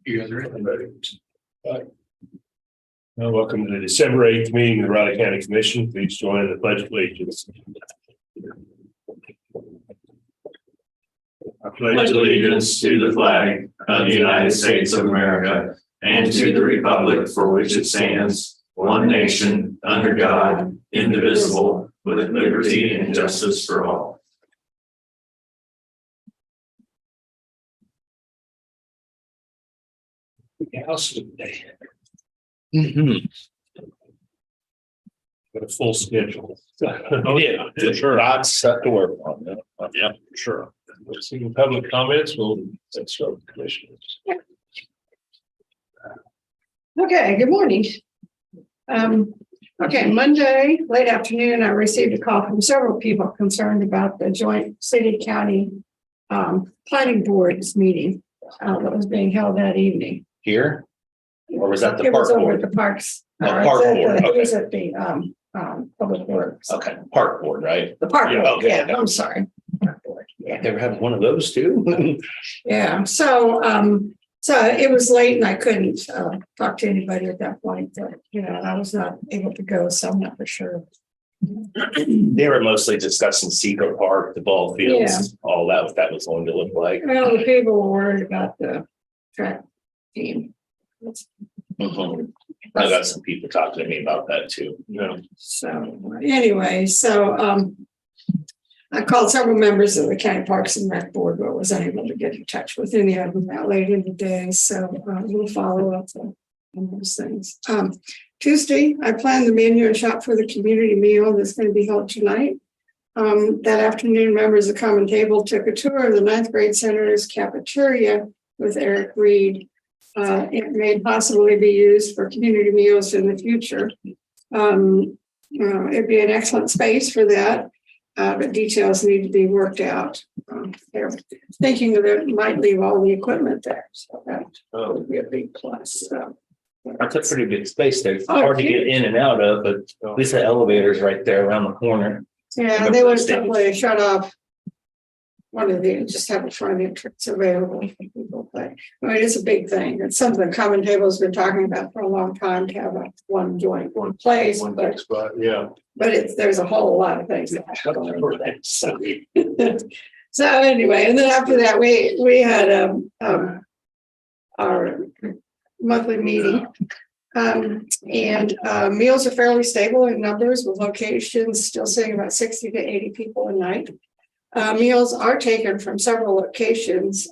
You guys ready? I'm ready. Welcome to the December 8th meeting of the Riley County Commission. Please join in the Pledge of Allegiance. I Pledge allegiance to the flag of the United States of America and to the republic for which it stands, one nation, under God, indivisible, with liberty and justice for all. House today. Got a full schedule. Oh, yeah, for sure. Lots set to work on. Yeah, for sure. Seeing public comments, we'll start with the commissioners. Okay, good morning. Okay, Monday, late afternoon, I received a call from several people concerned about the joint city-county planning board's meeting that was being held that evening. Here? Or was that the It park was over board? at the parks. Oh, park board, It was at the public works. Okay, park board, right? The park, Yeah, board, okay. yeah, I'm sorry. Park board, yeah. They were having one of those too. Yeah, so it was late and I couldn't talk to anybody at that point, but I was not able to go, so I'm not for sure. They were mostly discussing Seacoast Park, the ball fields, all that, what that was going to look like. Well, the people were worried about the track team. Mhm. I got some people talking to me about that too. So anyway, I called several members of the County Parks and Rec Board, but was unable to get in touch with any of them that late in the day. So we'll follow up on those things. Tuesday, I planned the menu and shop for the community meal that's going to be held tonight. That afternoon, members of Common Table took a tour of the 9th grade center's cafeteria with Eric Reed. It may possibly be used for community meals in the future. It'd be an excellent space for that, but details need to be worked out. They're thinking that it might leave all the equipment there, so that would be a big plus. That's a pretty big space there. It's hard to get in and out of, but at least the elevator's right there around the corner. Yeah, they would simply shut off one of the, just have a front entrance available for people. But it's a big thing. It's something Common Table's been talking about for a long time, to have one joint, one place. One big spot, yeah. But there's a whole lot of things that have to go into that. So anyway, and then after that, we had our monthly meeting. And meals are fairly stable in numbers, with locations still saying about 60 to 80 people a night. Meals are taken from several locations,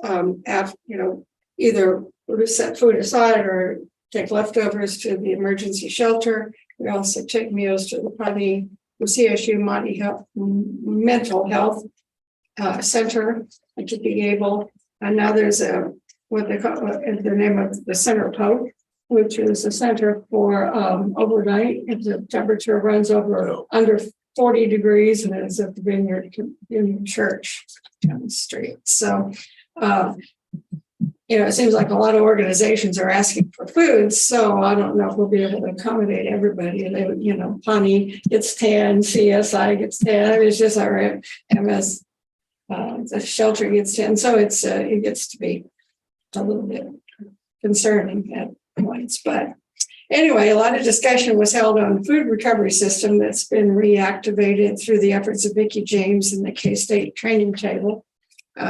either set food aside or take leftovers to the emergency shelter. We also take meals to the CSU Mental Health Center to be able. And now there's what they call the name of the Center Poke, which is a center for overnight if the temperature runs under 40 degrees, and it's at the Vineyard Union Church down the street. So, it seems like a lot of organizations are asking for food. So I don't know if we'll be able to accommodate everybody. And they would, Pawnee gets 10, CSI gets 10. It's just our MS, the shelter gets 10. So it gets to be a little bit concerning at points, but anyway, a lot of discussion was held on the food recovery system that's been reactivated through the efforts of Vicki James and the K-State Training Table.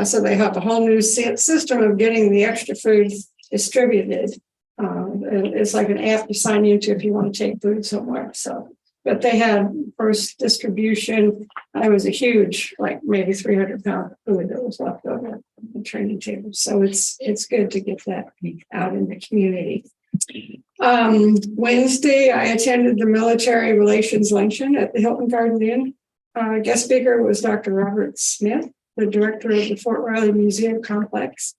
So they have a whole new system of getting the extra food distributed. It's like an app to sign into if you want to take food somewhere. So, but they had first distribution. It was a huge, like maybe 300-pound food that was left over from the training table. So it's good to get that out in the community. Wednesday, I attended the military relations luncheon at the Hilton Garden Inn. Guest speaker was Dr. Robert Smith, the director of the Fort Riley Museum Complex.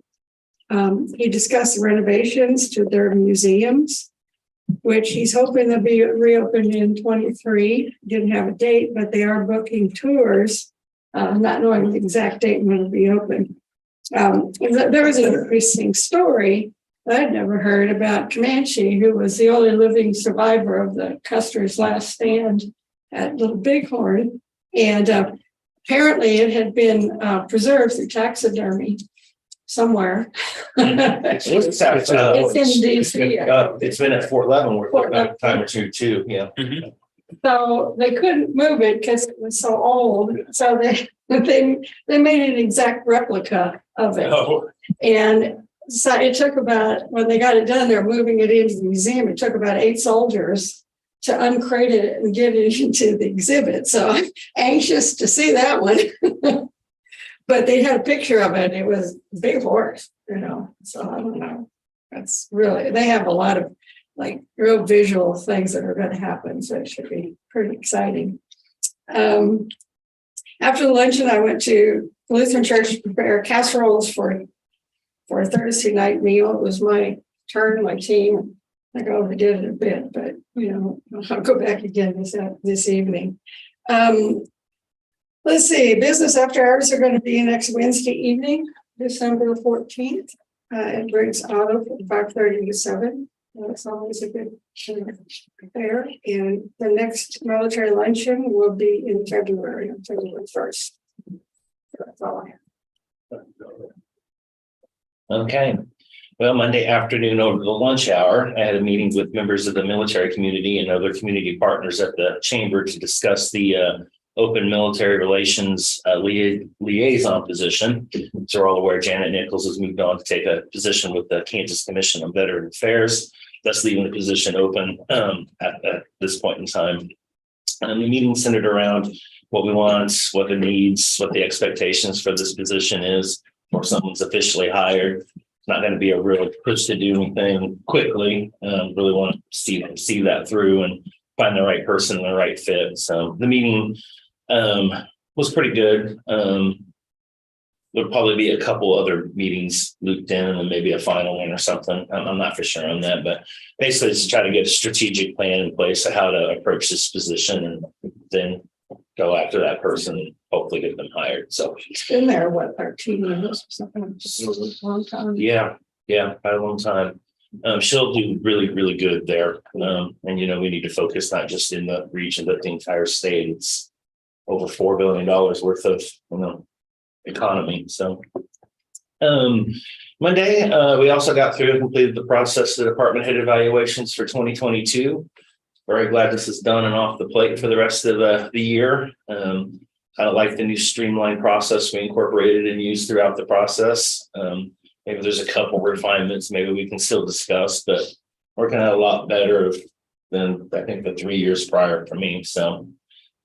He discussed the renovations to their museums, which he's hoping they'll be reopened in 23. Didn't have a date, but they are booking tours, not knowing the exact date when it'll be open. There was an interesting story I'd never heard about Comanche, who was the only living survivor of the Custer's last stand at Little Bighorn. And apparently it had been preserved through taxidermy. somewhere. It's in DC. It's been at Fort Leavenworth a time or two too. Yeah. So they couldn't move it because it was so old. So they made an exact replica of it. Oh, And so it took about, when they got it done, they're moving it into the museum. It took about 8 soldiers to uncrate it and get it into the exhibit. So I'm anxious to see that one. But they had a picture of it. It was a big horse, So I don't know. That's really, they have a lot of like real visual things that are going to happen. So it should be pretty exciting. After the luncheon, I went to Lutheran Church to prepare casseroles for a Thursday night meal. It was my turn, my team. I think I overdid it a bit, but I'll go back again this evening. Let's see, business after hours are going to be next Wednesday evening, December 14th. It brings auto from 5:30 to 7. That's always a good affair. And the next military luncheon will be in February, on February 1st. So that's all I have. Okay. Well, Monday afternoon over the lunch hour, I had a meeting with members of the military community and other community partners at the chamber to discuss the open military relations liaison position. So we're all aware Janet Nichols has moved on to take a position with the Kansas Commission on Veteran Affairs, thus leaving the position open at this point in time. The meeting centered around what we want, what the needs, what the expectations for this position is, or someone's officially hired. It's not going to be a real push to do anything quickly. Really want to see that through and find the right person and the right fit. So the meeting was pretty good. There'll probably be a couple other meetings looped in and then maybe a final one or something. I'm not for sure on that, but basically just try to get a strategic plan in place of how to approach this position and then go after that person and hopefully get them hired. So It's been there, 13 years or something? Just a long time. yeah, quite a long time. She'll do really, really good there. And we need to focus not just in the region, but the entire state. It's over $4 billion worth of economy. So Monday, we also got through and completed the process of the department head evaluations for 2022. Very glad this is done and off the plate for the rest of the year. I like the new streamlined process we incorporated and used throughout the process. Maybe there's a couple refinements maybe we can still discuss, but working out a lot better than I think the 3 years prior for me. So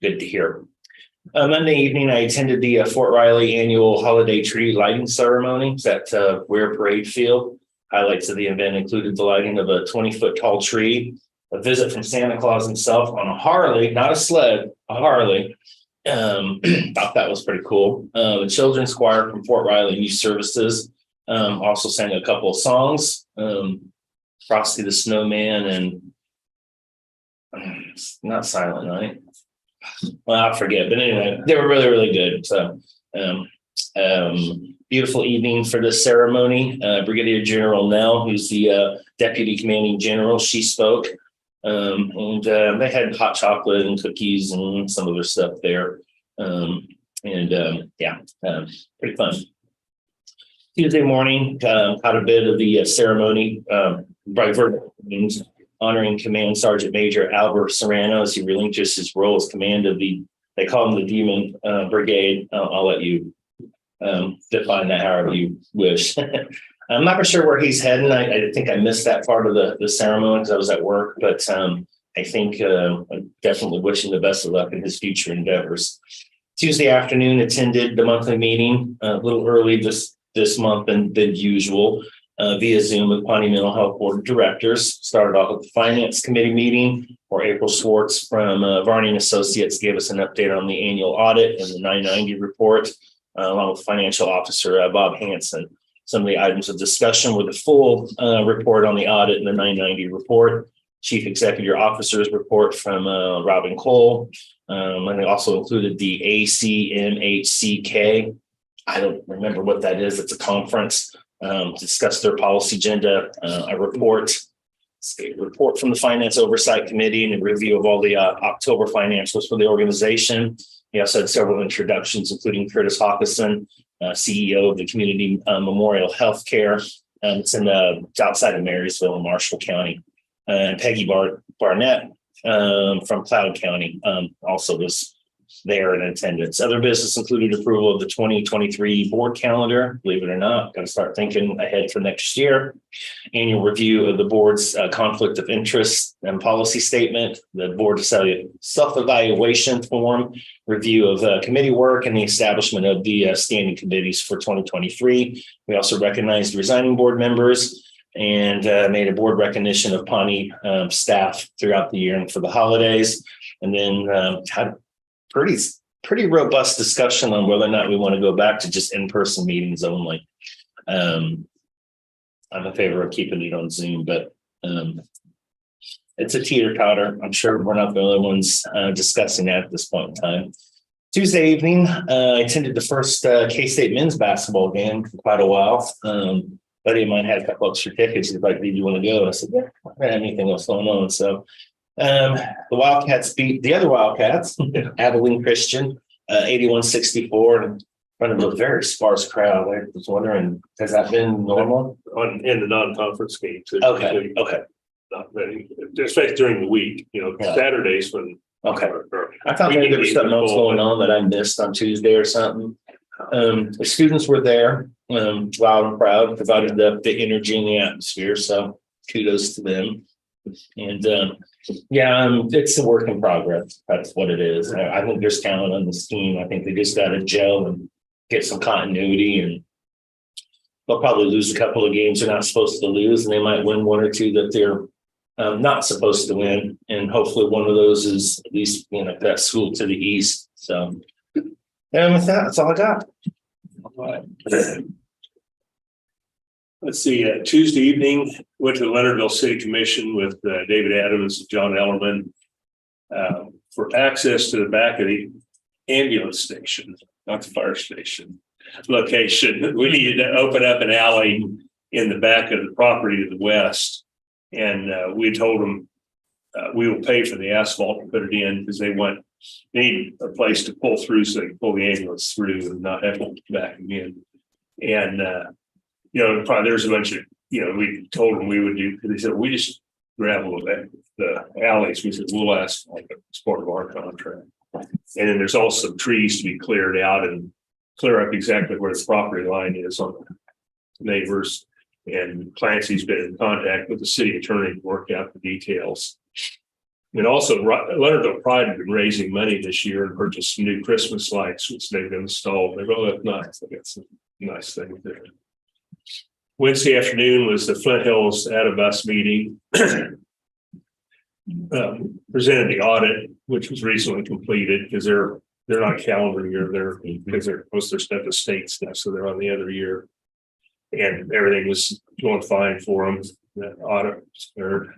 good to hear. Monday evening, I attended the Fort Riley annual holiday tree lighting ceremony at Ware Parade Field. Highlights of the event included the lighting of a 20-foot tall tree, a visit from Santa Claus himself on a Harley, not a sled, a Harley. Thought that was pretty cool. The children's choir from Fort Riley Youth Services also sang a couple of songs. Frosty the Snowman and not Silent Night. Well, I forget, but anyway, they were really, really good. So beautiful evening for this ceremony. Brigadier General Nell, who's the Deputy Commanding General, she spoke. And they had hot chocolate and cookies and some other stuff there. Pretty fun. Tuesday morning, caught a bit of the ceremony, honoring Command Sergeant Major Albert Serrano as he relinquished his role as command of they call him the Demon Brigade. I'll let you define that however you wish. I'm not for sure where he's heading. I think I missed that part of the ceremony because I was at work, but I think I'm definitely wishing the best of luck in his future endeavors. Tuesday afternoon, attended the monthly meeting a little early this month than usual via Zoom with Pawnee Mental Health Board of Directors. Started off with the Finance Committee meeting where April Schwartz from Varney and Associates gave us an update on the annual audit and the 990 report, along with Financial Officer Bob Hanson. Some of the items of discussion were the full report on the audit and the 990 report, Chief Executive Officer's report from Robin Cole, and they also included the ACMHCK. I don't remember what that is. It's a conference to discuss their policy agenda, a report from the Finance Oversight Committee and a review of all the October financials for the organization. He also had several introductions, including Curtis Hawkinson, CEO of the Community Memorial Healthcare. It's it's outside of Marysville in Marshall County. And Peggy Barnett from Cloud County also was there in attendance. Other business included approval of the 2023 board calendar. Believe it or not, got to start thinking ahead for next year. Annual review of the board's conflict of interest and policy statement, the board self-evaluation form, review of committee work, and the establishment of the standing committees for 2023. We also recognized resigning board members and made a board recognition of Pawnee staff throughout the year and for the holidays. And then had pretty robust discussion on whether or not we want to go back to just in-person meetings only. I'm in favor of keeping it on Zoom, but it's a teeter-totter. I'm sure we're not the only ones discussing that at this point in time. Tuesday evening, I attended the first K-State men's basketball game for quite a while. Buddy of mine had a couple extra tickets. He's like, "Do you want to go?" I said, "Yeah, I don't have anything else going on." So the Wildcats beat the other Wildcats, Abilene Christian, 81-64 in front of a very sparse crowd. I was wondering, has that been normal? In the non-conference games. Okay. Not very, especially during the week, Yeah. Saturdays when. Okay. I thought maybe there was something else going on that I missed on Tuesday or something. The students were there, loud and proud, provided the energy in the atmosphere. So kudos to them. And it's a work in progress. That's what it is. I think there's talent on this team. I think they just got to gel and get some continuity, and they'll probably lose a couple of games they're not supposed to lose, and they might win one or two that they're not supposed to win. And hopefully one of those is at least that school to the east. So, and with that, that's all I got. All right. Let's see, Tuesday evening, went to the Leonardville City Commission with David Adams and John Ellerman for access to the back of the ambulance station, not the fire station location. We needed to open up an alley in the back of the property to the west. And we told them we will pay for the asphalt to put it in because they need a place to pull through so they can pull the ambulance through and not have to back them in. And probably there's a bunch of, we told them we would do, because they said, we just gravel the alleys. We said, we'll asphalt it as part of our contract. And then there's also trees to be cleared out and clear up exactly where the property line is on the neighbors. And Clancy's been in contact with the city attorney to work out the details. And also, Leonardville Pride have been raising money this year and purchased some new Christmas lights, which they've installed. They're really nice. They got some nice things there. Wednesday afternoon was the Flint Hills At-A-Bus meeting. Presented the audit, which was recently completed because they're not calendar year, because most of their stuff is state stuff, so they're on the other year. And everything was going fine for them. That audit was cleared.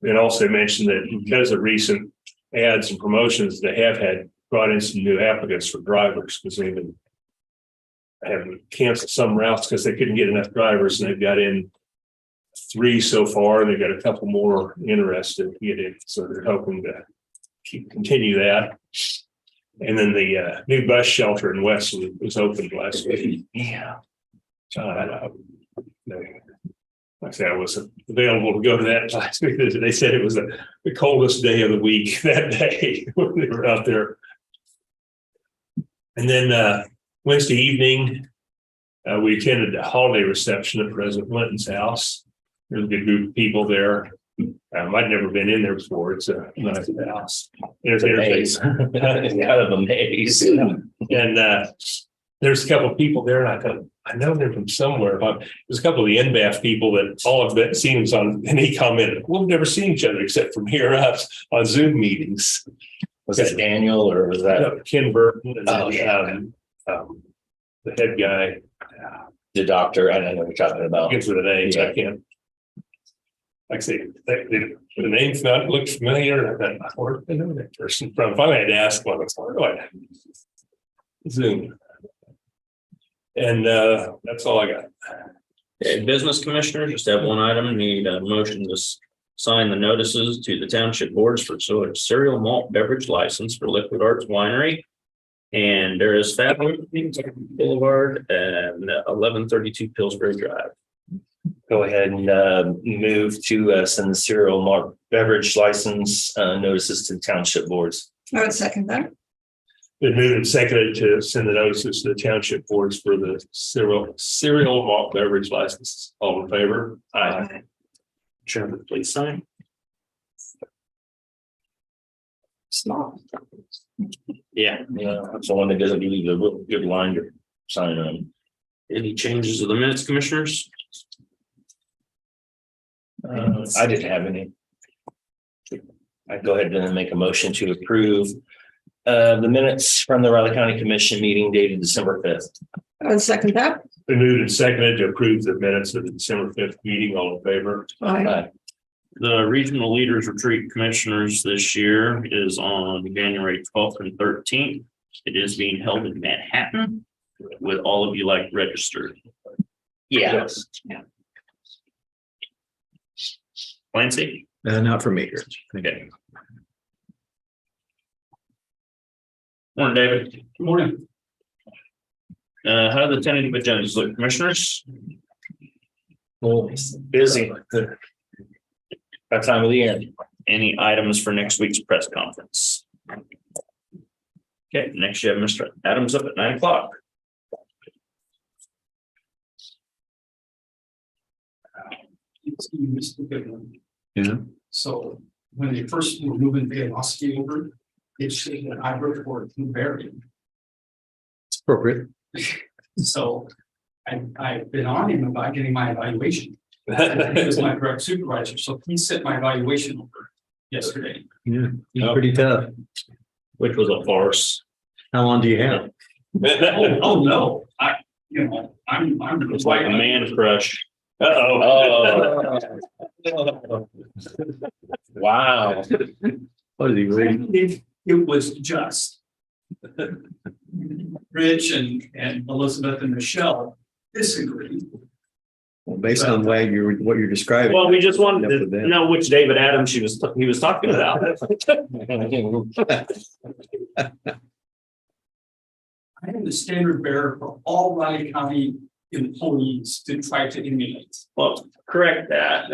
It also mentioned that because of recent ads and promotions, they have had brought in some new applicants for drivers because they've been having to cancel some routes because they couldn't get enough drivers, and they've got in 3 so far, and they've got a couple more interested to get in. So they're hoping to continue that. And then the new bus shelter in Westwood was opened last week. Yeah. Like I said, I wasn't available to go to that last week. They said it was the coldest day of the week that day when they were out there. And then Wednesday evening, we attended the holiday reception at President Clinton's house. There's a good group of people there. I'd never been in there before. It's a nice house. There's a maze. It's kind of a maze. And there's a couple of people there, and I thought, I know them from somewhere. There's a couple of the NBAF people that all have seen us on, and he commented, we've never seen each other except from here up on Zoom meetings. Was that Daniel or was that Ken Burton? And the head guy, the doctor? I don't know what you're talking about. Begins with an A. Yeah. I can't. Like I say, the name's not look familiar. I know that person from. Finally, I had to ask one. It's like, Zoom. And that's all I got. Okay, business commissioner, just have one item, need a motion to sign the notices to the township boards for cereal malt beverage license for Liquid Arts Winery And there is Fab Boulevard and 1132 Pillsbury Drive. Go ahead and move to send the cereal malt beverage license notices to the township boards. I would second that. Been moved and seconded to send the notices to the township boards for the cereal malt beverage licenses. All in favor? Aye. Chairman, please sign. Small. Yeah. Yeah, that's the one that doesn't leave a real good line to sign on. Any changes to the minutes, commissioners? I didn't have any. I'd go ahead and make a motion to approve the minutes from the Riley County Commission meeting dated December 5th. I would second that. Been moved and seconded to approve the minutes of the December 5th meeting. All in favor? Aye. The Regional Leaders Retreat Commissioners this year is on January 12th and 13th. It is being held in Manhattan. With all of you like registered. Yes. Clancy? Not for me. Okay. Morning, David. Good morning. How do the tentative agendas look, commissioners? Well, busy. That time of the year. Any items for next week's press conference? Okay, next you have Mr. Adams up at 9 o'clock. Yeah. So when they first were moving BOCC over, it showed that I worked for Blueberry. It's appropriate. So I've been on him about getting my evaluation. He was my direct supervisor, so he sent my evaluation over yesterday. Yeah, it's pretty tough. Which was a farce. How long do you have? Oh, no, I'm. It's like a man crush. Oh. Wow. What is he waiting? It was just. Rich and Elizabeth and Michelle disagreed. Well, based on what you're describing. Well, we just wanted Enough with to that. know which David Adams he was talking about. I am the standard bearer for all Riley County employees to try to emulate. Well, correct that.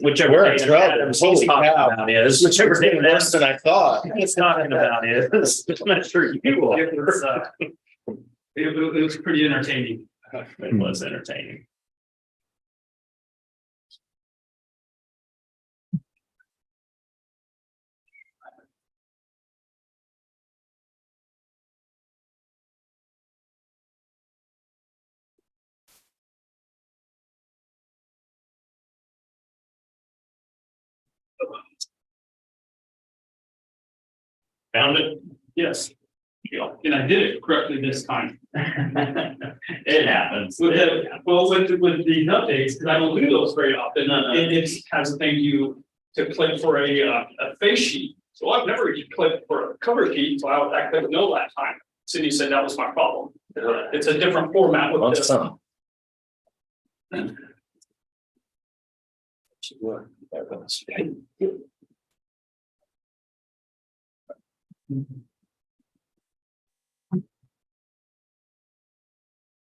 Whichever We're in David trouble. Adams Holy he's talking cow. about is, whichever David Worse Adams than I thought. he's talking about is, I'm not sure you are. It was pretty entertaining. It was entertaining. Found it? Yes. And I did it correctly this time. It happens. With these updates, because I don't do those very often, it has a thing to click for a face sheet. So I've never clicked for a cover sheet, so I clicked no that time. Cindy said that was my problem. It's a different format with this. Awesome. We're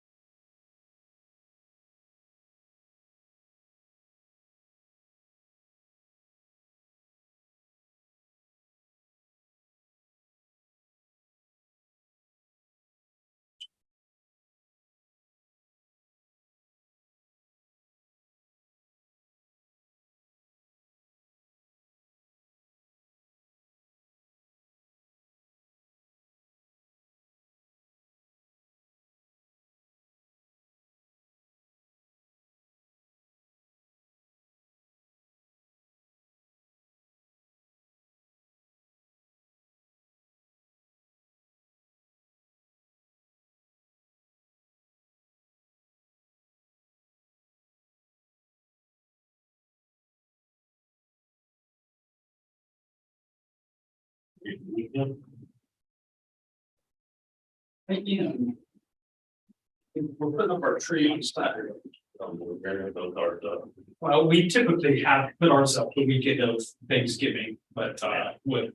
putting up our tree on Saturday. Well, we typically have put ourselves the weekend of Thanksgiving, but with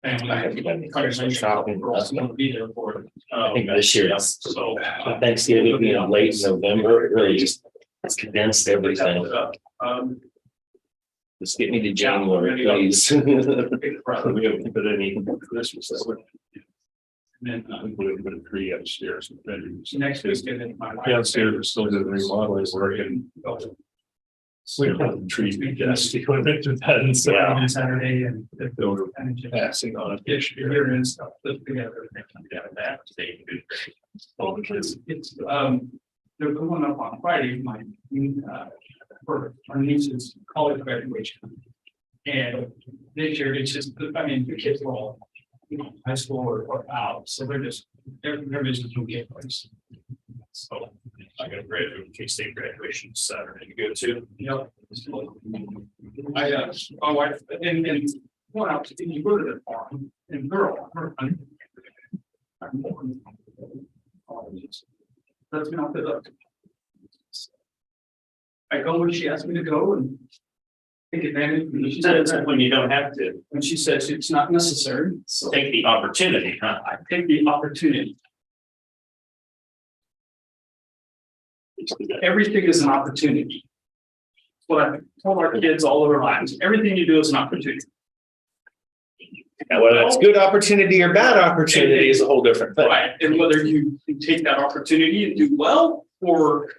family. I haven't done any Christmas shopping. Girls want to be there for it. I think this year it's So. Thanksgiving being late November, it really just it's condensed everything. Just get me to January, please. We haven't put any Christmas. And then, We put a tree upstairs in the bedrooms. next week's gonna. My wife- Downstairs, we're still doing remodeling work and. We don't have the trees we just when it's done, so. On Saturday and. They were passing on it this year. Year and stuff, put together. Yeah, that they do. All the kids, it's, they're going up on Friday, for our niece's college graduation. And this year, it's just, I mean, the kids were all, high school or out, so they're just from gateways. So I got a graduate, K-State graduation Saturday to go to. Yep. My wife, and went out to, you go to the farm, and girl, that's not the. I go when she asked me to go and take advantage. She said it's when you don't have to And she says it's not necessary, so take the opportunity, huh? I take the opportunity. Everything is an opportunity. What I told our kids all of our lives, everything you do is an opportunity. Now, whether it's good opportunity or bad opportunity is a whole different thing. Right, and whether you take that opportunity and do well, or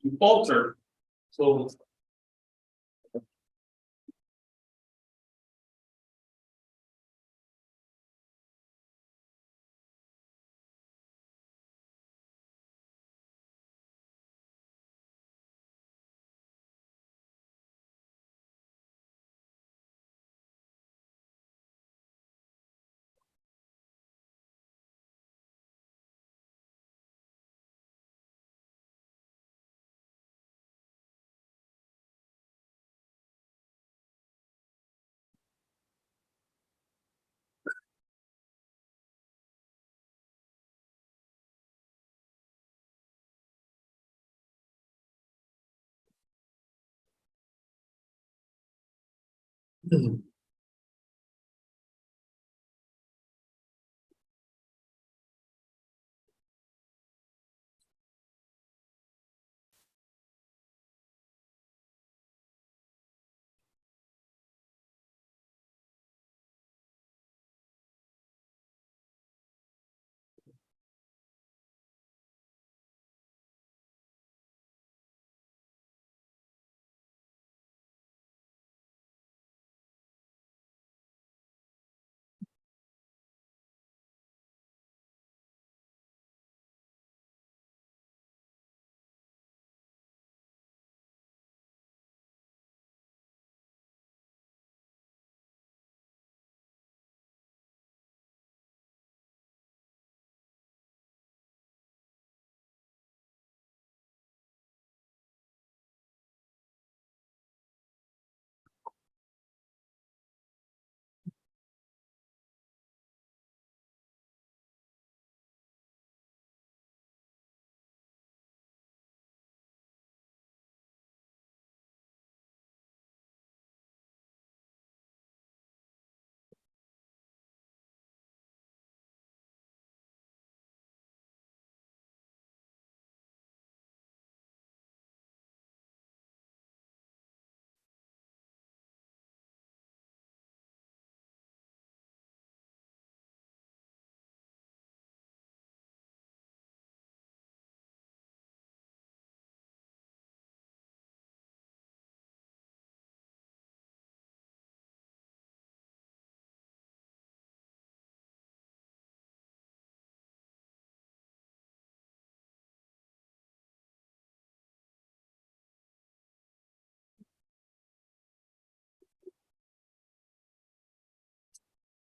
you falter. So.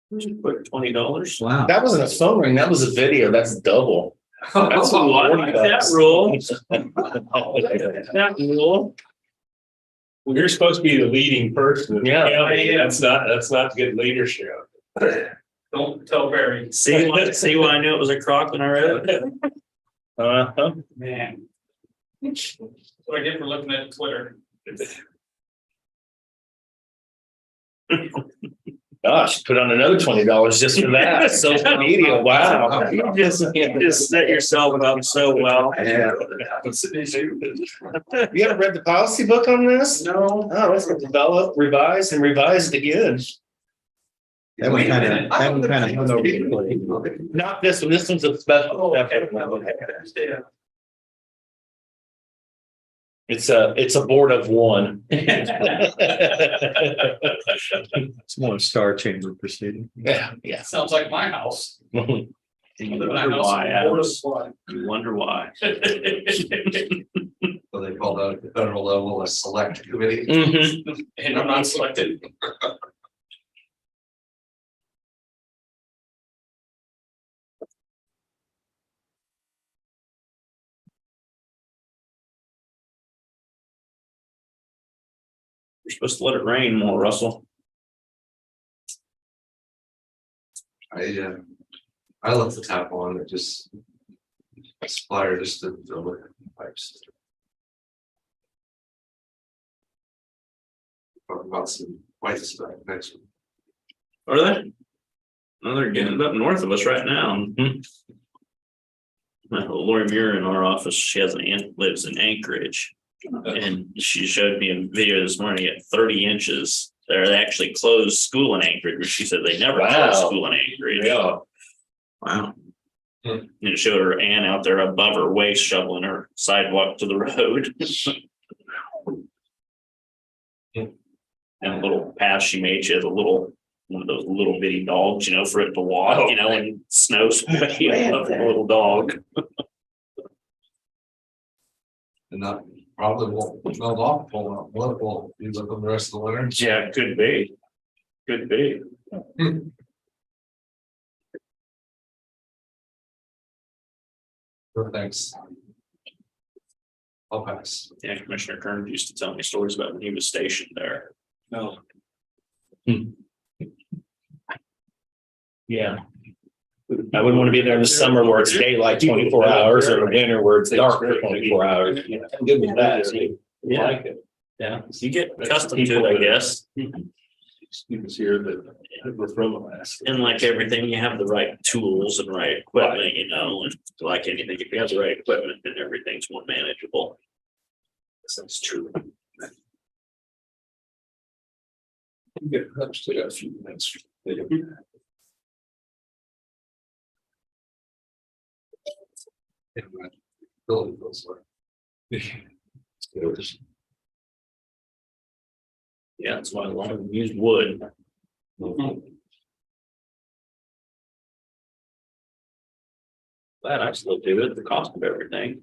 Quick $20. Wow. That wasn't a phone ring, that was a video, that's double. That's Oh, I like that rule. $40. That rule. Well, you're supposed to be the leading person. in the Yeah. county. That's not good leadership. Don't tell Barry. See why I knew it was a crock when I read it? Uh-huh. Man. That's what I get for looking at Twitter. Gosh, put on another $20 just for that. Social media, wow. You just set yourself up so well. Yeah. You haven't read the policy book on this? No. Oh, it's been developed, revised and revised again. That one kind of hung over the Not this one, this one's a special. It's a board of one. It's more a star chamber proceeding. Yeah, yeah. Sounds like my house. You wonder why, Adams. You wonder why. So they call that at the federal level a select committee. Mhm. And I'm not selected. You're supposed to let it rain more, Russell. I left the tap on, it just. A supplier just to fill it pipes. Talk about some white stuff next week. Are they? No, they're getting it up north of us right now. Lori Muir in our office, she has an aunt lives in Anchorage. And she showed me a video this morning at 30 inches. They actually closed school in Anchorage, but she said they never Wow. closed school in Anchorage. Yeah. Wow. And it showed her aunt out there above her waist shoveling her sidewalk to the road. And a little path she made, she has a little, one of those little bitty dogs, for it to walk, when snow's way up the little dog. And that probably won't melt off, will be looking the rest of the winter. Yeah, could be. Could be. Thanks. I'll pass. Yeah, Commissioner Kern used to tell me stories about when he was stationed there. No. Yeah. I wouldn't want to be there in the summer where it's daylight 24 hours or the winter where it's dark for 24 hours. I'm good with that. Yeah. Like it. Yeah, you get accustomed to it, I guess. Students here that were from Alaska. And like everything, you have the right tools and right equipment, and like anything, if you have the right equipment, then everything's more manageable. That's true. Still got a few minutes. Building goes like. Yeah, that's why a lot of them use wood. Glad I still do it, the cost of everything.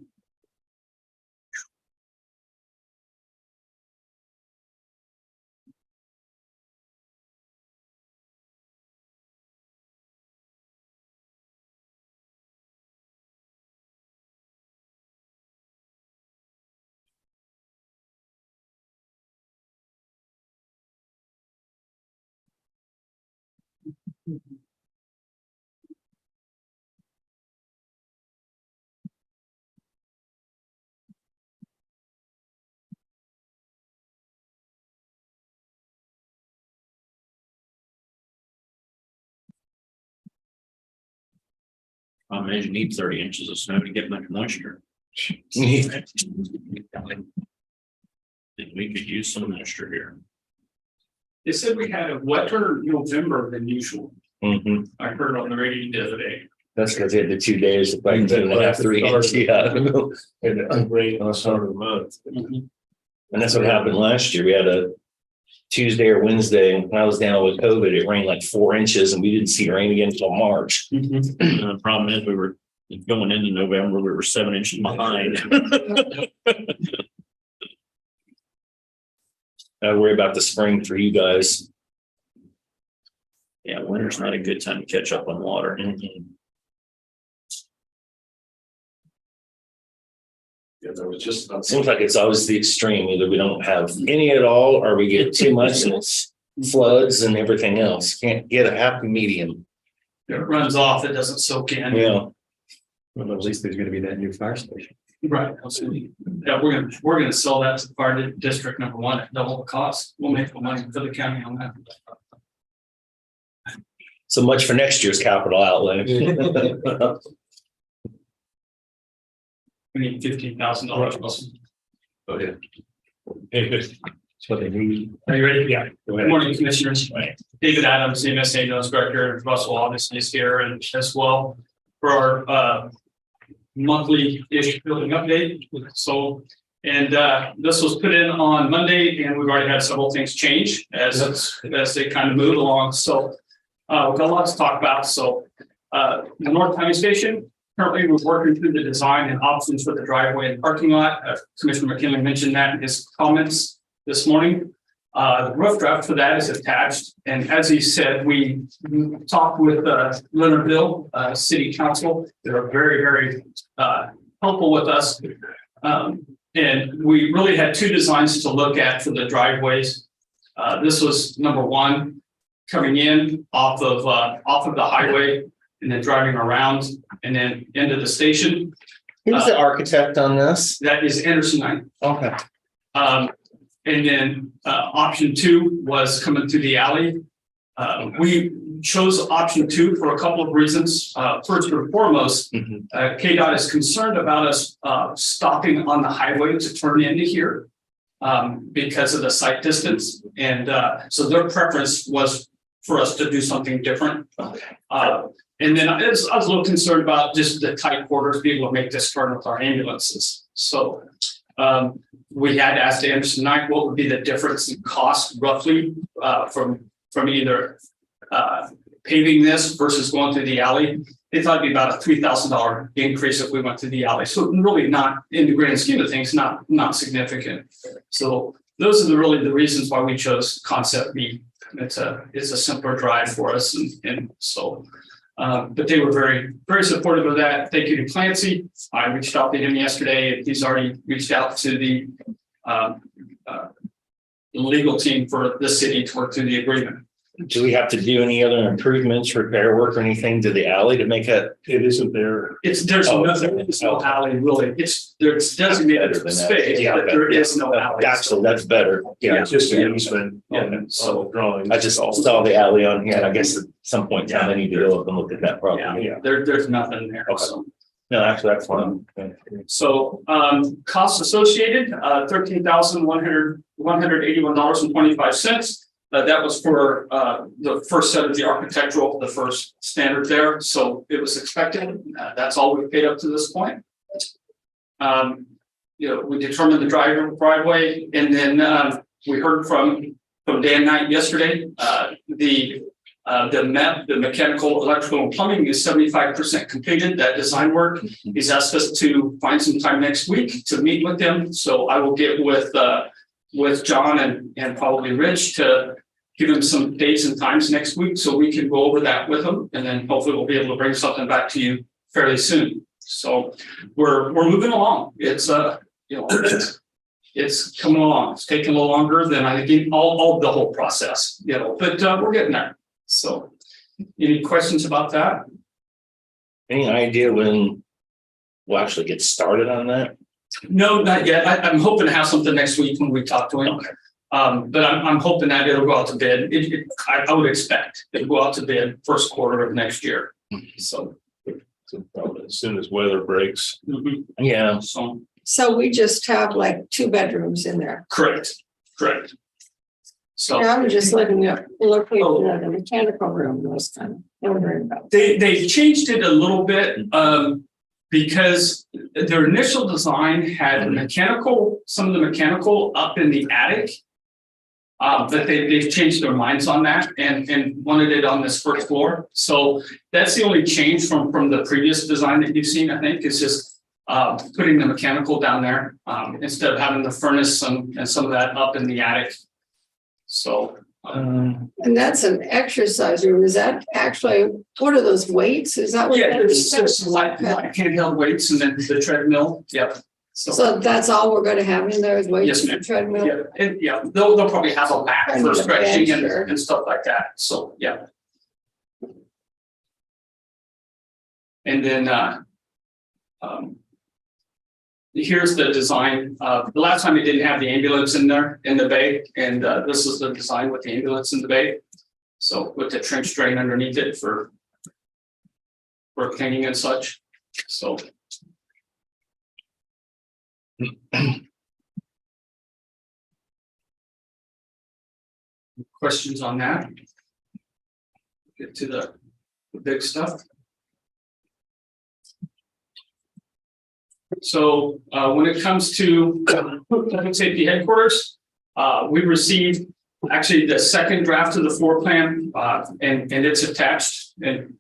I imagine you need 30 inches of snow to get much moisture. We could use some moisture here. They said we had a wetter November than usual. Mhm. I heard on the radio the other day. That's because it had the 2 days, like 2.5, 3 inches. Yeah. And rain on the start of the month. And that's what happened last year. We had a Tuesday or Wednesday, and when I was down with COVID, it rained like 4 inches and we didn't see rain again until March. And the problem is we were going into November, we were 7 inches behind. I worry about the spring for you guys. Yeah, winter's not a good time to catch up on water. Yeah, there was just. It seems like it's always the extreme. Either we don't have any at all, or we get too much and it's floods and everything else. Can't get a happy medium. If it runs off, it doesn't soak in. Yeah. Well, at least there's gonna be that new fire station. Right, absolutely. Yeah, we're gonna sell that to the fire district number one at double the cost. We'll make the money for the county on that. So much for next year's capital outlay. We need $15,000. Okay. That's what they need. Are you ready? Yeah. Go Good ahead. morning, Commissioners. David Adams, CMSA Nose Director, Russell obviously is here and as well for our monthly-ish building update. So, and this was put in on Monday and we've already had several things change as they kind of move along. So we've got a lot to talk about. So the North County Station, currently we're working through the design and options for the driveway and parking lot. Commissioner McKinley mentioned that in his comments this morning. The rough draft for that is attached. And as he said, we talked with Leonardville City Council. They're very, very helpful with us. And we really had two designs to look at for the driveways. This was number one, coming in off of the highway and then driving around and then into the station. Who's the architect on this? That is Anderson Knight. Okay. And then option two was coming through the alley. We chose option two for a couple of reasons. First and foremost, KDOT is concerned about us stopping on the highway to turn into here because of the site distance. And so their preference was for us to do something different. And then I was a little concerned about just the tight quarters, being able to make this turn with our ambulances. So we had asked Anderson Knight what would be the difference in cost roughly from either paving this versus going through the alley. They thought it'd be about a $3,000 increase if we went through the alley. So really not, in the grand scheme of things, not significant. So those are really the reasons why we chose concept B. It's a simpler drive for us, and so. But they were very, very supportive of that. Thank you to Clancy. I reached out to him yesterday. He's already reached out to the legal team for the city to work through the agreement. Do we have to do any other improvements, repair work or anything to the alley to make it? It isn't there. There's no alley really. There's designated space, but there is no alley. Gotcha, that's better. Yeah. It's just an easement. Yeah. So drawing. I just saw the alley on here. And I guess at some point in time, I need to go up and look at that property. Yeah, there's nothing there. Okay. So. No, actually, that's fine. So costs associated, $13,181.25. That was for the first set of the architectural, the first standard there. So it was expected. That's all we've paid up to this point. We determined the driveway, and then we heard from Dan Knight yesterday. The mechanical, electrical, and plumbing is 75% completed. That design work. He's asked us to find some time next week to meet with him. So I will get with John and probably Rich to give him some dates and times next week so we can go over that with him, and then hopefully we'll be able to bring something back to you fairly soon. So we're moving along. It's it's coming along. It's taking a little longer than I think all the whole process, but we're getting there. So any questions about that? Any idea when we'll actually get started on that? No, not yet. I'm hoping to have something next week when we talk to him. Okay. But I'm hoping that it'll go out to bid. I would expect it'll go out to bid first quarter of next year. So as soon as weather breaks. Yeah. So we just have like 2 bedrooms in there. Correct. So I'm just looking at the mechanical room was kind of wondering about. they changed it a little bit because their initial design had some of the mechanical up in the attic. But they've changed their minds on that and wanted it on this first floor. So that's the only change from the previous design that you've seen, I think, is just putting the mechanical down there instead of having the furnace and some of that up in the attic. So. And that's an exercise room. Is that actually, what are those weights? Is that what? Yeah, there's just light handheld weights and then the treadmill. Yep. So that's all we're going to have in there is weights and treadmill? Yeah, and they'll probably have a mat for stretching and stuff like that. So, yeah. And then here's the design. The last time it didn't have the ambulance in there in the bay, and this is the design with the ambulance in the bay. So with the trench drain underneath it for cleaning and such, so. Questions on that? Get to the big stuff. So when it comes to public safety headquarters, we received actually the second draft of the floor plan, and it's attached, and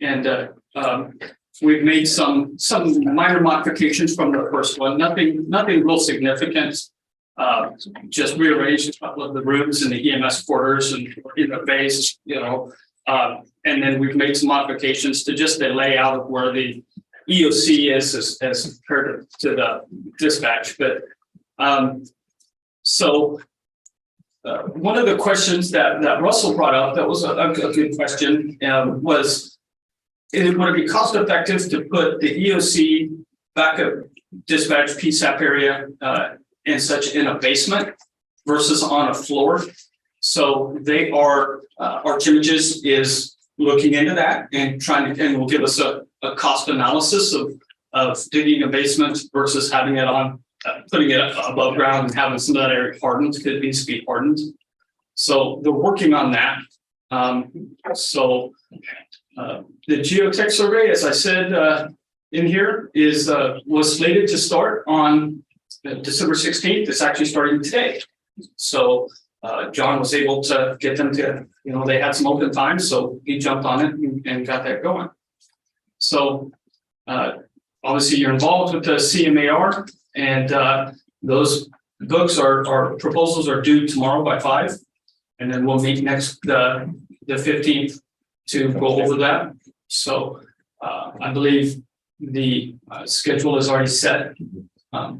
we've made some minor modifications from the first one. Nothing real significant. Just rearranged a couple of the rooms in the EMS quarters and in the base, and then we've made some modifications to just the layout of where the EOC is as compared to the dispatch. But one of the questions that Russell brought up that was a good question was, would it be cost effective to put the EOC backup dispatch PSAP area and such in a basement versus on a floor? So they are, Archimages is looking into that and will give us a cost analysis of digging a basement versus having it on, putting it above ground and having some of that area hardened, could be speed hardened. So they're working on that. The geotech survey, as I said in here, was slated to start on December 16th. It's actually starting today. So John was able to get them to, they had some open time, so he jumped on it and got that going. So obviously you're involved with the CMAR, and those books our proposals are due tomorrow by 5, and then we'll meet next the 15th to go over that. So I believe the schedule is already set.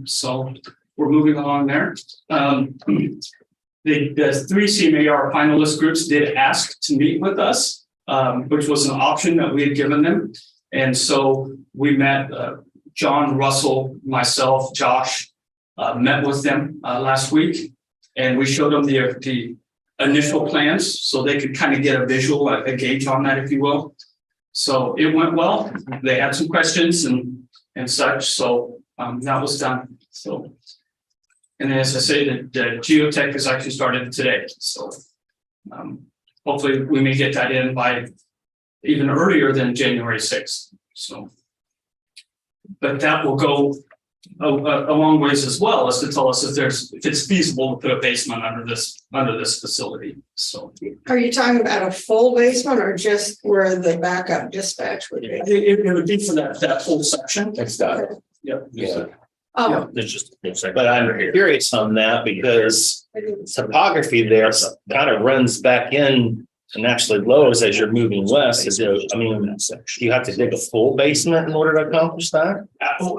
So we're moving along there. The 3 CMAR finalist groups did ask to meet with us, which was an option that we had given them. And so we met, John, Russell, myself, Josh, met with them last week, and we showed them the initial plans so they could kind of get a visual, a gauge on that, if you will. So it went well. They had some questions and such. So that was done. So, and as I say, the geotech has actually started today. So hopefully we may get that in by even earlier than January 6th. So, but that will go a long ways as well as to tell us if it's feasible to put a basement under this facility. So, Are you talking about a full basement or just where the backup dispatch would be? it would be for that whole section. It's done. Yep. Yeah. Oh, There's just. But I'm curious on that because topography there kind of runs back in and actually lowers as you're moving west. So, I mean, you have to dig a full basement in order to accomplish that?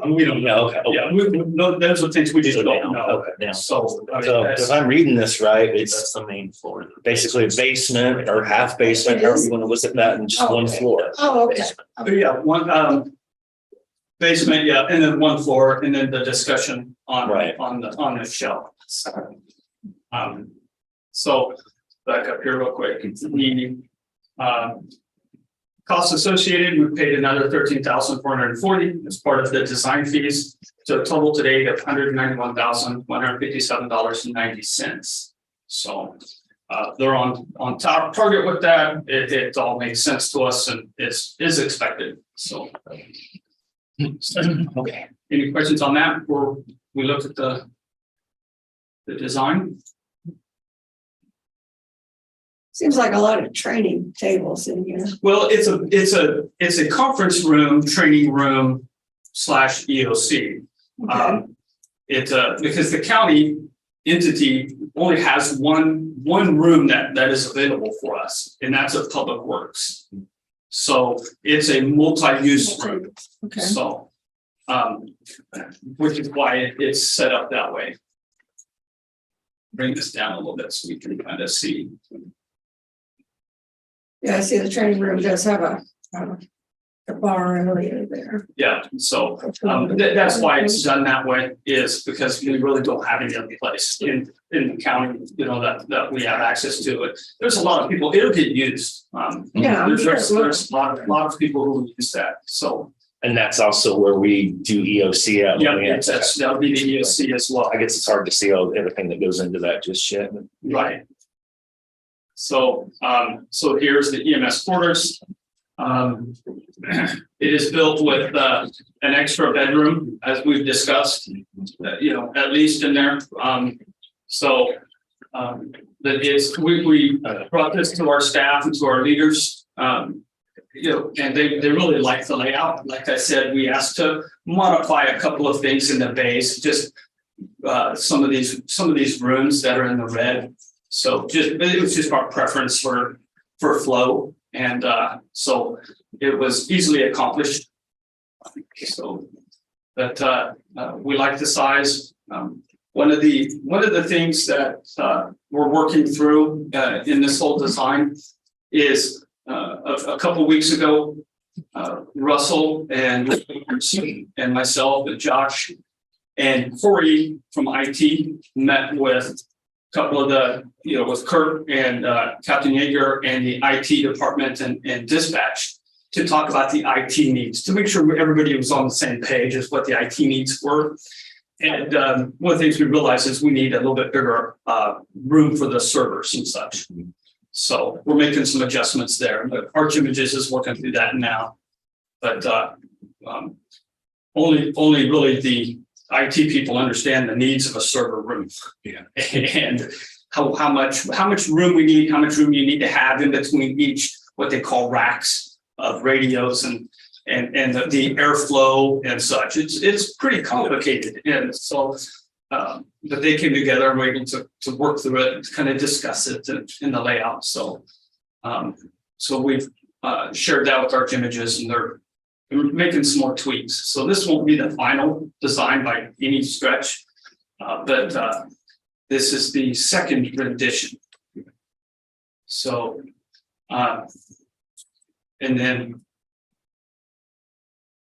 We don't know. Okay. Yeah, no, those are things we just don't know. Okay. Down. So, So if I'm reading this right, That's it's the main floor. basically a basement or half basement, however you want to look at that, and just one floor. oh, okay. yeah, one basement, yeah, and then one floor, and then the discussion on the shelf. So back up here real quick. The costs associated, we paid another $13,440 as part of the design fees. So total today of $191,157.90. So they're on target with that. It all makes sense to us and is expected. So Okay. any questions on that before we look at the design? Seems like a lot of training tables in here. Well, it's a conference room, training room / EOC. Okay. Because the county entity only has one room that is available for us, and that's a public works. So it's a multi-use room. Okay. So, which is why it's set up that way. Bring this down a little bit so we can kind of see. Yeah, I see the training room does have a the bar area there. Yeah, so that's why it's done that way, is because we really don't have any other place in the county, you know, that we have access to it. There's a lot of people, it'll get used. Yeah, I'm There's sure. a lot of people who use that, so. And that's also where we do EOC at. Yeah, that'll be the EOC as well. I guess it's hard to see everything that goes into that just yet. Right. So, so here's the EMS quarters. It is built with an extra bedroom, as we've discussed, you know, at least in there. So that is, we brought this to our staff and to our leaders, you know, and they really like the layout. Like I said, we asked to modify a couple of things in the base, just some of these rooms that are in the red. So it was just our preference for flow. And so it was easily accomplished. So that we like the size. One of the things that we're working through in this whole design is a couple of weeks ago, Russell and myself and Josh and Corey from IT met with couple of the, you know, with Kurt and Captain Yeager and the IT department and dispatch to talk about the IT needs, to make sure everybody was on the same page as what the IT needs were. And one of the things we realized is we need a little bit bigger room for the servers and such. So we're making some adjustments there. But Arch Images is working through that now. But only really the IT people understand the needs of a server room. Yeah. And how much room we need, how much room you need to have in between each what they call racks of radios and the airflow and such. It's pretty complicated. And so but they came together and were able to work through it, to kind of discuss it in the layout. So so we've shared that with Arch Images, and they're making some more tweaks. So this won't be the final design by any stretch, but this is the second rendition. So, and then,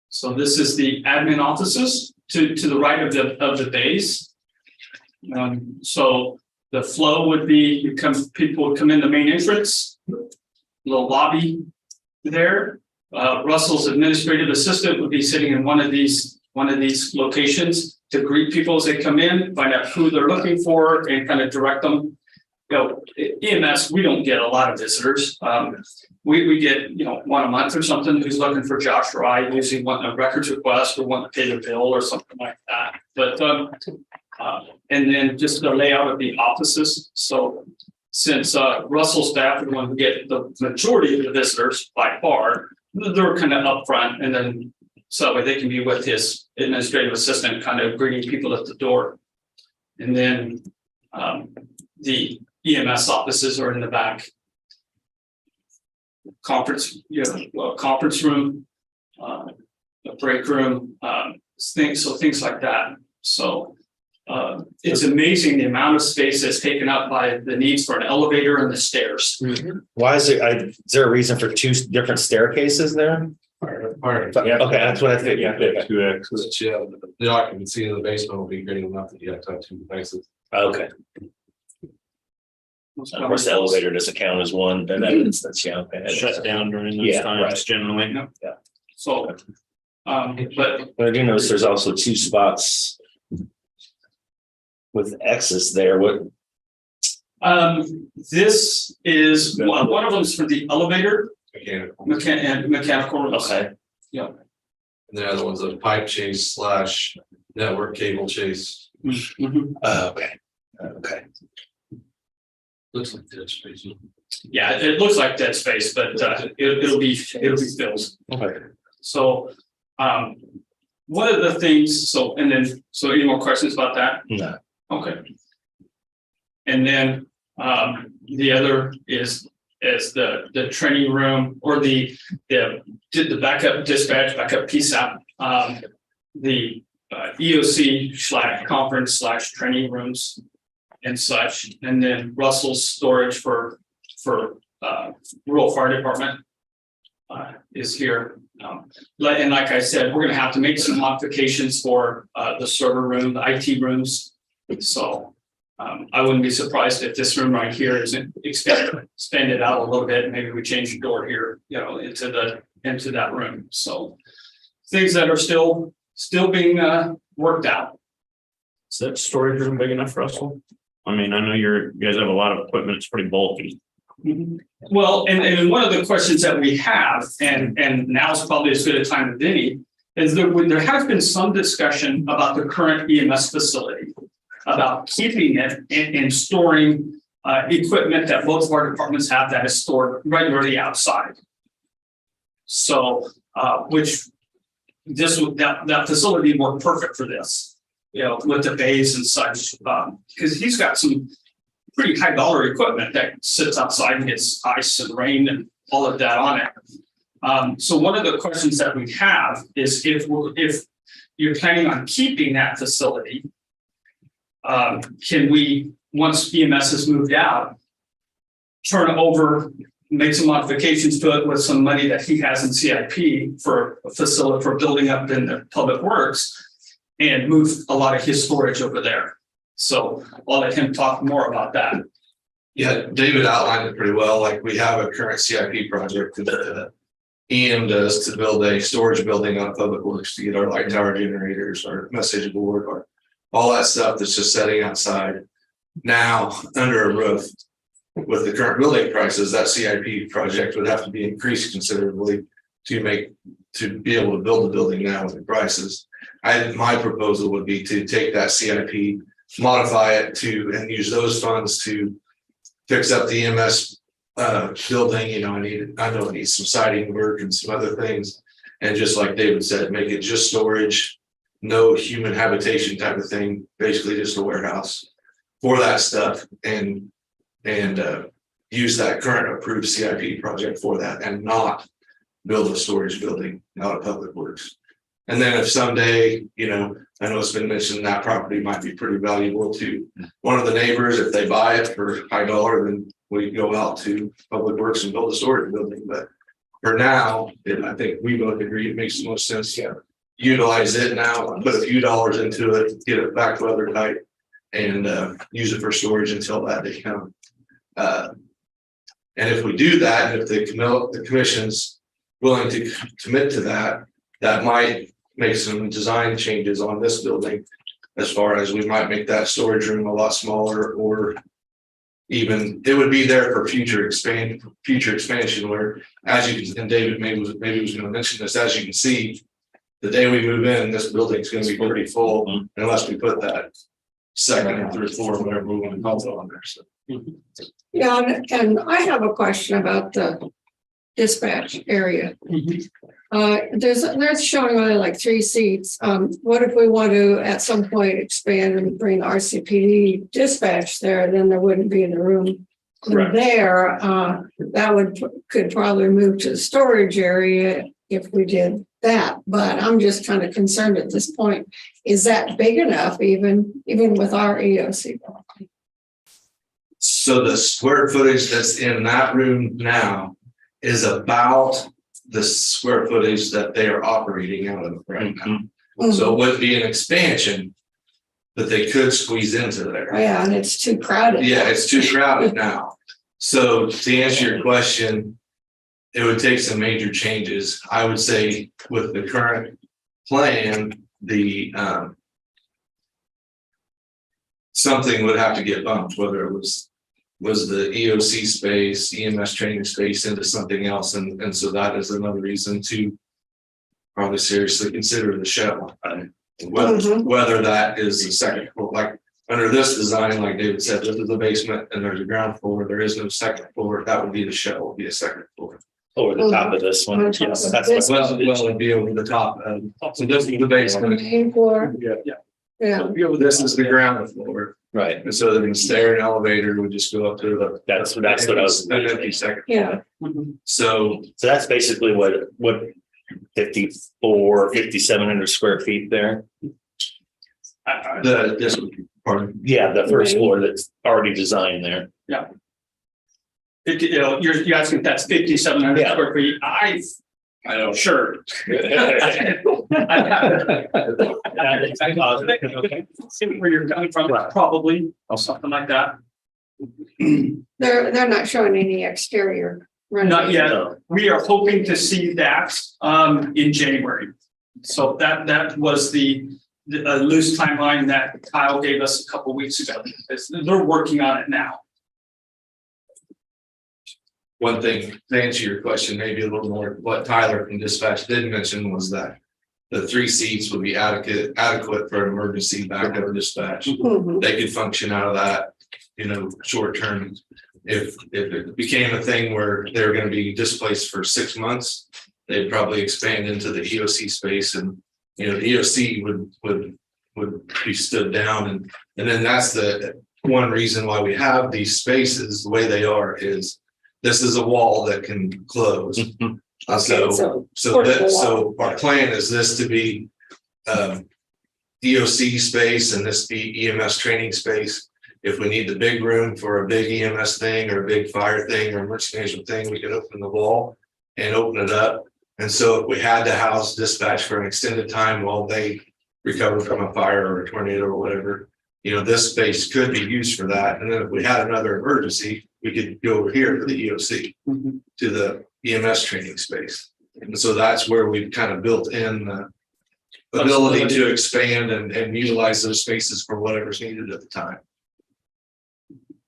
so this is the admin offices to the right of the base. So the flow would be, people would come in the main entrance, little lobby there. Russell's administrative assistant would be sitting in one of these locations to greet people as they come in, find out who they're looking for, and kind of direct them. You know, EMS, we don't get a lot of visitors. We get, you know, one a month or something who's looking for Josh or I, usually wanting a records request or wanting to pay the bill or something like that. But and then just the layout of the offices. So since Russell's staff are the one who get the majority of the visitors by far, they're kind of up front, and then so that way they can be with his administrative assistant, kind of greeting people at the door. And then the EMS offices are in the back. Conference, you know, conference room, a break room, things like that. So it's amazing the amount of space that's taken up by the needs for an elevator and the stairs. Why is there a reason for two different staircases there? Okay, that's what I think. Yeah. Two exits. Yeah, the occupancy in the basement will be great enough that you have to have two devices. Okay. Of course, the elevator doesn't count as one, then that's yeah. Okay. Shut down during those times, right. generally. Yeah. So, but I do notice there's also two spots with X's there. What? this is one of them is for the elevator Mechanical. mechanical rooms. Okay. Yeah. And the other one's a pipe chase / network cable chase. Mhm. Okay. Okay. Looks like dead space. Yeah, it looks like dead space, but it'll be filled. Okay. So, one of the things. So any more questions about that? No. Okay. And then the other is the training room or the backup dispatch, backup PSAP, the EOC / conference / training rooms and such, and then Russell's storage for rural fire department is here. And like I said, we're gonna have to make some modifications for the server room, the IT rooms. So I wouldn't be surprised if this room right here isn't expanded out a little bit. Maybe we change the door here, into that room. So things that are still being worked out. Is that storage room big enough, Russell? I mean, I know you guys have a lot of equipment. It's pretty bulky. Well, and one of the questions that we have, and now is probably as good a time as any, is that when there has been some discussion about the current EMS facility, about keeping it and storing equipment that both of our departments have that is stored regularly outside. So, which that facility worked perfect for this, with the bays and such, because he's got some pretty high dollar equipment that sits outside and gets ice and rain and all of that on it. So one of the questions that we have is if you're planning on keeping that facility, can we, once EMS has moved out, turn over, make some modifications to it with some money that he has in CIP for a facility for building up in the public works, and move a lot of his storage over there. So I'll let him talk more about that. Yeah, David outlined it pretty well. Like, we have a current CIP project that EM does to build a storage building on Public Works to get our light tower generators, our message board, or all that stuff that's just sitting outside now under a roof. With the current building prices, that CIP project would have to be increased considerably to be able to build the building now with the prices. My proposal would be to take that CIP, modify it and use those funds to fix up the EMS building. I know it needs some siding work and some other things, and just like David said, make it just storage, no human habitation type of thing, basically just a warehouse for that stuff, and use that current approved CIP project for that, and not build a storage building out of Public Works. And then if someday, I know it's been mentioned that property might be pretty valuable to one of the neighbors. If they buy it for high dollar, then we go out to Public Works and build a storage building. But for now, I think we both agree it makes the most sense to utilize it now, put a few dollars into it, get it back weather tight, and use it for storage until that day comes. And if we do that, and if the commission's willing to commit to that, that might make some design changes on this building, as far as we might make that storage room a lot smaller, or even it would be there for future expansion. Where, as you can, and David maybe was going to mention this, as you can see, the day we move in, this building's going to be pretty full unless we put that second and third floor, whatever we want to call it, on there. So. Yeah, and I have a question about the dispatch area. They're showing only like 3 seats. What if we want to at some point expand and bring RCPD dispatch there? Then there wouldn't be the room there. That could probably move to the storage area if we did that. But I'm just kind of concerned at this point. Is that big enough, even with our EOC? So the square footage that's in that room now is about the square footage that they are operating out of right now. So it would be an expansion that they could squeeze into there. Yeah, and it's too crowded. Yeah, it's too crowded now. So to answer your question, it would take some major changes. I would say with the current plan, something would have to get bumped, whether it was the EOC space, EMS training space, into something else. And so that is another reason to probably seriously consider the shell. Whether that is the second floor, like under this design, like David said, this is the basement and there's a ground floor. There is no second floor. That would be the shell, would be a second floor. Over the top of this one. Yes, that's Well, it'd be over the top. So this is the basement. Main floor. Yeah. This is the ground floor. right. And so then the stair and elevator would just go up to the. That's what I was. An empty second. Yeah. So So that's basically what 5,700 square feet there. this part. Yeah, the first floor that's already designed there. You're asking if that's 5,700 square feet. I don't. Sure. See where you're coming from, probably, or something like that. They're not showing any exterior. Not yet. No. We are hoping to see that in January. So that was the loose timeline that Kyle gave us a couple weeks ago. They're working on it now. One thing, to answer your question, maybe a little more, what Tyler from dispatch did mention was that the 3 seats would be adequate for an emergency backup dispatch. Mhm. They could function out of that, short term. If it became a thing where they were gonna be displaced for 6 months, they'd probably expand into the EOC space, and, the EOC would be stood down, and then that's the one reason why we have these spaces the way they are is this is a wall that can close. Okay, So our plan is this to be EOC space and this be EMS training space. If we need the big room for a big EMS thing or a big fire thing or emergency management thing, we can open the wall and open it up. And so if we had to house dispatch for an extended time while they recover from a fire or a tornado or whatever, this space could be used for that. And then if we had another emergency, we could go over here to the EOC, to the EMS training space. And so that's where we've kind of built in the ability to expand and utilize those spaces for whatever's needed at the time.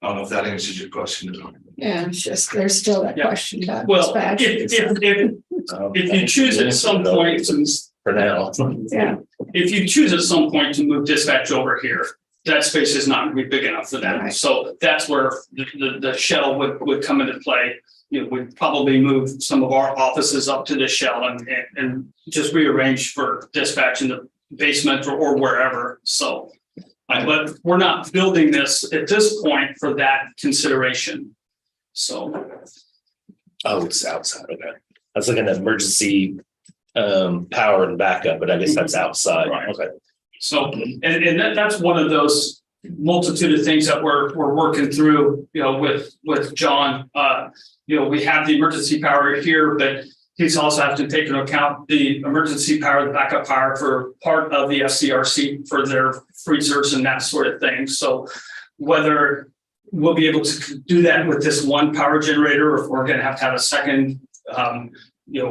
I don't know if that answers your question. Yeah, it's just, there's still that Yeah. question about Well, dispatch. if you choose at some point to, For now. Yeah, if you choose at some point to move dispatch over here, that space is not gonna be big enough for that. Right. So that's where the shell would come into play. We'd probably move some of our offices up to the shell and just rearrange for dispatch in the basement or wherever. So, but we're not building this at this point for that consideration. So, Oh, it's outside. Okay. I was looking at emergency power and backup, but I guess that's outside. Right. Okay. so, and that's one of those multitude of things that we're working through, with John. We have the emergency power here, but he's also have to take into account the emergency power, the backup power for part of the FCRC for their freezers and that sort of thing. So whether we'll be able to do that with this one power generator, or if we're going to have a second,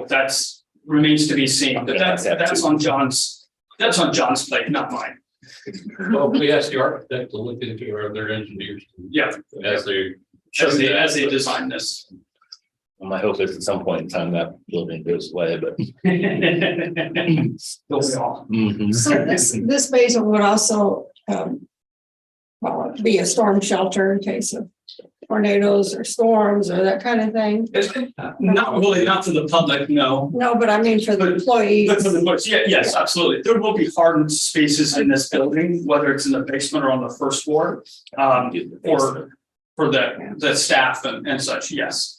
that's remains to be seen. But that's on John's plate, not mine. Well, we asked the architect to look into their engineers. Yeah, As they. as they design this. My hope is at some point in time that building goes away, but. Don't we all? Mhm. so this basement would also be a storm shelter in case of tornadoes or storms or that kind of thing. Not really, not for the public, no. No, but I mean for the employees. But for the books, yes, absolutely. There will be hardened spaces in this building, whether it's in the basement or on the first floor, or for the staff and such, yes.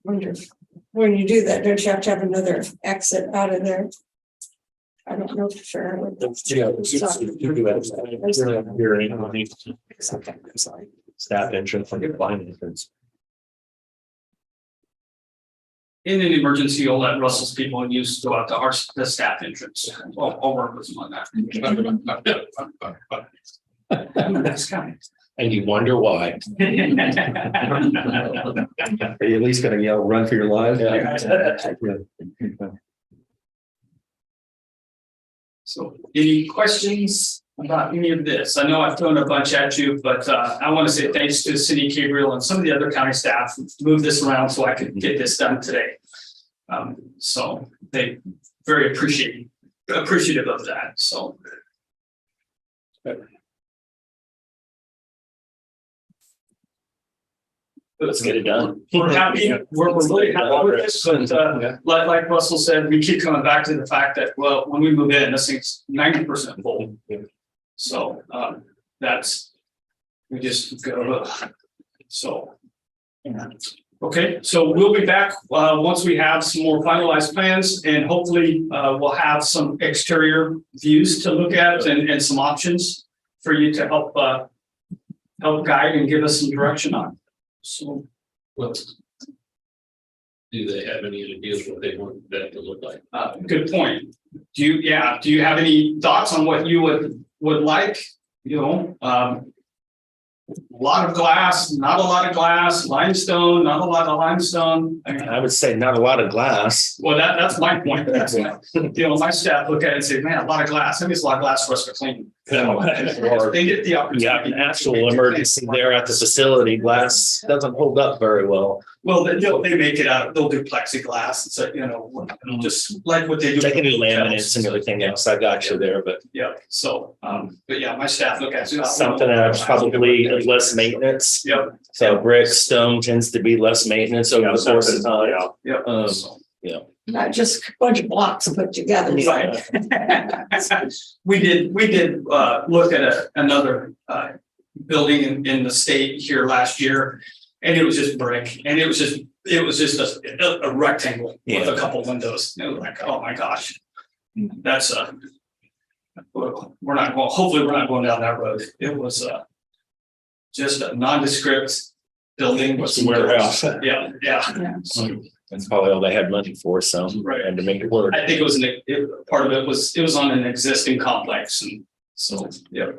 Wonder if when you do that, don't you have to have another exit out of there? I don't know for sure. Staff entrance, like a blind entrance. In an emergency, you'll let Russell's people go out to the staff entrance. I'll work with them on that. That's kind And you wonder why. Are you at least gonna yell, run for your life? So, any questions about any of this? I know I've thrown a bunch at you, but I want to say thanks to City of Gabriel and some of the other county staff who moved this around so I could get this done today. So they very appreciative of that. So. Let's get it done. We're happy, we're really happy with this, but like Russell said, we keep coming back to the fact that, well, when we move in, this thing's 90% full. So we just go, so. Okay, so we'll be back once we have some more finalized plans, and hopefully we'll have some exterior views to look at and some options for you to help help guide and give us some direction on. So, Well, do they have any ideas what they want that to look like? good point. Do you have any thoughts on what you would like? You know, a lot of glass, not a lot of glass, limestone, not a lot of limestone. I mean, I would say not a lot of glass. well, that's my point. That's my staff look at it and say, man, a lot of glass. That means a lot of glass for us to clean. Or They get the you opportunity. have an actual emergency there at the facility, glass doesn't hold up very well. Well, they make it out, they'll do plexiglass. It's like, just like what they do. They can do laminates and everything else. I got you there, but Yeah, so, but yeah, my staff look at it. something that's probably less maintenance. Yep. So brick, stone tends to be less maintenance over the course of time. Yep. So, yeah. Not just a bunch of blocks put together. Right. We did look at another building in the state here last year. And it was just brick, and it was just a rectangle with a couple windows. It was like, oh my gosh. That's hopefully we're not going down that road. It was just a nondescript building with some Warehouse. Yeah. Yeah. So, That's probably all they had money for, so, Right. and to make it work. I think it was part of it was on an existing complex, and so, yeah.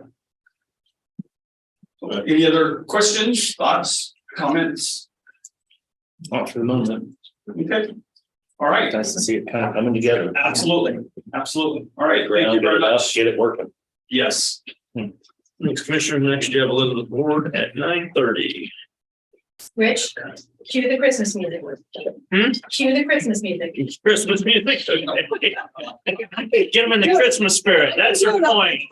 Any other questions, thoughts, comments? Not for the moment. Okay. All right. Nice to see it kind of coming together. Absolutely. All right. Thank you Ground very it up, much. get it working. Yes. Next commissioner, next you have a little board at 9:30. Rich, cue the Christmas music. Cue the Christmas music. Christmas music. Get them in the Christmas spirit. That's your point.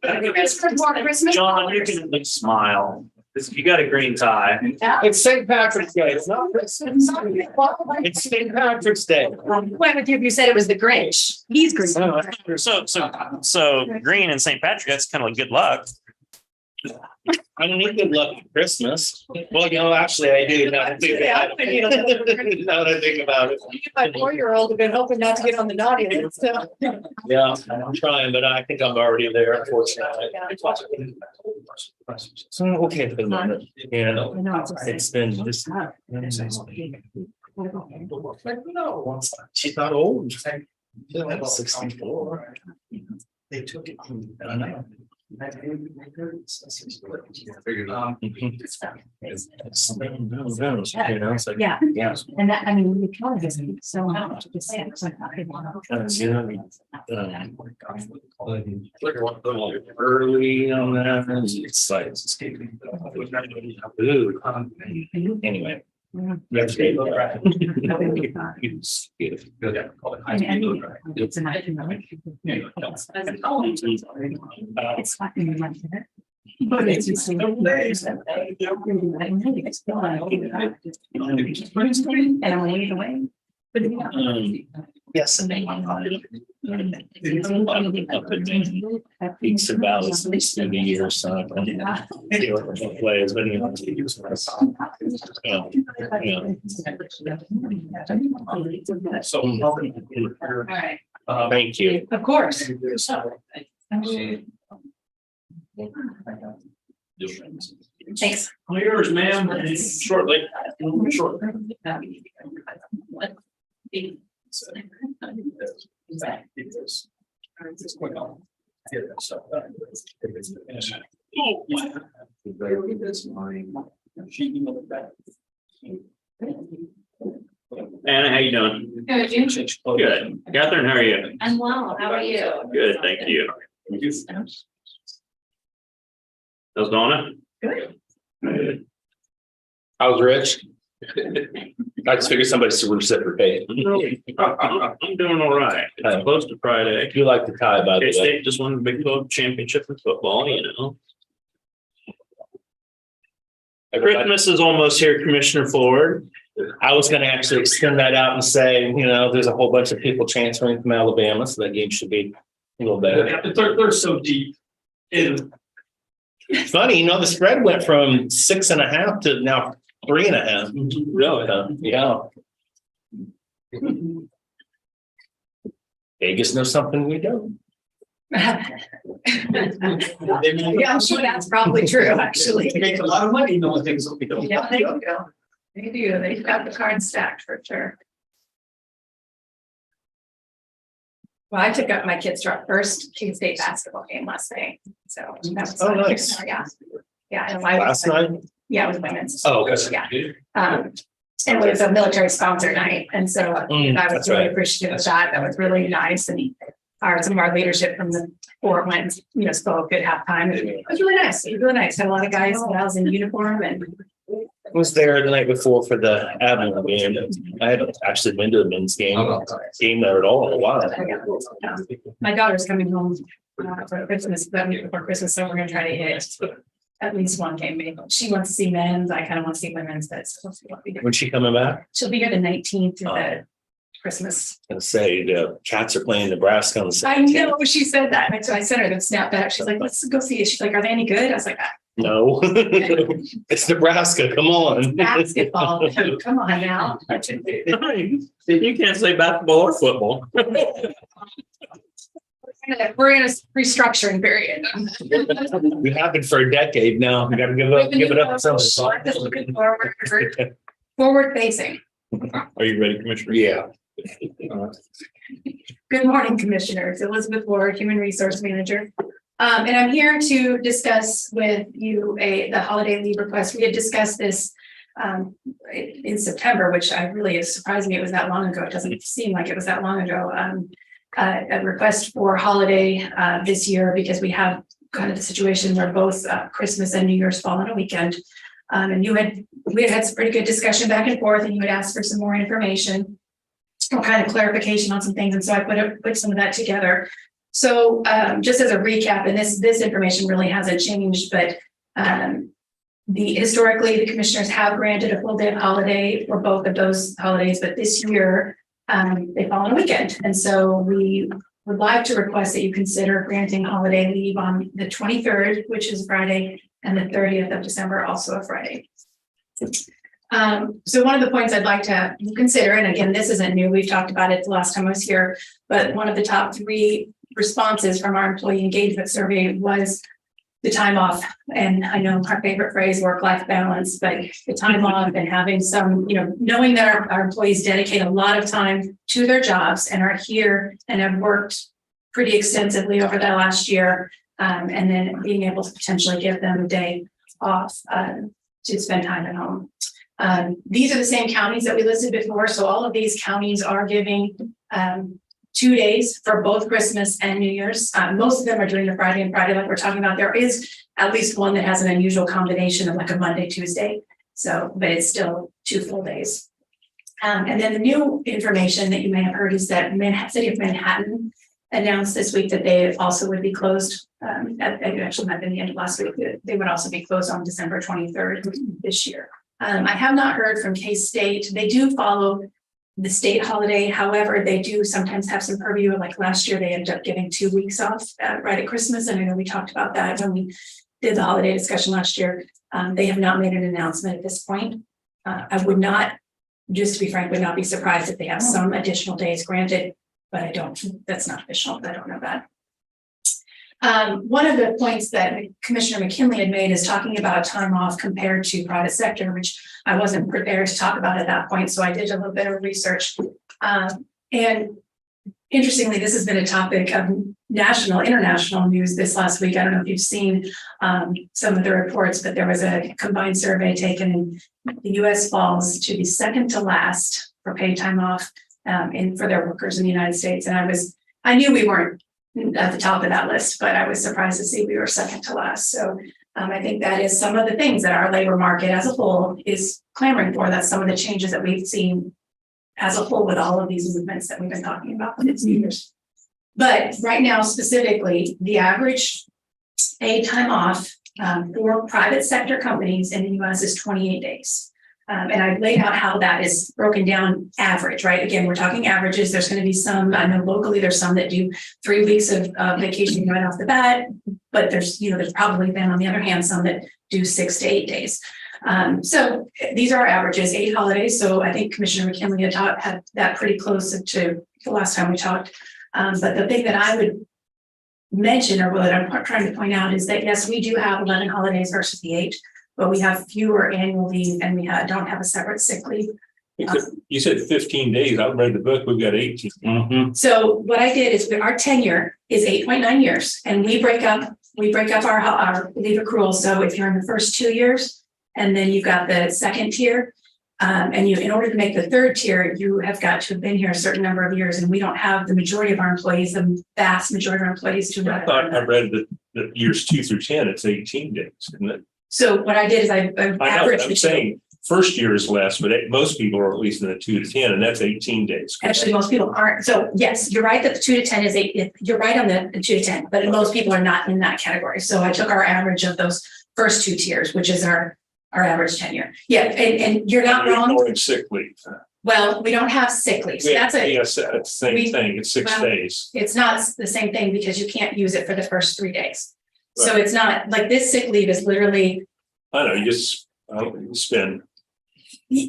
Christmas. John, you can at least smile. You got a green tie. It's St. Patrick's Day. It's not Christmas. It's St. Patrick's Day. What if you said it was the Grinch? He's green. So green and St. Patrick, that's kind of like good luck. I don't need good luck for Christmas. Well, actually, I do. Now that I think about it. Now that I think about it. My 4-year-old have been hoping not to get on the naughty list. Yeah, I'm trying, but I think I'm already there, unfortunately. So, okay, for the moment. Yeah, it's been just. She's not old. She's like 64. They took it. I know. Yeah. Yeah. And that, I mean, the color is so much. Just say it's like, Early on that, it's like escaping. Anyway. That's great. It's an it's fucking much. But it's just. And I'm waiting away. Yes. Peaks and valleys through the years, so. Play as many of these. So. Thank you. Of course. Thanks. Yours, ma'am, shortly. Shortly. Anna, how you doing? Good, you? Good. Catherine, how are you? I'm well. How are you? Good, thank you. How's Donna? Good. How's Rich? I just figured somebody should reciprocate. I'm doing all right. It's close to Friday. You like the tie, by the way. K-State just won the Big 12 championship in football, you know. Christmas is almost here, Commissioner Ford. I was gonna actually extend that out and say, there's a whole bunch of people transferring from Alabama, so that game should be a little better. They're so deep. It's funny, the spread went from 6.5 to now 3.5. Really? Yeah. Vegas knows something we don't. Yeah, I'm sure that's probably true, actually. They make a lot of money knowing things will be done. Yeah, they do. They do. They've got the cards stacked for sure. Well, I took up my kids to our first King State basketball game last night, so that was Oh, fun. nice. Yeah. Yeah, and my Last night? yeah, it was women's. Oh, okay. Yeah. And it was a military sponsor night, and so I was that's really right. appreciative of that. That was really nice, and some of our leadership from the fort went, spoke at halftime. It was really nice. It was really nice. Had a lot of guys and gals in uniform, and I was there the night before for the Admiral game. I haven't actually been to the men's game there at all in a while. my daughter's coming home for Christmas, that week before Christmas, so we're gonna try to hit at least one game. Maybe she wants to see men's. I kind of want to see women's, but When she coming back? she'll be here the 19th through the Christmas. And say the Cats are playing Nebraska on the. I know, she said that. And so I sent her the snap back. She's like, let's go see it. She's like, are they any good? I was like, No, it's Nebraska. Come on. basketball. Come on now. You can't say basketball or football. We're in a restructuring period. We have been for a decade now. We got to give it up. Just looking forward facing. Are you ready, Commissioner? Yeah. Good morning, Commissioners. Elizabeth Ward, Human Resource Manager. And I'm here to discuss with you the holiday leave request. We had discussed this in September, which really is surprising me. It was that long ago. It doesn't seem like it was that long ago. A request for holiday this year because we have kind of the situation where both Christmas and New Year's fall on a weekend. And we had some pretty good discussion back and forth, and you had asked for some more information or kind of clarification on some things. And so I put some of that together. So just as a recap, and this information really hasn't changed, but historically the commissioners have granted a full day of holiday for both of those holidays, but this year they fall on a weekend. And so we would like to request that you consider granting holiday leave on the 23rd, which is Friday, and the 30th of December, also a Friday. So one of the points I'd like to consider, and again, this isn't new, we've talked about it the last time I was here, but one of the top 3 responses from our employee engagement survey was the time off. And I know our favorite phrase, work-life balance, but the time off and having some, knowing that our employees dedicate a lot of time to their jobs and are here and have worked pretty extensively over the last year. And then being able to potentially give them a day off to spend time at home. These are the same counties that we listed before. So all of these counties are giving 2 days for both Christmas and New Year's. Most of them are doing the Friday and Friday like we're talking about. There is at least one that has an unusual combination of like a Monday, Tuesday. So, but it's still 2 full days. And then the new information that you may have heard is that City of Manhattan announced this week that they also would be closed. It actually might have been the end of last week. They would also be closed on December 23rd this year. I have not heard from K-State. They do follow the state holiday. However, they do sometimes have some purview. Like last year, they ended up giving 2 weeks off right at Christmas. And I know we talked about that when we did the holiday discussion last year. They have not made an announcement at this point. I would not, just to be frank, would not be surprised if they have some additional days granted, but that's not official. I don't know that. One of the points that Commissioner McKinley had made is talking about time off compared to private sector, which I wasn't prepared to talk about at that point. So I did a little bit of research. And interestingly, this has been a topic of international news this last week. I don't know if you've seen some of the reports, but there was a combined survey taken and the US falls to the second to last for paid time off for their workers in the United States. And I knew we weren't at the top of that list, but I was surprised to see we were second to last. So I think that is some of the things that our labor market as a whole is clamoring for. That's some of the changes that we've seen as a whole with all of these movements that we've been talking about for 2 years. But right now, specifically, the average paid time off for private sector companies in the US is 28 days. And I've laid out how that is broken down average, right? Again, we're talking averages. There's going to be some, I know locally there's some that do 3 weeks of vacation right off the bat, but there's probably then on the other hand, some that do 6 to 8 days. So these are our averages, 8 holidays. So I think Commissioner McKinley had that pretty close to the last time we talked. But the thing that I would mention, or what I'm trying to point out, is that yes, we do have 11 holidays versus the 8, but we have fewer annual leave and we don't have a separate sick leave. You said 15 days. I read the book. We've got 18. Mm-hmm. So what I did is our tenure is 8.9 years, and we break up our leave accrual. So if you're in the first 2 years, and then you've got the second tier, and in order to make the third tier, you have got to have been here a certain number of years, and we don't have the majority of our employees, the vast majority of our employees to. I thought I read that years 2 through 10, it's 18 days, isn't it? So what I did is I I know, averaged. I'm saying first year is less, but most people are at least in the 2 to 10, and that's 18 days. Actually, most people aren't. So yes, you're right that the 2 to 10 is 8. You're right on the 2 to 10, but most people are not in that category. So I took our average of those first 2 tiers, which is our average tenure. Yeah, and you're not wrong. Ignoring sick leave. Well, we don't have sick leave. So that's Yes, it's the same thing. It's 6 well, days. it's not the same thing because you can't use it for the first 3 days. So it's not like this sick leave is literally. I know, you just spend.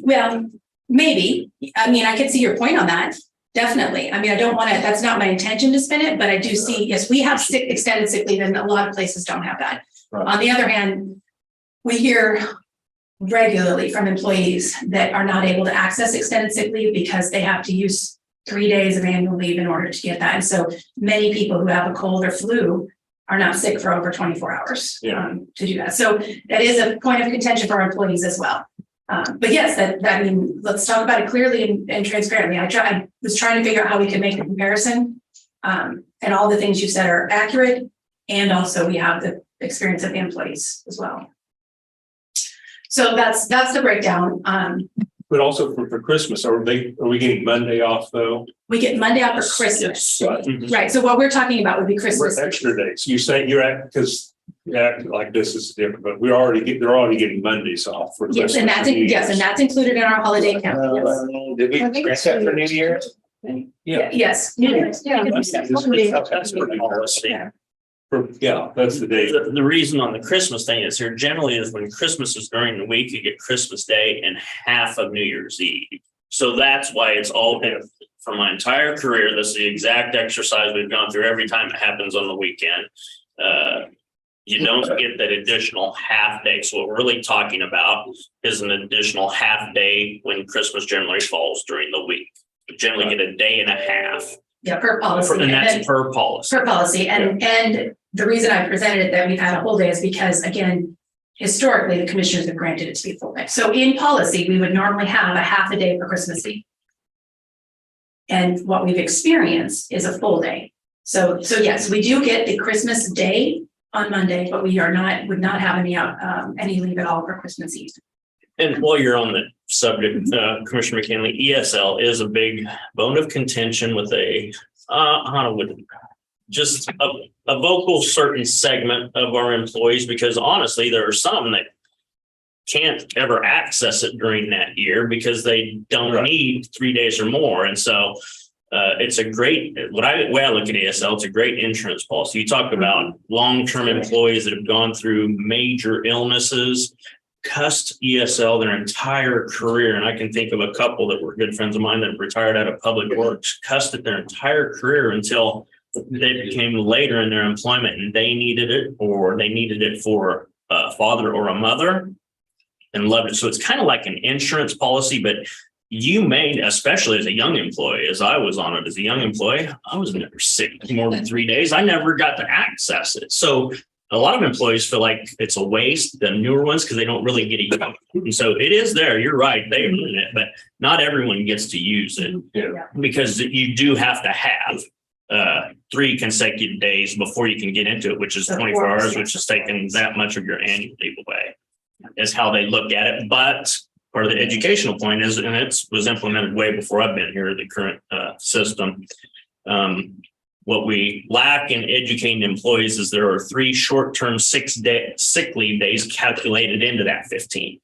Well, maybe. I mean, I can see your point on that. Definitely. I mean, I don't want to, that's not my intention to spin it, but I do see, yes, we have extended sick leave and a lot of places don't have that. Right. On the other hand, we hear regularly from employees that are not able to access extended sick leave because they have to use 3 days of annual leave in order to get that. And so many people who have a cold or flu are not sick for over 24 hours to do that. So that is a point of contention for our employees as well. But yes, I mean, let's talk about it clearly and transparently. I was trying to figure out how we could make a comparison. And all the things you said are accurate. And also we have the experience of the employees as well. So that's the breakdown. But also for Christmas, are we getting Monday off though? We get Monday off for Christmas. Right. Right. So what we're talking about would be Christmas. We're extra days. You say you're at, because like this is different, but they're already getting Mondays off for Yes, Christmas and that's and that's included in our holiday count. Yes. Did we I think grant that for New Year? Yeah. Yes. Yeah. That's pretty policy. Yeah, that's the day. The reason on the Christmas thing is here generally is when Christmas is during the week, you get Christmas Day and half of New Year's Eve. So that's why it's all, for my entire career, this is the exact exercise we've gone through every time it happens on the weekend. You don't get that additional half day. So what we're really talking about is an additional half day when Christmas generally falls during the week. You generally get a day and a half. Yeah, per policy. And that's per policy. Per policy. And the reason I presented it that we've had a whole day is because, again, historically, the commissioners have granted it to be a full day. So in policy, we would normally have a half a day for Christmas Eve. And what we've experienced is a full day. So yes, we do get the Christmas Day on Monday, but we would not have any leave at all for Christmas Eve. And while you're on the subject, Commissioner McKinley, ESL is a big bone of contention with just a vocal certain segment of our employees, because honestly, there are some that can't ever access it during that year because they don't need 3 days or more. And so it's a great, way I look at ESL, it's a great insurance policy. You talk about long-term employees that have gone through major illnesses, cussed ESL their entire career. And I can think of a couple that were good friends of mine that retired out of public works, cussed it their entire career until they became later in their employment and they needed it, or they needed it for a father or a mother and loved it. So it's kind of like an insurance policy, but you may, especially as a young employee, as I was on it as a young employee, I was never sick more than 3 days. I never got to access it. So a lot of employees feel like it's a waste, the newer ones, because they don't really get it. And so it is there. You're right. They earn it, but not everyone gets to use it because you do have to have 3 consecutive days before you can get into it, which is 24 hours, which is taking that much of your annual leave away, is how they look at it. But part of the educational point is, and it was implemented way before I've been here, the current system. What we lack in educating employees is there are 3 short-term 6-day sick leave days calculated into that 15.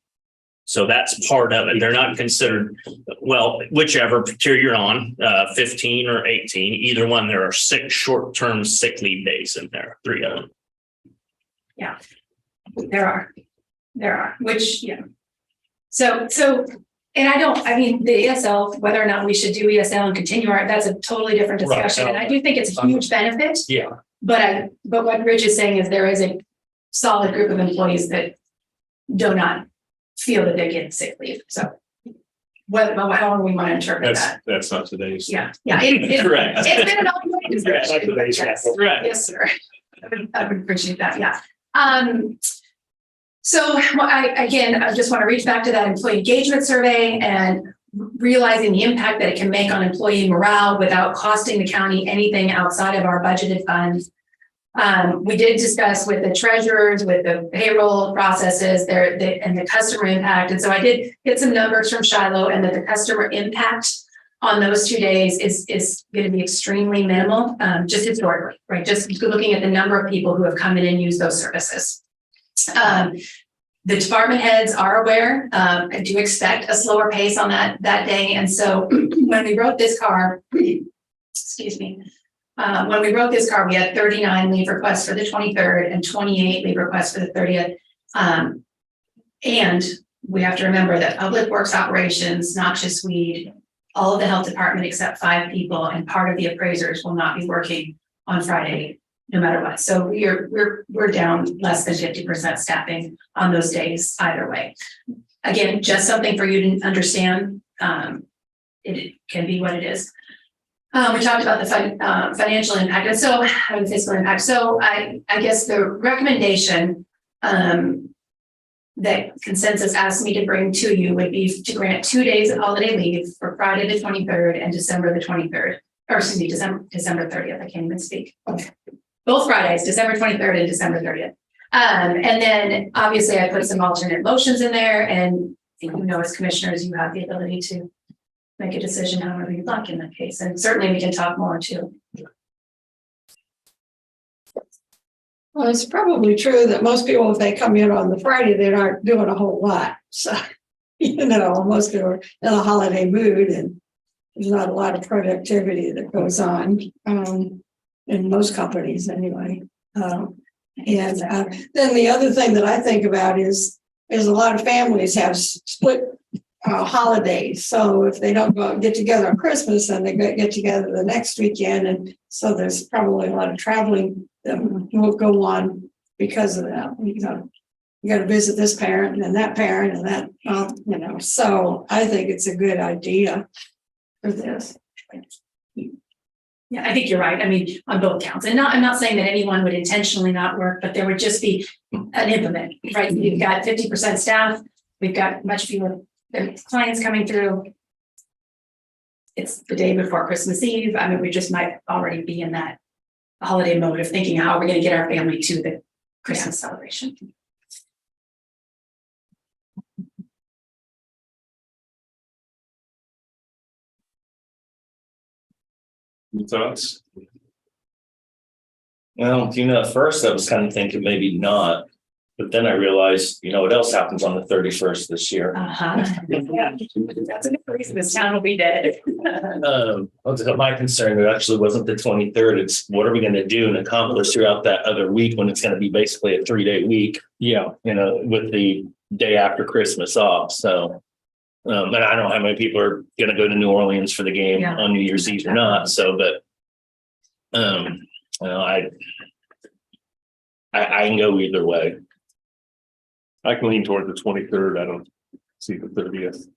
So that's part of it. They're not considered, well, whichever tier you're on, 15 or 18, either one, there are 6 short-term sick leave days in there, 3 of them. Yeah, there are, which, So, and the ESL, whether or not we should do ESL and continue that's a totally different discussion. And I do think it's a huge benefit. Yeah. But what Rich is saying is there is a solid group of employees that do not feel that they're getting sick leave. So however we want to interpret that. That's not today's. Yeah. Correct. It's been an ongoing discussion. Correct. Yes. Right. Yes, sir. I would appreciate that. Yeah. So I just want to reach back to that employee engagement survey and realizing the impact that it can make on employee morale without costing the county anything outside of our budgeted funds. We did discuss with the treasurers, with the payroll processes and the customer impact. And so I did get some numbers from Shiloh, and that the customer impact on those 2 days is going to be extremely minimal, just historically, right? Just looking at the number of people who have come in and used those services. The department heads are aware. I do expect a slower pace on that day. And so when we wrote this CAR, excuse me, when we wrote this CAR, we had 39 leave requests for the 23rd and 28 leave requests for the 30th. And we have to remember that public works operations, noxious weed, all of the health department except 5 people, and part of the appraisers will not be working on Friday, no matter what. So we're down less than 50% staffing on those days either way. Again, just something for you to understand. It can be what it is. We talked about the financial impact, and so the fiscal impact. So I guess the recommendation that consensus asked me to bring to you would be to grant 2 days of holiday leave for Friday the 23rd and December the 23rd, or excuse me, December 30th. I can't even speak. Okay. Both Fridays, December 23rd and December 30th. And then obviously I put some alternate motions in there, and as commissioners, you have the ability to make a decision however you'd like in that case. And certainly we can talk more too. Well, it's probably true that most people, if they come in on the Friday, they aren't doing a whole lot. So, most people are in a holiday mood, and there's not a lot of productivity that goes on in most companies anyway. Then the other thing that I think about is a lot of families have split holidays. So if they don't get together on Christmas, then they get together the next weekend. And so there's probably a lot of traveling that will go on because of that. You got to visit this parent and that parent and that, so I think it's a good idea for this. Yeah, I think you're right. I mean, on both counts. And I'm not saying that anyone would intentionally not work, but there would just be an implement, right? We've got 50% staff. We've got much fewer clients coming through. It's the day before Christmas Eve. I mean, we just might already be in that holiday mode of thinking how we're going to get our family to the Christmas celebration. Any thoughts? Well, at first I was kind of thinking maybe not, but then I realized, what else happens on the 31st this year? Yeah, that's a good reason this town will be dead. My concern, it actually wasn't the 23rd. It's what are we going to do and accomplish throughout that other week when it's going to be basically a 3-day week, with the day after Christmas off. So, and I don't know how many people are going to go to New Orleans for the game on New Year's Eve or not. So, but, I can go either way. I can lean toward the 23rd. I don't see the 30th.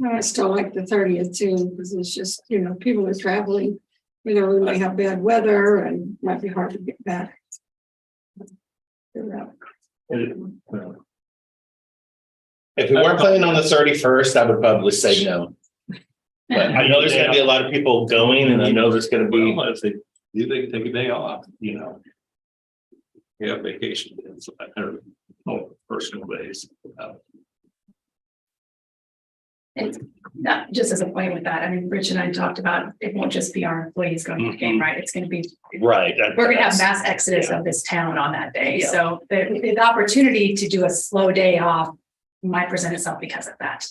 I still like the 30th too, because it's just, people are traveling. We may have bad weather and it might be hard to get back. If we weren't playing on the 31st, I would probably say no. But I know there's going to be a lot of people going, and I know there's going to be. Well, if they can take a day off, We have vacation, so I don't know, personal days. And not just as a point with that, I mean, Rich and I talked about it won't just be our employees going to the game, right? It's going to be Right. We're going to have mass exodus of this town on that day. Yeah. So the opportunity to do a slow day off might present itself because of that.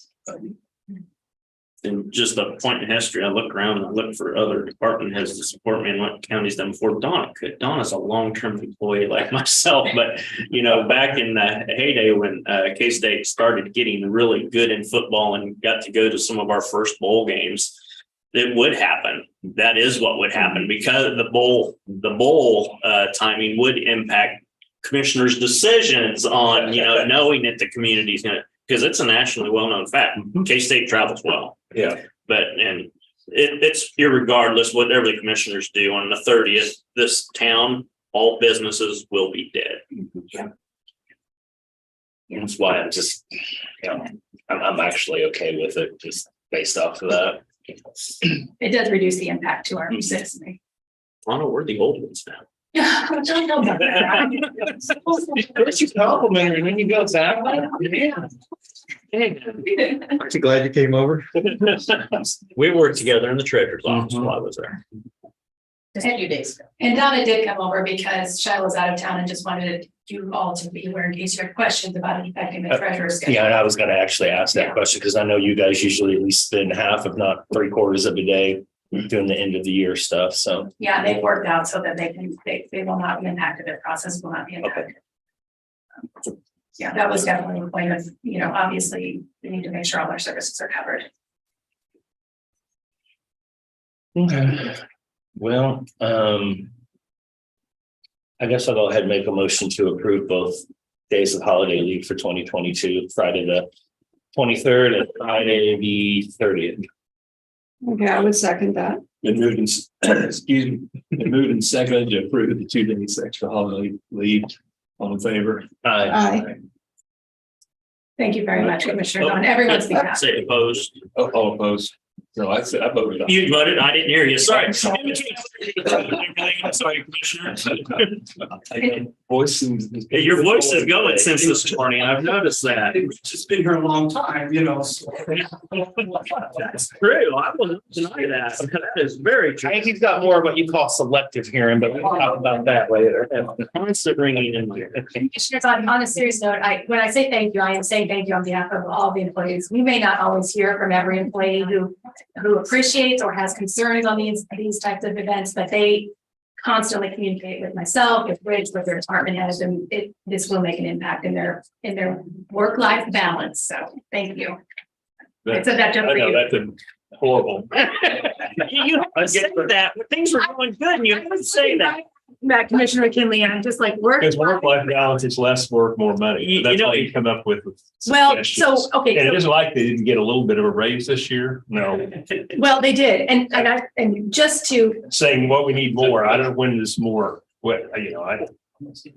And just a point in history, I look around and I look for other department heads to support me in what county's done before. Donna could. Donna's a long-term employee like myself, but you know, back in the heyday when K-State started getting really good in football and got to go to some of our first bowl games, it would happen. That is what would happen because the bowl timing would impact commissioners' decisions on, you know, knowing that the community's going to, because it's a nationally well-known fact. K-State travels well. Yeah. But, and it's irregardless, whatever the commissioners do on the 30th, this town, all businesses will be dead. Yeah. That's why I'm just, you know, I'm actually okay with it just based off of that. It does reduce the impact to our citizenry. I know we're the old ones now. Yeah, I don't know about that. First you compliment her and then you go back. Aren't you glad you came over? We worked together in the treasurer's office while I was there. Just a few days ago. And Donna did come over because Shiloh's out of town and just wanted you all to be aware in case you had questions about it affecting the treasurer's schedule. Yeah, and I was gonna actually ask that question because I know you guys usually at least spend half, if not 3/4 of a day doing the end of the year stuff, so. Yeah, they've worked out so that they will not be impacted, their process will not be impacted. Yeah, that was definitely a point of, you know, obviously, we need to make sure all our services are covered. Okay. Well, I guess I'll go ahead and make a motion to approve both days of holiday leave for 2022, Friday the 23rd and Friday the 30th. Okay, I would second that. Been moved and, excuse me, been moved and seconded to approve the 2 days extra holiday leave. All in favor? Aye. Thank you very much, Commissioner, on everyone's behalf. Say opposed. Oh, all opposed. No, I said I voted. on it. You voted, I didn't hear you, sorry. I'm sorry, Commissioner. Voice seems. Your voice is going since this morning, I've noticed that. It's just been here a long time, you know. So. That's true, I wouldn't deny that, that is very I true. think he's got more of what you call selective hearing, but we'll talk about that later. Constant ringing in my ear. Commissioners, on a serious note, when I say thank you, I am saying thank you on behalf of all the employees. We may not always hear from every employee who appreciates or has concerns on these types of events, but they constantly communicate with myself, with Rich, with their department heads, and this will make an impact in their work-life balance. So thank you. I said that just I for know you. that's a horrible. You have to say that, when things are going good, and you have to say that. Matt, Commissioner McKinley, I'm just like work. Because work-life balance is less work, more money. You That's know- what you come up with. Well, suggestions. so, okay. And so- it isn't like they didn't get a little bit of a raise this year. No, Well, they did, and just to, saying what we need more. I don't know when this more, what, you know,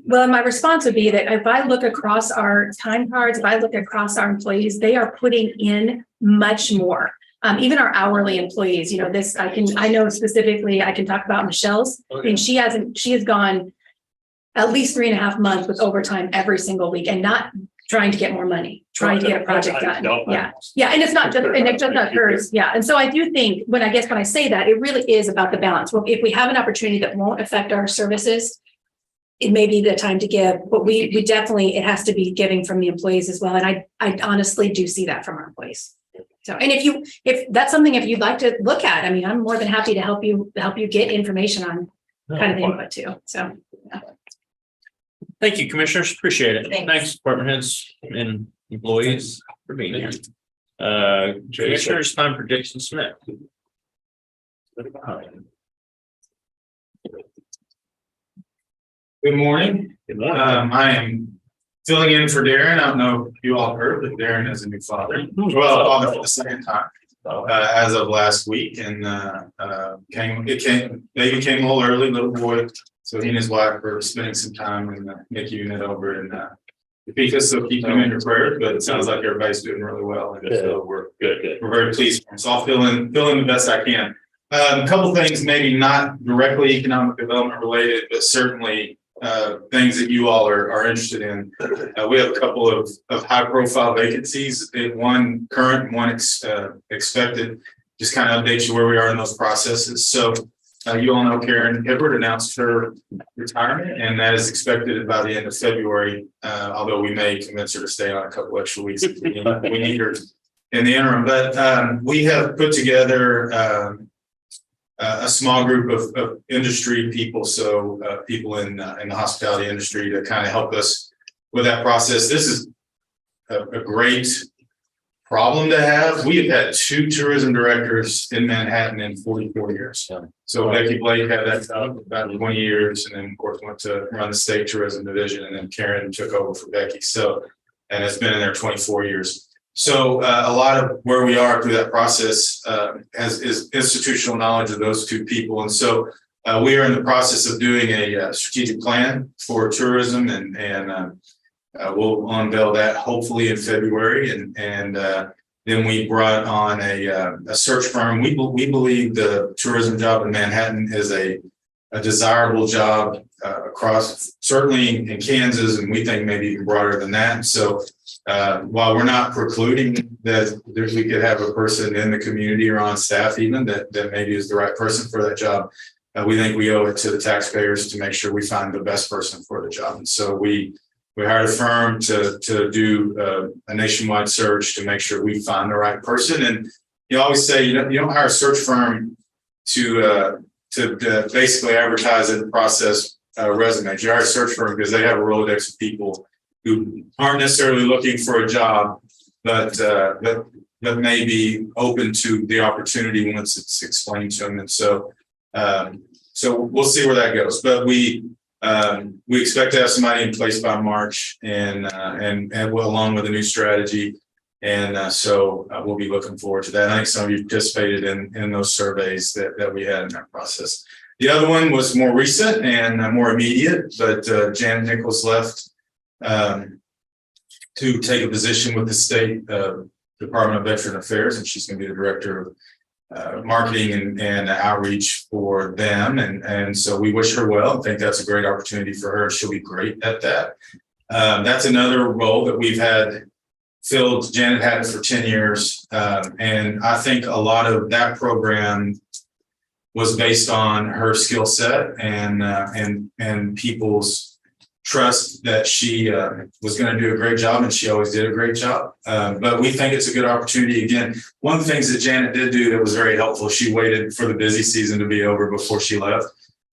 well, my response would be that if I look across our time cards, if I look across our employees, they are putting in much more. Even our hourly employees, you know, I know specifically, I can talk about Michelle's, and she has gone at least 3.5 months with overtime every single week and not trying to get more money, trying to get a project done. Yeah. Yeah. And it's not just, and it's just not hers. Yeah. And so I do think when I say that, it really is about the balance. Well, if we have an opportunity that won't affect our services, it may be the time to give, but we definitely, it has to be giving from the employees as well. And I honestly do see that from our employees. So, and if that's something, if you'd like to look at, I mean, I'm more than happy to help you get information on kind of input too. So. Yeah. Thank you, commissioners, appreciate it. Thanks. Thanks, department heads and employees for being here. Commissioners, time for Dixon Smith. Good morning. Good morning. I am filling in for Darren. I don't know if you all heard, but Darren is a new father. Well, father for the second time, as of last week, and baby came a little early, little boy. So he and his wife are spending some time in the NICU unit over in Topeka. So keep him in your prayers. But it sounds like everybody's doing really well, and so we're very pleased for him. So I'll fill in the best I can. A couple things, maybe not directly economic development related, but certainly things that you all are interested in. We have a couple of high profile vacancies, one current and one expected, just kind of update you where we are in those processes. So you all know Karen Hibbert announced her retirement, and that is expected by the end of February, although we may convince her to stay on a couple extra weeks. We need her in the interim. But we have put together a small group of industry people, so people in the hospitality industry to kind of help us with that process. This is a great problem to have. We have had 2 tourism directors in Manhattan in 44 years. Yeah. So Becky Blake had that job about 20 years, and then of course went to run the state tourism division, and then Karen took over for Becky. So, and it's been in there 24 years. So a lot of where we are through that process is institutional knowledge of those 2 people. And so we are in the process of doing a strategic plan for tourism, and we'll unveil that hopefully in February. And then we brought on a search firm. We believe the tourism job in Manhattan is a desirable job across, certainly in Kansas, and we think maybe even broader than that. So while we're not precluding that we could have a person in the community or on staff even that maybe is the right person for that job, we think we owe it to the taxpayers to make sure we find the best person for the job. And so we hired a firm to do a nationwide search to make sure we find the right person. And you always say you don't hire a search firm to basically advertise in the process resumes. You hire a search firm because they have a Rolodex of people who aren't necessarily looking for a job, but may be open to the opportunity once it's explained to them. And so we'll see where that goes. But we expect to have somebody in place by March, and along with a new strategy. And so we'll be looking forward to that. I think some of you participated in those surveys that we had in that process. The other one was more recent and more immediate, but Janet Nichols left to take a position with the state Department of Veteran Affairs, and she's going to be the director of marketing and outreach for them. And so we wish her well. I think that's a great opportunity for her. She'll be great at that. That's another role that we've had filled. Janet had it for 10 years. And I think a lot of that program was based on her skill set and people's trust that she was going to do a great job, and she always did a great job. But we think it's a good opportunity. Again, one of the things that Janet did do that was very helpful, she waited for the busy season to be over before she left.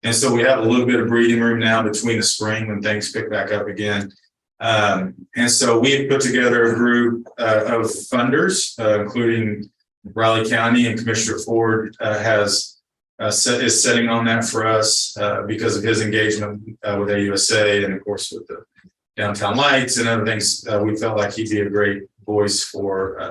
And so we have a little bit of breathing room now between the spring when things pick back up again. And so we have put together a group of funders, including Raleigh County, and Commissioner Ford is setting on that for us because of his engagement with AUSA, and of course with the downtown lights and other things. We felt like he'd be a great voice for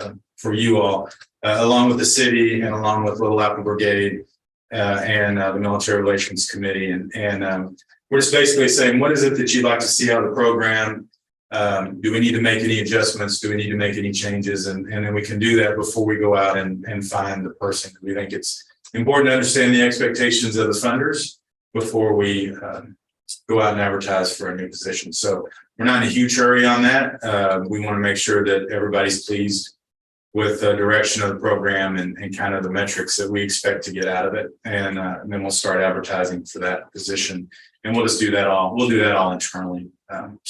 you all, along with the city and along with Little Apple Brigade and the Military Relations Committee. And we're just basically saying, what is it that you'd like to see out of the program? Do we need to make any adjustments? Do we need to make any changes? And then we can do that before we go out and find the person. We think it's important to understand the expectations of the funders before we go out and advertise for a new position. So we're not in a huge hurry on that. We want to make sure that everybody's pleased with the direction of the program and kind of the metrics that we expect to get out of it. And then we'll start advertising for that position. And we'll just do that all. We'll do that all internally. From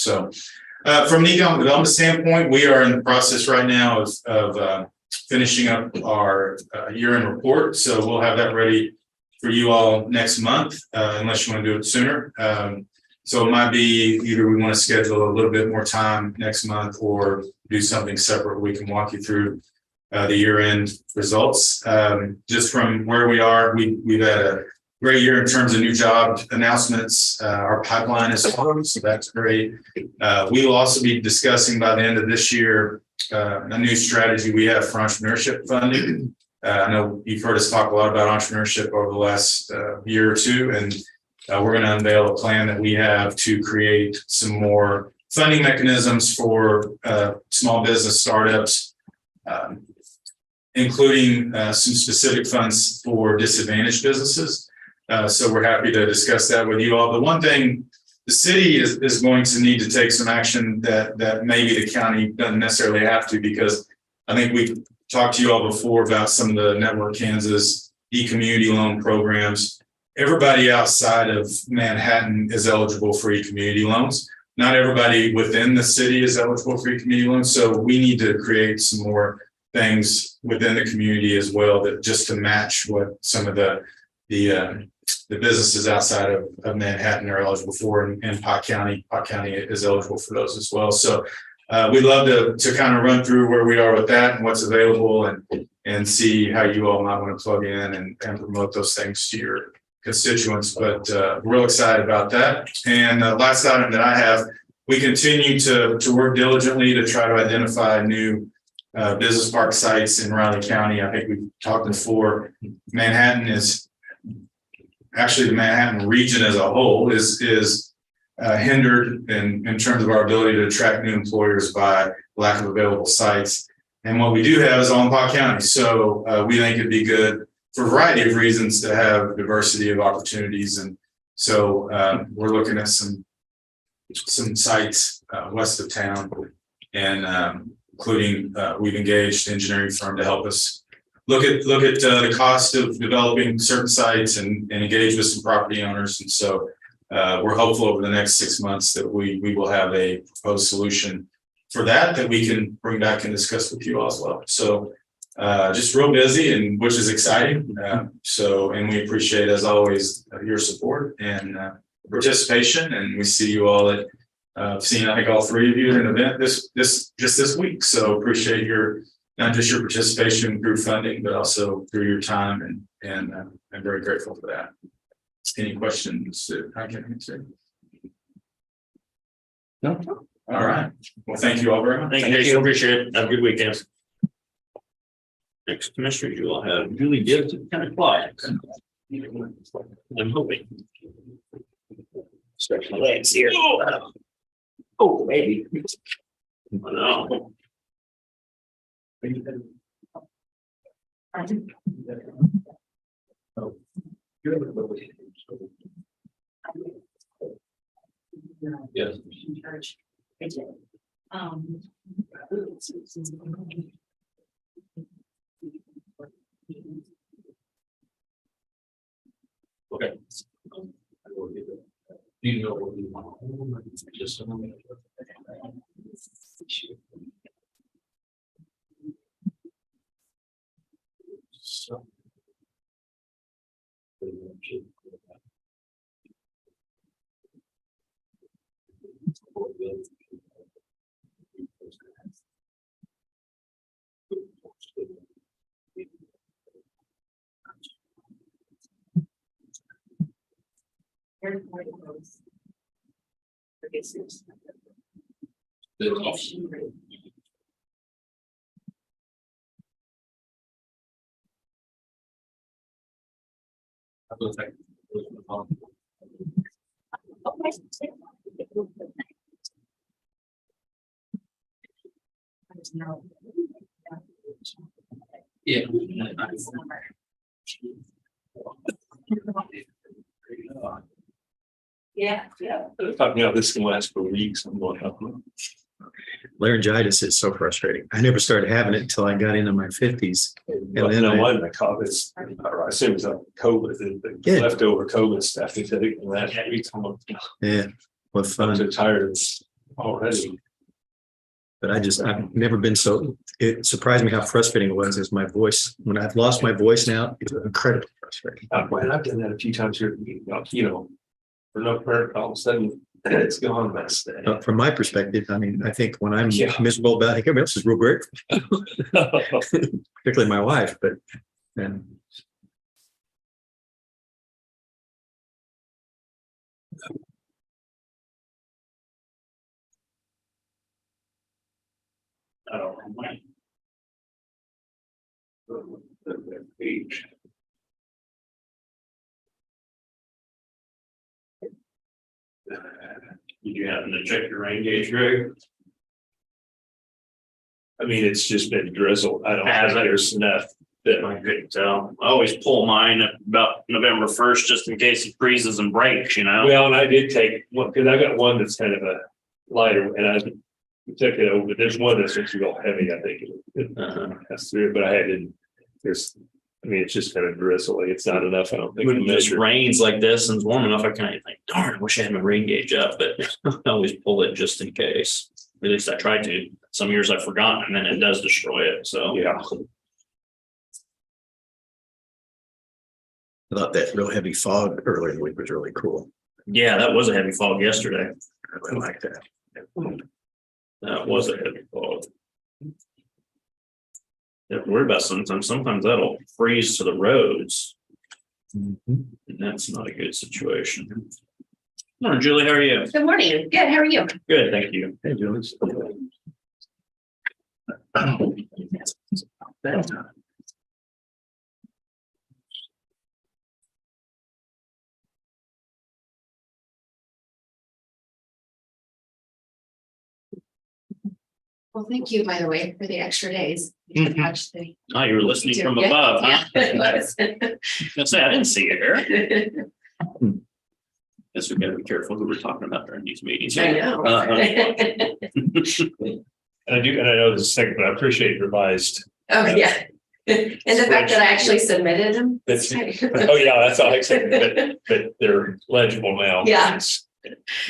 an economic development standpoint, we are in the process right now of finishing up our year-end report. So we'll have that ready for you all next month, unless you want to do it sooner. So it might be either we want to schedule a little bit more time next month or do something separate. We can walk you through the year-end results. Just from where we are, we've had a great year in terms of new job announcements. Our pipeline is strong, so that's great. We will also be discussing by the end of this year a new strategy we have for entrepreneurship funding. I know you've heard us talk a lot about entrepreneurship over the last year or two, and we're going to unveil a plan that we have to create some more funding mechanisms for small business startups, including some specific funds for disadvantaged businesses. So we're happy to discuss that with you all. The one thing the city is going to need to take some action that maybe the county doesn't necessarily have to, because I think we've talked to you all before about some of the Network Kansas e-community loan programs. Everybody outside of Manhattan is eligible for e-community loans. Not everybody within the city is eligible for e-community loans. So we need to create some more things within the community as well, that just to match what some of the businesses outside of Manhattan are eligible for, and Pot County. Pot County is eligible for those as well. So we'd love to kind of run through where we are with that and what's available, and see how you all might want to plug in and promote those things to your constituents. But real excited about that. And the last item that I have, we continue to work diligently to try to identify new business park sites in Riley County. I think we've talked before. Manhattan is actually, the Manhattan region as a whole is hindered in terms of our ability to attract new employers by lack of available sites. And what we do have is all in Pot County. So we think it'd be good for a variety of reasons to have diversity of opportunities. And so we're looking at some sites west of town, and including we've engaged an engineering firm to help us look at the cost of developing certain sites and engage with some property owners. And so we're hopeful over the next 6 months that we will have a proposed solution for that we can bring back and discuss with you all as well. So just real busy, and which is exciting. And we appreciate, as always, your support and participation. And we see you all at I've seen, I think, all three of you at an event this week. So appreciate not just your participation through funding, but also through your time, and I'm very grateful for that. Any questions that I can answer? No. All right. Well, thank you all very much. Thank you, Jason. Appreciate it. Have a good weekend. Next commissioner, you will have Julie Gibbs and Kenneth Clyde. I'm hoping. Stretch my legs here. Oh, maybe. No. Yes. Okay. Do you know what you want? Just a moment. So. Yeah. Yeah. Talking about this can last for weeks. I'm going up. Laryngitis is so frustrating. I never started having it until I got into my 50s. And then I caught this, I assume it was like COVID, the leftover COVID stuff. And that week, yeah, with I'm fun. so tired of already. But I've never been so, it surprised me how frustrating it was as my voice, when I've lost my voice now, it's incredibly frustrating. I've done that a few times here, for no prayer, all of a sudden it's gone. Best day. From my perspective, I mean, I think when I'm miserable about it, I think everybody else is real grateful, particularly my wife, but then. I don't know when. Page. Did you happen to check your rain gauge, Greg? I mean, it's just been drizzled. I don't Has think it? there's enough that I couldn't tell. I always pull mine at about November 1st, just in case it freezes and breaks, Well, and I did take one, because I got one that's kind of a lighter, and I took it over, but there's one that's just real heavy, I think. That's through it, but I didn't, it's just kind of drizzly. It's not enough, I don't think. When to it just measure. rains like this and it's warm enough, I kind of think, darn, I wish I had my rain gauge up, but I always pull it just in case. At least I tried to. Some years I've forgotten and then it does destroy it. So Yeah. I thought that real heavy fog earlier in the week was really cool. yeah, that was a heavy fog yesterday. I really like that. That was a heavy fog. Yeah, worry about sometimes that'll freeze to the roads. And that's not a good situation. Morning, Julie. How are you? Good morning. Good. How are you? Good, thank you. Hey, Julie. Well, thank you, by the way, for the extra days. Actually. Oh, you were listening from above, huh? Yeah. I say I didn't see it here. Guess we gotta be careful who we're talking about during these meetings. I know. And I know this is second, but I appreciate revised. Oh, yeah. And the fact that I actually submitted them. That's, oh, yeah, that's all I said, but they're legible now. Yeah. It's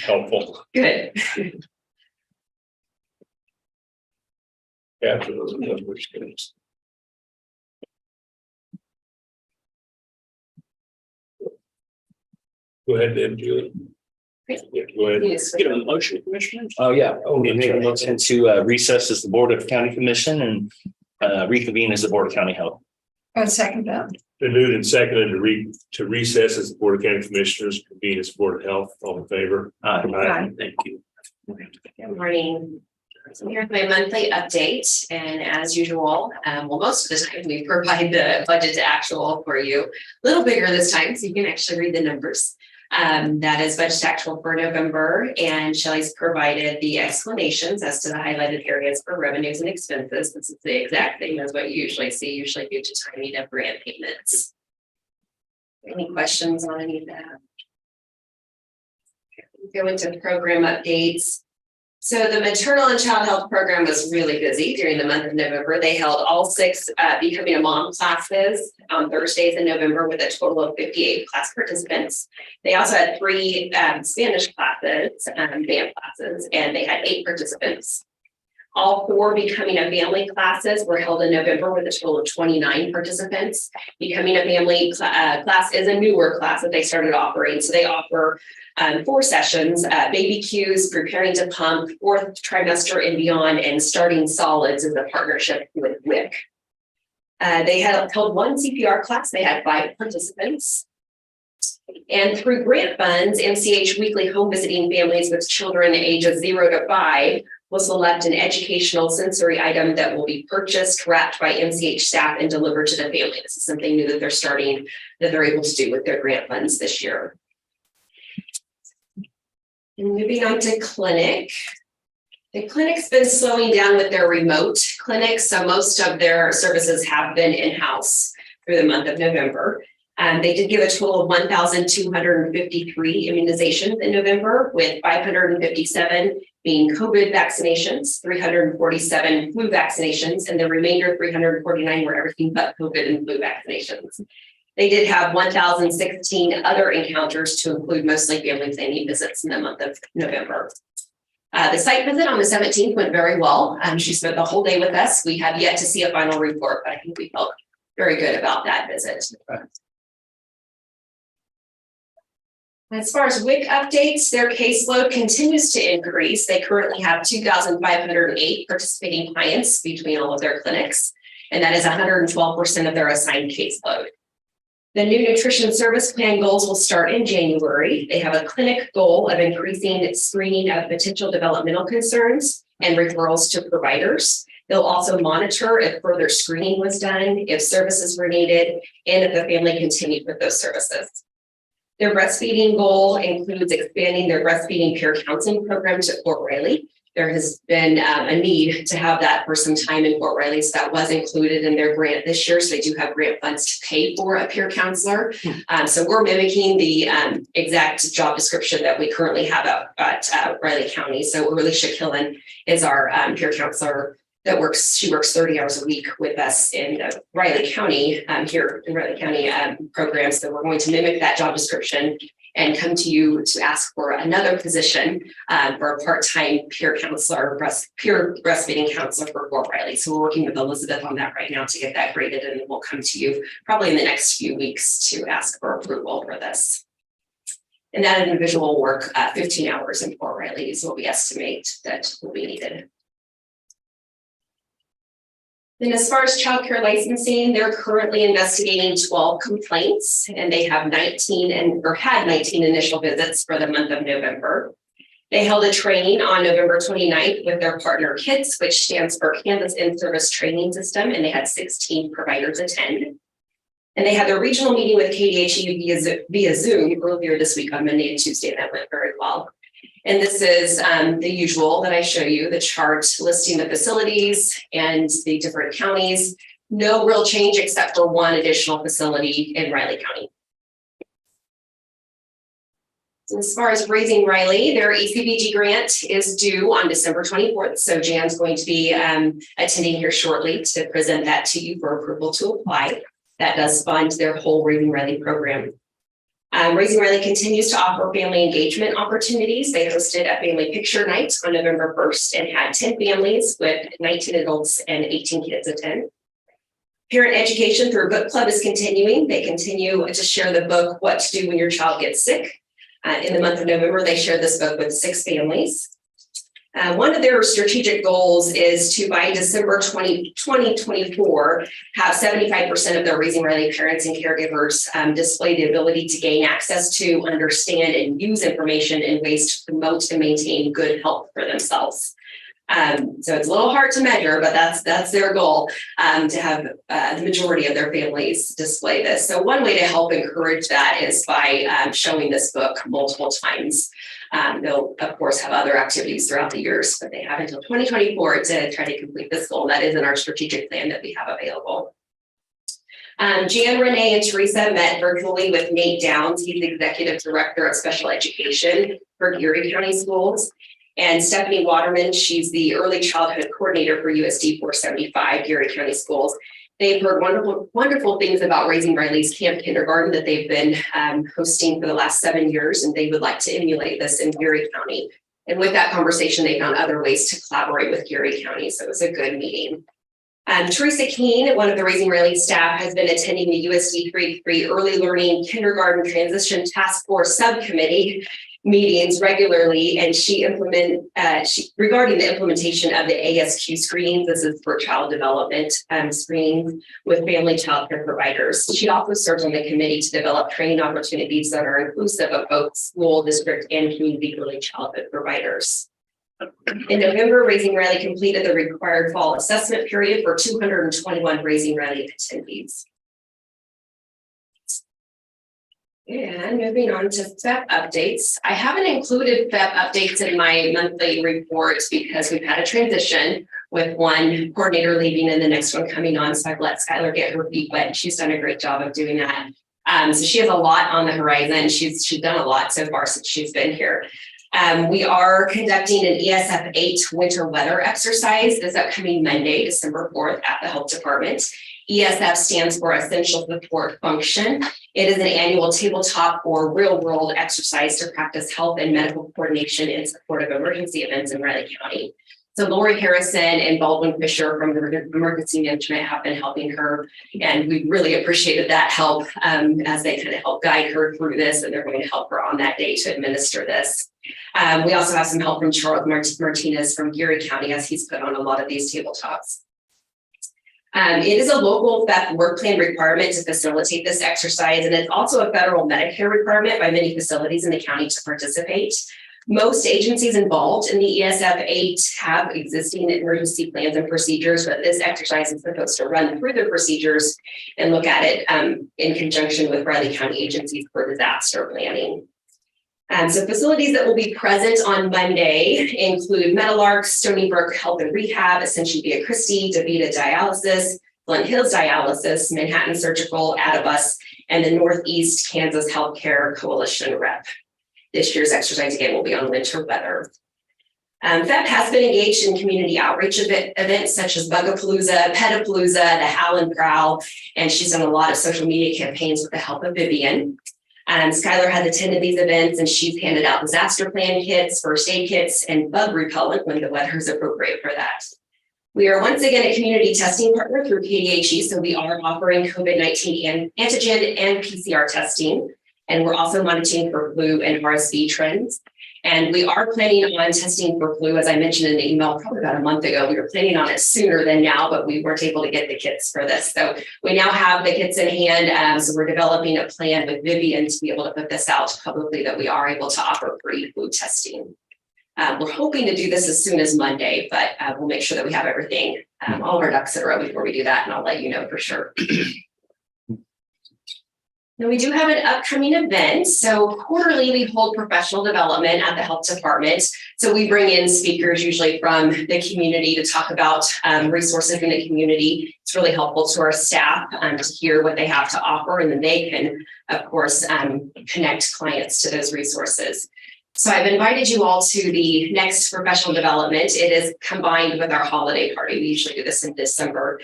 helpful. Good. Absolutely. Which is. Go ahead, then, Julie. Great. Yeah, go ahead. Yes. Get a motion, Commissioners? Oh, yeah. We make a motion to recess as the Board of County Commission and reconvene as the Board of County Health. I'll second that. Been moved and seconded to recess as the Board of County Commissioners, convene as Board of Health. All in favor? Aye. Thank you. Good morning. So here's my monthly update, and as usual, well, most of the time we provide the budget to actual for you. A little bigger this time, so you can actually read the numbers. That is budget to actual for November, and Shelley's provided the explanations as to the highlighted areas for revenues and expenses. This is the exact thing as what you usually see, usually due to timing of grant payments. Any questions on any of that? Go into program updates. So the maternal and child health program was really busy during the month of November. They held all 6 Becoming a Mom classes on Thursdays in November with a total of 58 class participants. They also had 3 Spanish classes, band classes, and they had 8 participants. All 4 Becoming a Family classes were held in November with a total of 29 participants. Becoming a Family class is a newer class that they started offering. So they offer 4 sessions, baby cues, preparing to pump, 4th trimester and beyond, and starting solids is a partnership with WIC. They had held 1 CPR class. They had 5 participants. And through grant funds, MCH weekly home visiting families with children ages 0 to 5 will select an educational sensory item that will be purchased, wrapped by MCH staff, and delivered to the family. This is something new that they're starting, that they're able to do with their grant funds this year. And moving on to clinic. The clinic's been slowing down with their remote clinics, so most of their services have been in-house through the month of November. They did give a total of 1,253 immunizations in November, with 557 being COVID vaccinations, 347 flu vaccinations, and the remainder 349 were everything but COVID and flu vaccinations. They did have 1,016 other encounters, to include mostly family planning visits in the month of November. The site visit on the 17th went very well. She spent the whole day with us. We have yet to see a final report, but I think we felt very good about that visit. As far as WIC updates, their caseload continues to increase. They currently have 2,508 participating clients between all of their clinics, and that is 112% of their assigned caseload. The new nutrition service plan goals will start in January. They have a clinic goal of increasing screening of potential developmental concerns and referrals to providers. They'll also monitor if further screening was done, if services were needed, and if the family continued with those services. Their breastfeeding goal includes expanding their breastfeeding peer counseling program to Fort Riley. There has been a need to have that for some time in Fort Riley, so that was included in their grant this year. So they do have grant funds to pay for a peer counselor. So we're mimicking the exact job description that we currently have at Riley County. So Alicia Killen is our peer counselor that works. She works 30 hours a week with us in Riley County, here in Riley County program. So we're going to mimic that job description and come to you to ask for another position for a part-time peer counselor, peer breastfeeding counselor for Fort Riley. So we're working with Elizabeth on that right now to get that graded, and we'll come to you probably in the next few weeks to ask for approval for this. And that individual will work 15 hours in Fort Riley is what we estimate that will be needed. Then as far as childcare licensing, they're currently investigating 12 complaints, and they have 19 had 19 initial visits for the month of November. They held a training on November 29th with their partner KIDS, which stands for Kansas In-Service Training System, and they had 16 providers attend. And they had their regional meeting with KDHE via Zoom earlier this week on Monday and Tuesday, and that went very well. And this is the usual that I show you, the chart listing the facilities and the different counties. No real change except for one additional facility in Riley County. So as far as Raising Riley, their ECBG grant is due on December 24th. So Jan's going to be attending here shortly to present that to you for approval to apply. That does fund their whole Raising Riley program. Raising Riley continues to offer family engagement opportunities. They hosted a family picture night on November 1st and had 10 families with 19 adults and 18 kids attend. Parent education through book club is continuing. They continue to share the book, What to Do When Your Child Gets Sick. In the month of November, they shared this book with 6 families. One of their strategic goals is to, by December 2024, have 75% of their Raising Riley parents and caregivers display the ability to gain access to, understand, and use information in ways to promote and maintain good health for themselves. So it's a little hard to measure, but that's their goal, to have the majority of their families display this. So one way to help encourage that is by showing this book multiple times. They'll, of course, have other activities throughout the years, but they have until 2024 to try to complete this goal. That is in our strategic plan that we have available. Jan, Renee, and Teresa met virtually with Nate Downs. He's the Executive Director of Special Education for Geary County Schools. And Stephanie Waterman, she's the Early Childhood Coordinator for USD 475 Geary County Schools. They've heard wonderful things about Raising Riley's Camp Kindergarten that they've been hosting for the last 7 years, and they would like to emulate this in Geary County. And with that conversation, they found other ways to collaborate with Geary County, so it was a good meeting. Teresa Keene, one of the Raising Riley staff, has been attending the USD 3 Early Learning Kindergarten Transition Task Force Subcommittee meetings regularly, and regarding the implementation of the ASQ screenings. This is for child development screenings with family child care providers. She also serves on the committee to develop training opportunities that are inclusive of both school, district, and community early childhood providers. In November, Raising Riley completed the required fall assessment period for 221 Raising Riley attendees. And moving on to FEP updates. I haven't included FEP updates in my monthly reports because we've had a transition with one coordinator leaving and the next one coming on. So I've let Skylar get her feet wet. She's done a great job of doing that. So she has a lot on the horizon. She's done a lot so far since she's been here. We are conducting an ESF 8 winter weather exercise this upcoming Monday, December 4th at the Health Department. ESF stands for Essential Support Function. It is an annual tabletop or real world exercise to practice health and medical coordination in support of emergency events in Riley County. So Lori Harrison and Baldwin Fisher from Emergency Management have been helping her, and we really appreciated that help as they kind of help guide her through this, and they're going to help her on that day to administer this. We also have some help from Charles Martinez from Geary County as he's put on a lot of these tabletops. It is a local FEP work plan requirement to facilitate this exercise, and it's also a federal Medicare requirement by many facilities in the county to participate. Most agencies involved in the ESF 8 have existing emergency plans and procedures, but this exercise is supposed to run through the procedures and look at it in conjunction with Riley County agencies for disaster planning. So facilities that will be present on Monday include Meadowlark, Stony Brook Health and Rehab, Ascension Via Christi, DaVita Dialysis, Glen Hills Dialysis, Manhattan Surgical, Adibus, and the Northeast Kansas Healthcare Coalition rep. This year's exercise again will be on winter weather. FEP has been engaged in community outreach events such as Bugapalooza, Petapalooza, the Howl and Prowl, and she's done a lot of social media campaigns with the help of Vivian. Skylar has attended these events and she's handed out disaster plan kits, first aid kits, and bug repellent when the weather is appropriate for that. We are once again a community testing partner through KDHE, so we are offering COVID-19 antigen and PCR testing. And we're also monitoring for flu and RSV trends. And we are planning on testing for flu, as I mentioned in the email probably about a month ago. We were planning on it sooner than now, but we weren't able to get the kits for this. So we now have the kits in hand. So we're developing a plan with Vivian to be able to put this out publicly that we are able to offer free flu testing. We're hoping to do this as soon as Monday, but we'll make sure that we have everything, all of our ducks in a row before we do that, and I'll let you know for sure. Now we do have an upcoming event. So quarterly we hold professional development at the health department. So we bring in speakers usually from the community to talk about resources in the community. It's really helpful to our staff to hear what they have to offer, and then they can, of course, connect clients to those resources. So I've invited you all to the next professional development. It is combined with our holiday party. We usually do this in December.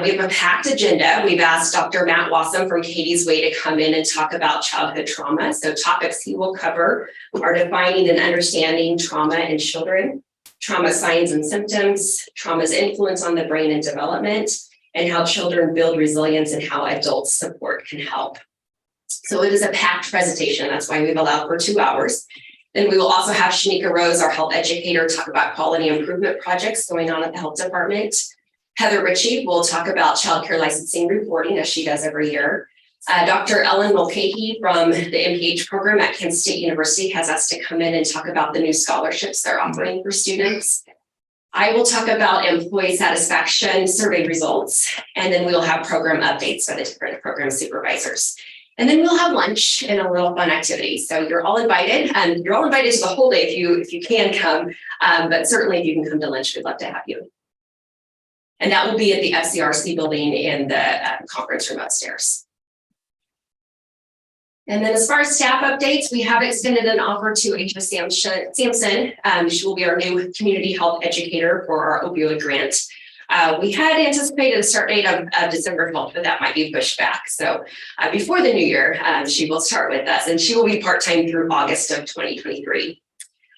We have a packed agenda. We've asked Dr. Matt Wassam from Katie's Way to come in and talk about childhood trauma. So topics he will cover are defining and understanding trauma in children, trauma signs and symptoms, trauma's influence on the brain and development, and how children build resilience and how adult support can help. So it is a packed presentation. That's why we've allowed for 2 hours. Then we will also have Shanika Rose, our health educator, talk about quality improvement projects going on at the health department. Heather Ritchie will talk about childcare licensing reporting, as she does every year. Dr. Ellen Mulcahy from the MPH program at Kent State University has asked to come in and talk about the new scholarships they're offering for students. I will talk about employee satisfaction survey results, and then we'll have program updates by the different program supervisors. And then we'll have lunch and a little fun activity. So you're all invited, and you're all invited to the whole day if you can come. But certainly if you can come to lunch, we'd love to have you. And that will be at the FCRC building in the conference room upstairs. And then as far as staff updates, we have extended an offer to HF Sampson. She will be our new community health educator for our opioid grant. We had anticipated a start date of December 12th, but that might be pushed back. So before the new year, she will start with us, and she will be part-time through August of 2023.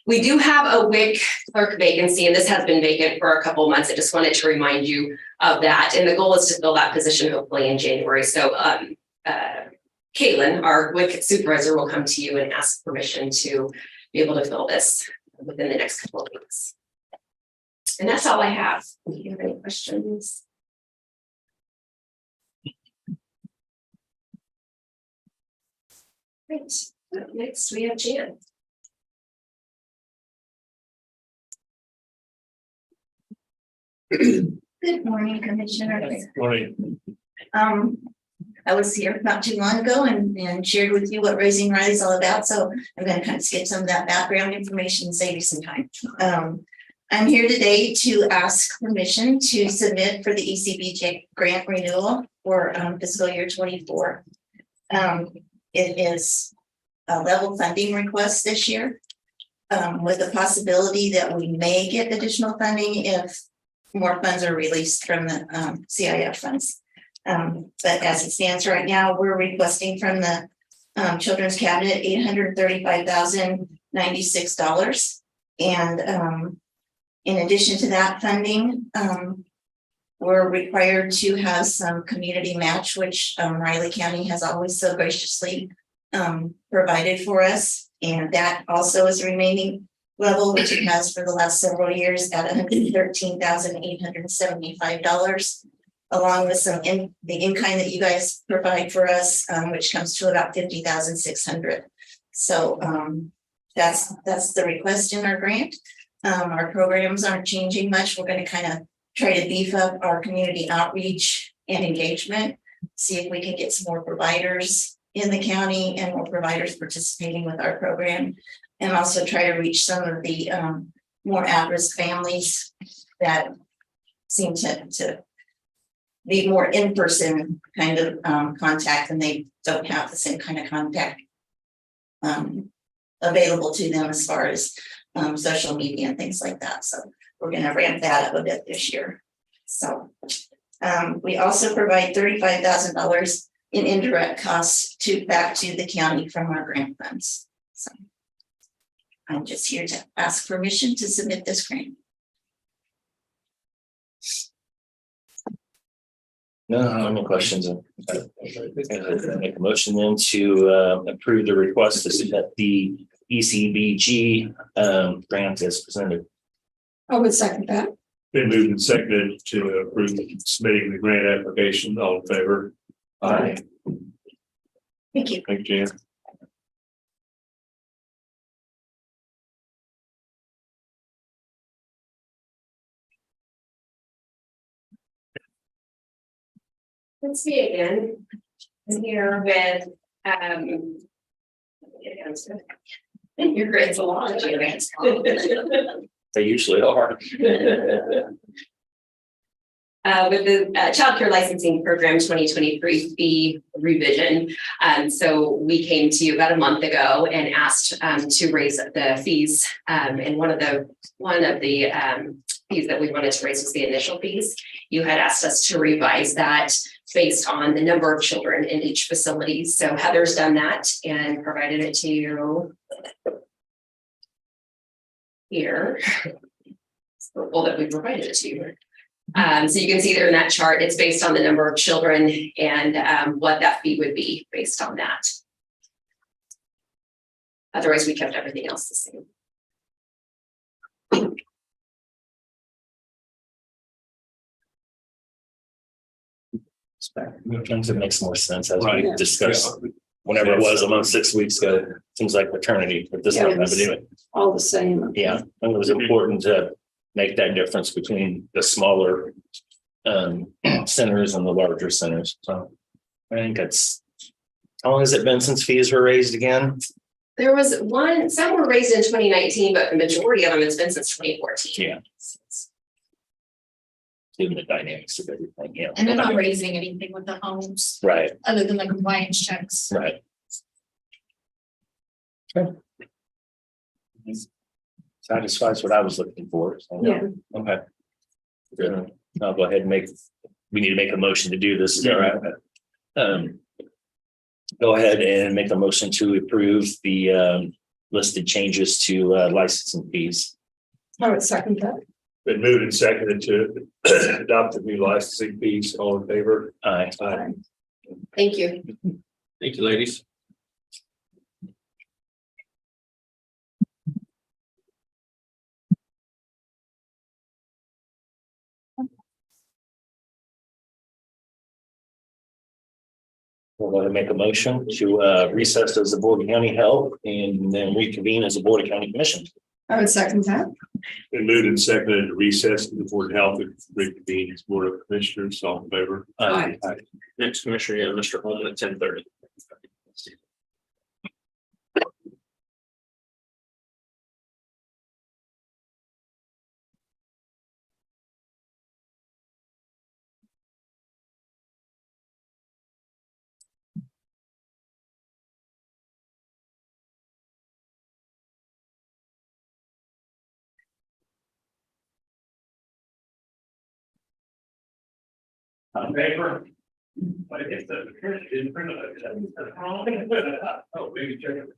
We do have a WIC clerk vacancy, and this has been vacant for a couple of months. I just wanted to remind you of that. And the goal is to fill that position hopefully in January. So Caitlin, our WIC supervisor, will come to you and ask permission to be able to fill this within the next couple of weeks. And that's all I have. Do you have any questions? Great. Next, we have Jan. Good morning, Commissioner. Morning. I was here not too long ago and shared with you what Raising Riley is all about. So I'm going to kind of skip some of that background information and save you some time. I'm here today to ask permission to submit for the ECBJ grant renewal for fiscal year 24. It is a level funding request this year with the possibility that we may get additional funding if more funds are released from the CIF funds. But as it stands right now, we're requesting from the Children's Cabinet $835,096. And in addition to that funding, we're required to have some community match, which Riley County has always so graciously provided for us. And that also is remaining level, which it has for the last several years at $113,875, along with some the in-kind that you guys provide for us, which comes to about $50,600. So that's the request in our grant. Our programs aren't changing much. We're going to kind of try to beef up our community outreach and engagement, see if we can get some more providers in the county and more providers participating with our program, and also try to reach some of the more at-risk families that seem to be more in-person kind of contact, and they don't have the same kind of contact available to them as far as social media and things like that. So we're going to ramp that up a bit this year. So we also provide $35,000 in indirect costs back to the county from our grant funds. So I'm just here to ask permission to submit this grant. No more questions. Make a motion then to approve the request to submit the ECBG grant as presented. I would second that. Been moved and seconded to approve submitting the grant application. All in favor? Aye. Thank you. Thank you, Jan. Let's see again. I'm here with, your grades a lot. They usually are. With the childcare licensing program 2023 fee revision. So we came to you about a month ago and asked to raise the fees. And one of the fees that we wanted to raise was the initial fees. You had asked us to revise that based on the number of children in each facility. So Heather's done that and provided it to you here. It's the role that we provided it to you. So you can see there in that chart, it's based on the number of children and what that fee would be based on that. Otherwise, we kept everything else the same. Sometimes it makes more sense as we Right. discussed. Whenever it was almost 6 weeks ago, seems like maternity, but this Yeah, time, but anyway, All the same. yeah, and it was important to make that difference between the smaller centers and the larger centers. So I think that's, how long has it been since fees were raised again? There was some were raised in 2019, but the majority of them has been since 2014. Yeah. Given the dynamics of everything, yeah. And they're not raising anything with the homes, Right, other than the compliance checks. right. Okay. Satisfies what I was looking for. So, Yeah. okay. Good. I'll go ahead and we need to make a motion to do this, is that right? Go ahead and make a motion to approve the listed changes to licensing fees. I would second that. Been moved and seconded to adopt the new licensing fees. All in favor? Aye. Aye. Thank you. Thank you, ladies. We're going to make a motion to recess as the Board of County Health and then reconvene as the Board of County Commission. I would second that. Been moved and seconded to recess to the Board of Health and reconvene as Board of Commissioners. All in favor? Aye. Next commissioner, you have Mr. Holman at 10:30. On paper. But if the print is printed, that's wrong. Oh, maybe check it.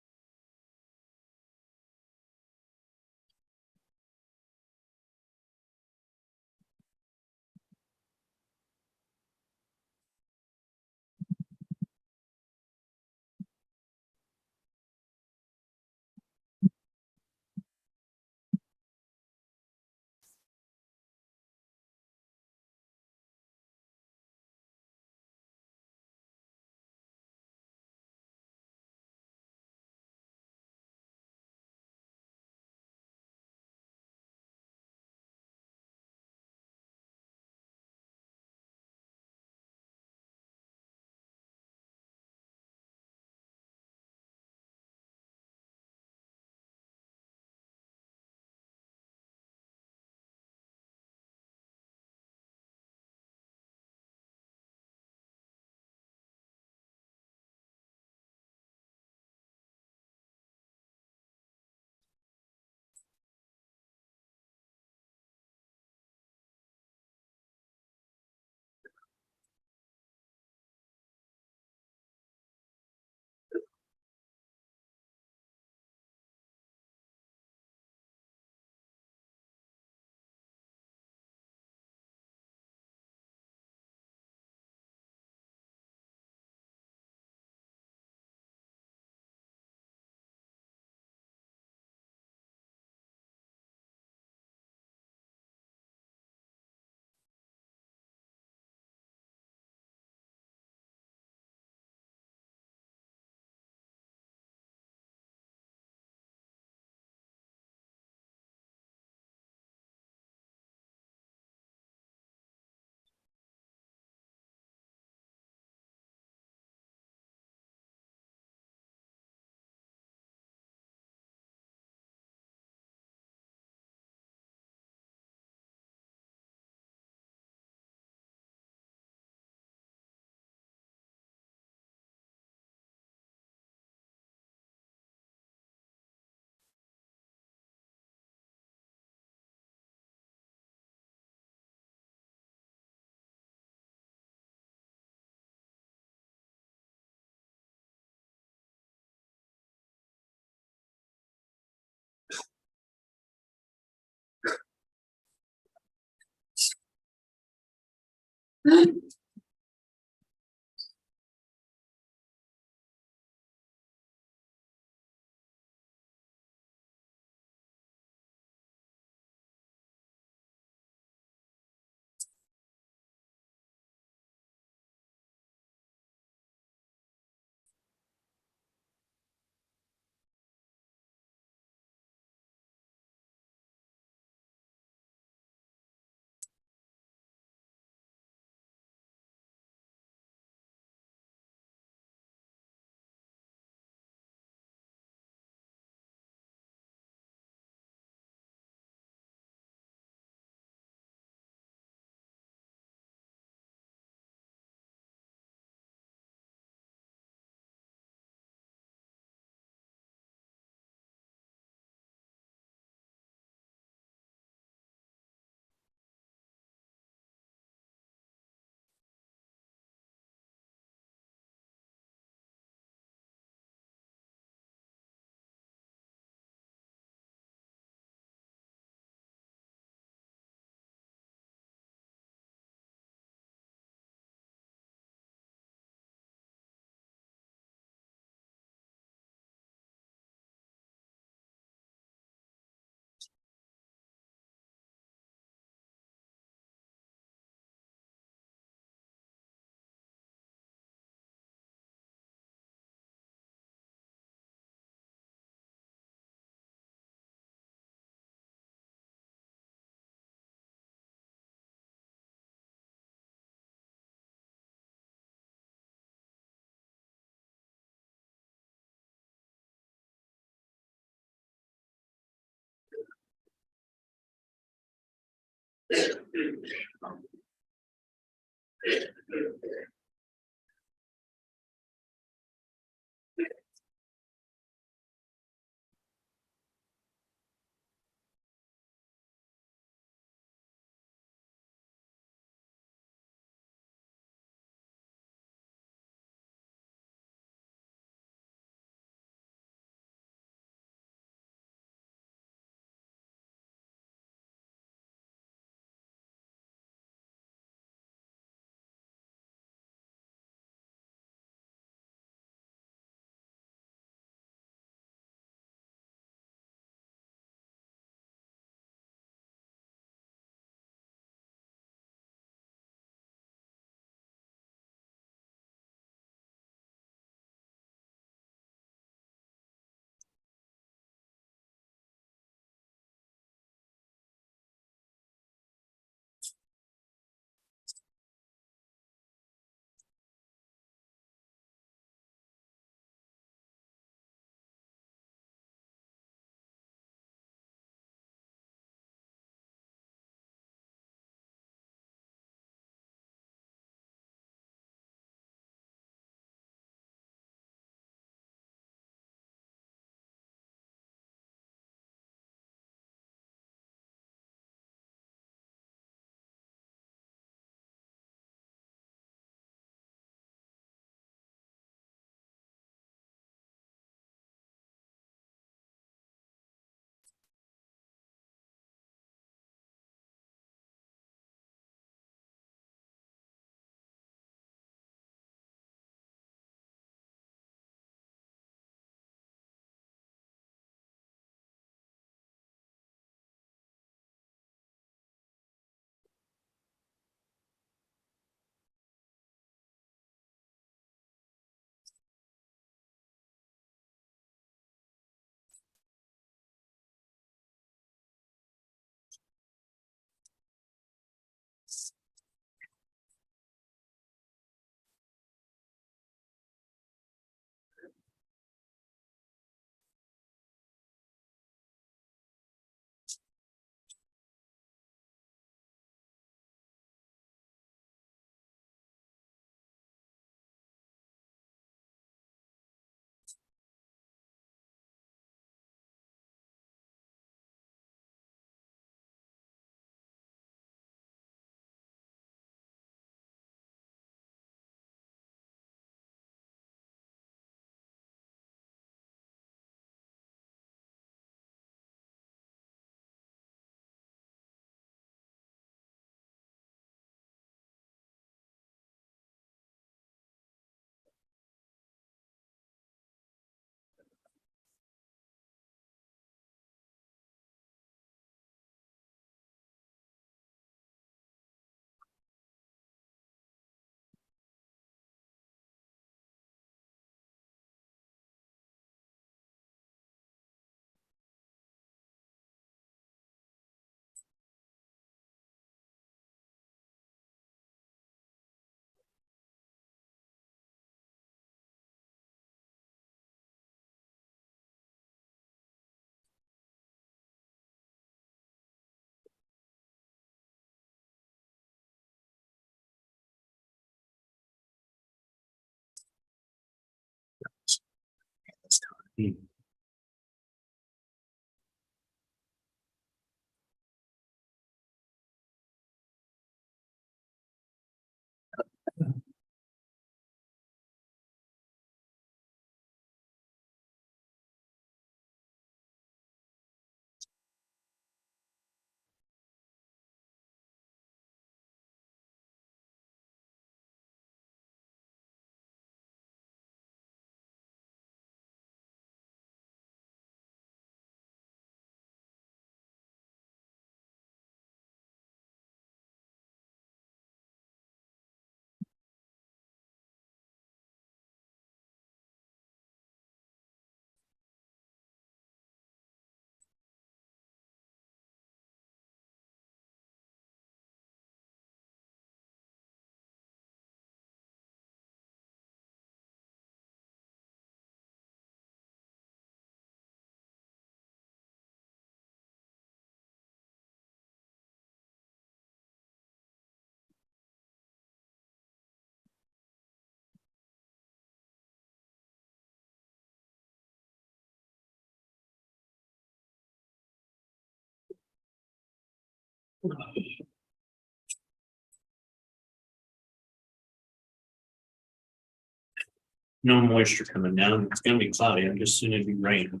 No moisture coming down. It's gonna be cloudy. I'm just soon it'd be rain.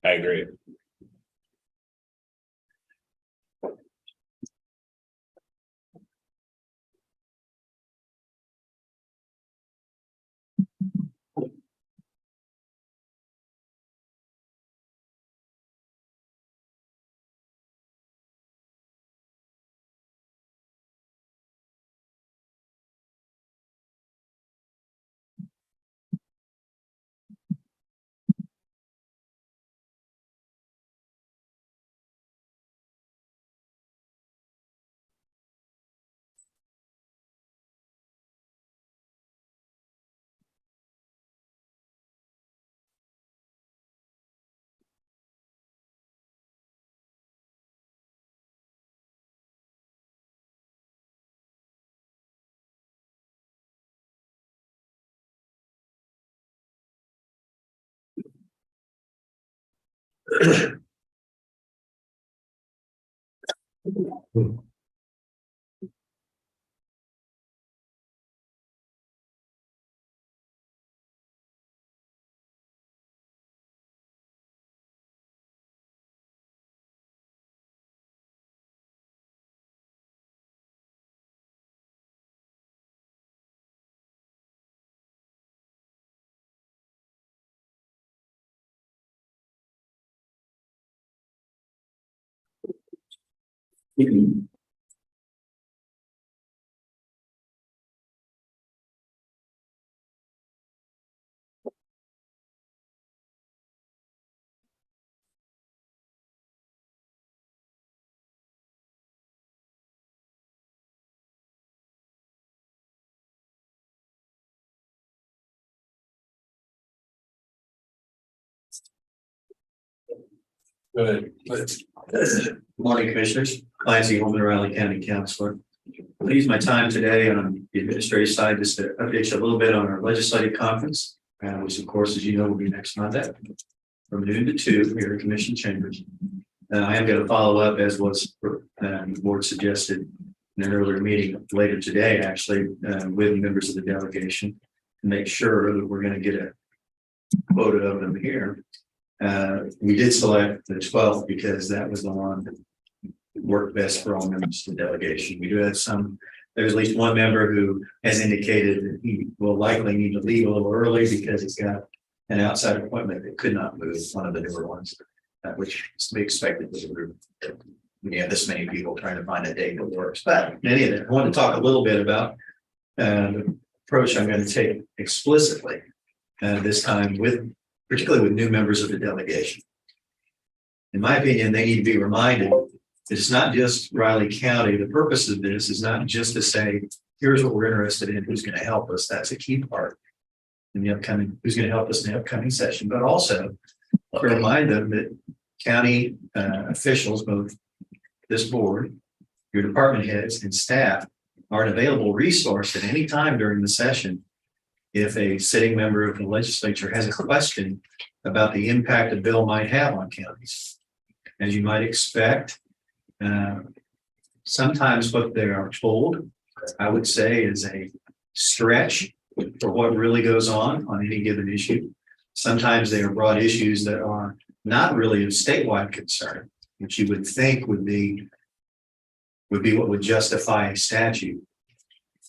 I agree. Good. Morning, Commissioners. Clancy Holman, Riley County Counselor. I'll use my time today on the administrative side just to update you a little bit on our legislative conference, which of course, as you know, will be next Monday from noon to 2 here at Commission Chambers. I am going to follow up as was the board suggested in an earlier meeting later today, actually, with members of the delegation to make sure that we're going to get a quota of them here. We did select the 12th because that was the one that worked best for all members of the delegation. We do have there's at least one member who has indicated that he will likely need to leave a little early because he's got an outside appointment that could not move, one of the newer ones, which is to be expected with a group. We have this many people trying to find a date that works. But in any event, I want to talk a little bit about the approach I'm going to take explicitly this time particularly with new members of the delegation. In my opinion, they need to be reminded that it's not just Riley County. The purpose of this is not just to say, here's what we're interested in, who's going to help us. That's a key part in the upcoming, who's going to help us in the upcoming session, but also to remind them that county officials, both this board, your department heads and staff, are an available resource at any time during the session if a sitting member of the legislature has a question about the impact a bill might have on counties. As you might expect, sometimes what they are told, I would say, is a stretch for what really goes on any given issue. Sometimes they are broad issues that are not really of statewide concern, which you would think would be what would justify a statute.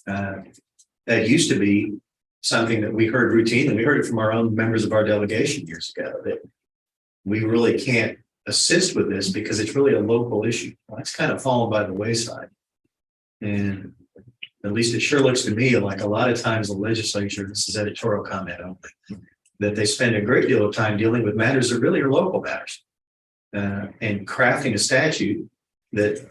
That used to be something that we heard routinely. We heard it from our own members of our delegation years ago, that we really can't assist with this because it's really a local issue. Well, it's kind of fallen by the wayside. And at least it sure looks to me like a lot of times the legislature, this is editorial comment only, that they spend a great deal of time dealing with matters that really are local matters. And crafting a statute that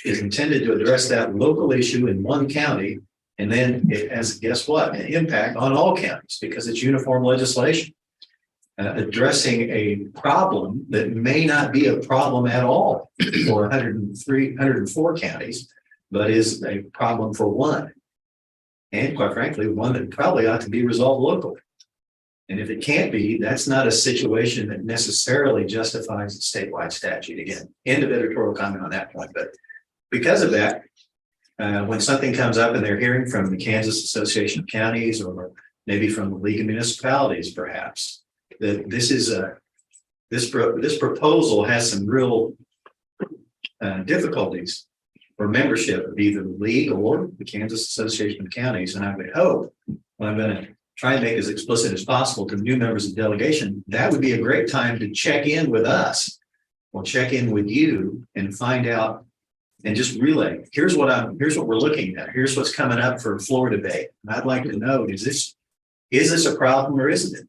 is intended to address that local issue in one county. And then it has, guess what, an impact on all counties because it's uniform legislation. Addressing a problem that may not be a problem at all for 104 counties, but is a problem for one. And quite frankly, one that probably ought to be resolved locally. And if it can't be, that's not a situation that necessarily justifies a statewide statute. Again, end of editorial comment on that point. But because of that, when something comes up and they're hearing from the Kansas Association of Counties or maybe from the League of Municipalities, perhaps, that this is this proposal has some real difficulties for membership of either the league or the Kansas Association of Counties. And I would hope, well, I'm going to try and make as explicit as possible to new members of the delegation, that would be a great time to check in with us or check in with you and find out and just relay, here's what we're looking at. Here's what's coming up for floor debate. And I'd like to know, is this a problem or isn't it?